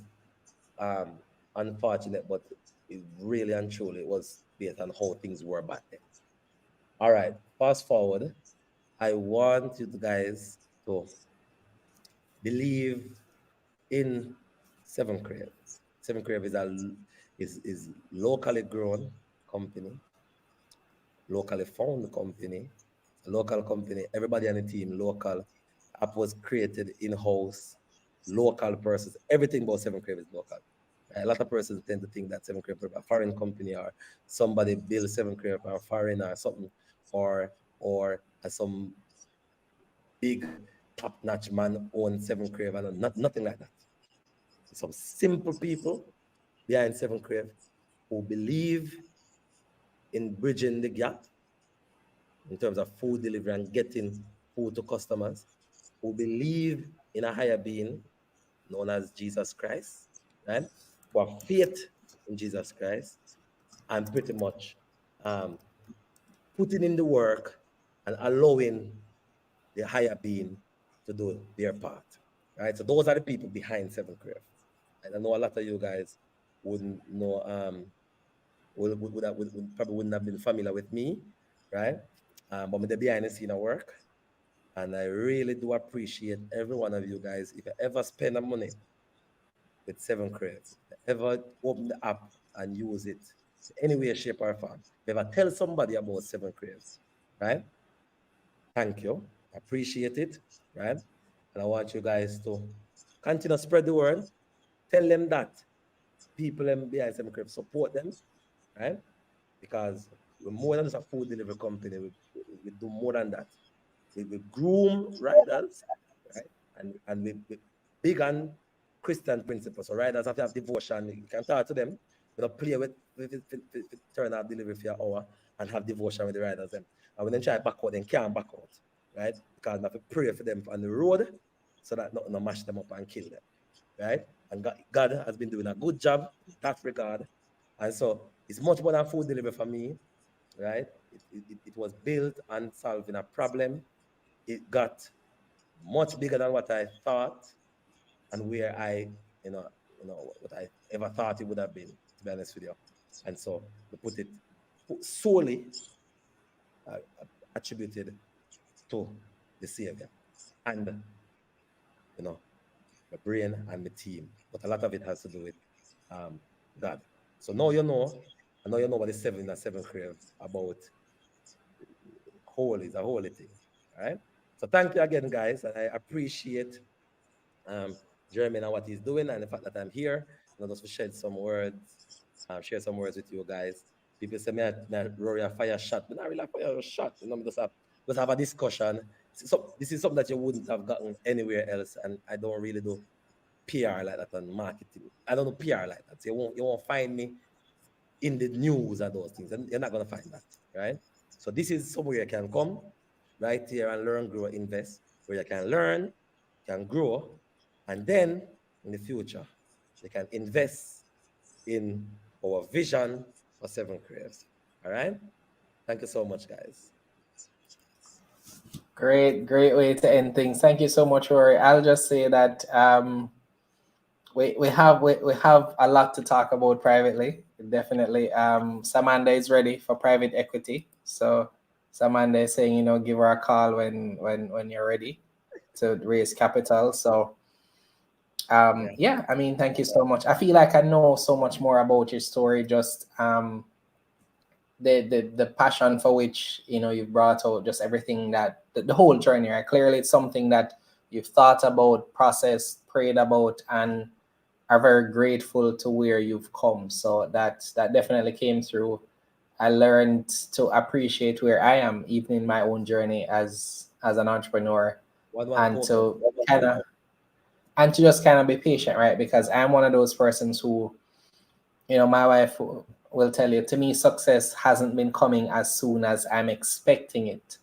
Speaker 2: um, unfortunate, but it really and truly was based on how things were back then. All right, fast forward. I want you guys to believe in 7Krave. 7Krave is locally grown company, locally found company, local company. Everybody on the team local. App was created in house, local persons. Everything about 7Krave is local. A lot of persons tend to think that 7Krave is a foreign company, or somebody built 7Krave or foreign or something, or some big top-notch man own 7Krave, and nothing like that. Some simple people behind 7Krave who believe in bridging the gap in terms of food delivery and getting food to customers, who believe in a higher being known as Jesus Christ, right? Who have faith in Jesus Christ, and pretty much um, putting in the work and allowing the higher being to do their part, right? So those are the people behind 7Krave. And I know a lot of you guys wouldn't know, probably wouldn't have been familiar with me, right? But with the behind the scene of work, and I really do appreciate every one of you guys. If you ever spend a money with 7Krave, ever open the app and use it in any way, shape, or form, if you ever tell somebody about 7Krave, right? Thank you. Appreciate it, right? And I want you guys to continue to spread the word. Tell them that people behind 7Krave support them, right? Because we're more than just a food delivery company. We do more than that. We groom riders, right? And we big on Christian principles. So riders have to have devotion. You can talk to them. You know, play with turn out delivery for your hour and have devotion with the riders. Them. And when they try back out, they can't back out, right? Because we have to pray for them on the road so that nothing no mash them up and kill them, right? And God has been doing a good job in that regard. And so it's much more than food delivery for me, right? It was built on solving a problem. It got much bigger than what I thought, and where what I ever thought it would have been, to be honest with you. And so we put it solely uh, attributed to the Savior and you know my brain and my team, but a lot of it has to do with God. So now you know, I know you know what the 7 and 7 Krave about whole is a holy thing. All right. So thank you again, guys. And I appreciate Jeremy and what he's doing and the fact that I'm here. Just to share some words, with you guys. People say, Rory, a fire shot. But not really a fire shot. Just have a discussion. So this is something that you wouldn't have gotten anywhere else. And I don't really do PR like that on marketing. I don't do PR like that. So you won't find me in the news and those things. And you're not going to find that, right? So this is somewhere you can come right here and learn, grow, invest, where you can learn, can grow, and then in the future, you can invest in our vision for 7Krave. All right? Thank you so much, guys.
Speaker 1: Great way to end things. Thank you so much, Rory. I'll just say that we have a lot to talk about privately. Definitely. Samantha is ready for private equity. So Samantha is saying, give her a call when you're ready to raise capital. So yeah, I mean, thank you so much. I feel like I know so much more about your story, just the passion for which you've brought out, just everything that the whole journey, right? Clearly it's something that you've thought about, processed, prayed about, and are very grateful to where you've come. So that definitely came through. I learned to appreciate where I am, even in my own journey as an entrepreneur, and to just kind of be patient, right? Because I'm one of those persons who, my wife will tell you, to me, success hasn't been coming as soon as I'm expecting it.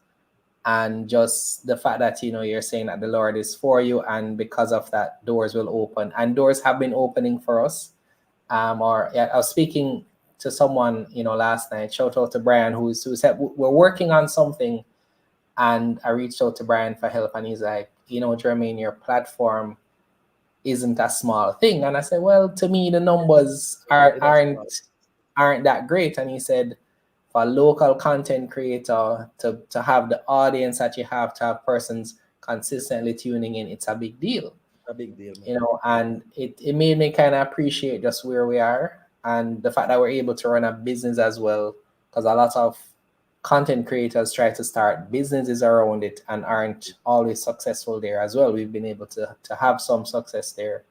Speaker 1: And just the fact that, you're saying that the Lord is for you, and because of that, doors will open. And doors have been opening for us. I was speaking to someone, last night, shout out to Brian, who said, we're working on something. And I reached out to Brian for help, and he's like, Jermaine, your platform isn't a small thing. And I said, well, to me, the numbers aren't that great. And he said, for a local content creator to have the audience that you have, to have persons consistently tuning in, it's a big deal.
Speaker 2: A big deal,
Speaker 1: man. And it made me kind of appreciate just where we are, and the fact that we're able to run a business as well, because a lot of content creators try to start businesses around it and aren't always successful there as well. We've been able to have some success there.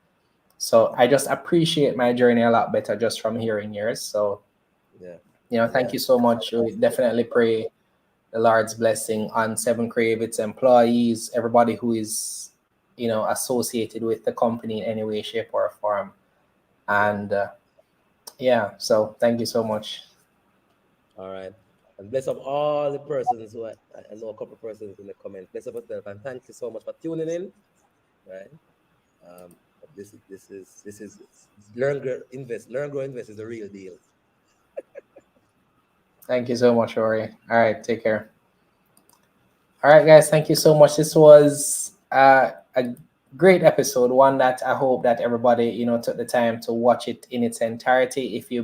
Speaker 1: So I just appreciate my journey a lot better just from hearing yours. So thank you so much. We definitely pray the Lord's blessing on 7Krave, its employees, everybody who is associated with the company in any way, shape, or form. And so thank you so much.
Speaker 2: All right. And bless up all the persons who I know a couple of persons in the comments. Bless up yourself, and thank you so much for tuning in. Right. This is Learn, Grow, Invest. Learn, Grow, Invest is the real deal.
Speaker 1: Thank you so much, Rory. All right, take care. All right, guys, thank you so much. This was a great episode, one that I hope that everybody took the time to watch it in its entirety. If you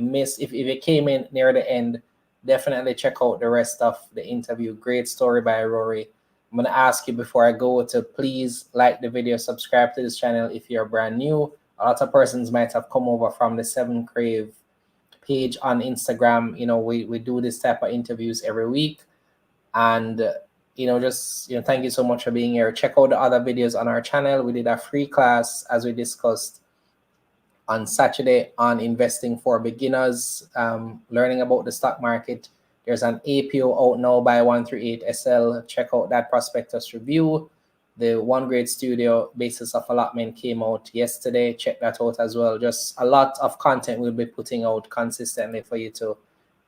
Speaker 1: came in near the end, definitely check out the rest of the interview. Great story by Rory. I'm going to ask you before I go to please like the video, subscribe to this channel if you're brand new. A lot of persons might have come over from the 7Krave page on Instagram. We do this type of interviews every week. And, thank you so much for being here. Check out the other videos on our channel. We did a free class, as we discussed, on Saturday on investing for beginners, learning about the stock market. There's an APO out now by 138SL. Check out that prospectus review. The One Grade Studio Basis of Allotment came out yesterday. Check that out as well. Just a lot of content we'll be putting out consistently for you to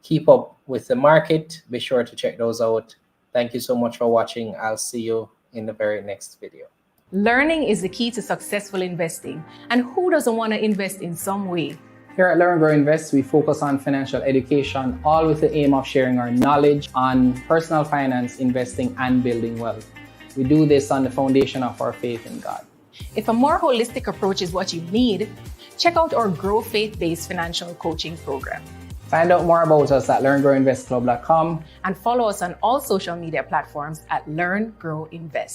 Speaker 1: keep up with the market. Be sure to check those out. Thank you so much for watching. I'll see you in the very next video.
Speaker 3: Learning is the key to successful investing. And who doesn't want to invest in some way?
Speaker 1: Here at L.E.A.R.N Grow Invest, we focus on financial education, all with the aim of sharing our knowledge on personal finance, investing, and building wealth. We do this on the foundation of our faith in God.
Speaker 3: If a more holistic approach is what you need, check out our Grow Faith-based financial coaching program.
Speaker 1: Find out more about us at learngrowinvestclub.com
Speaker 3: and follow us on all social media platforms at L.E.A.R.N Grow Invest.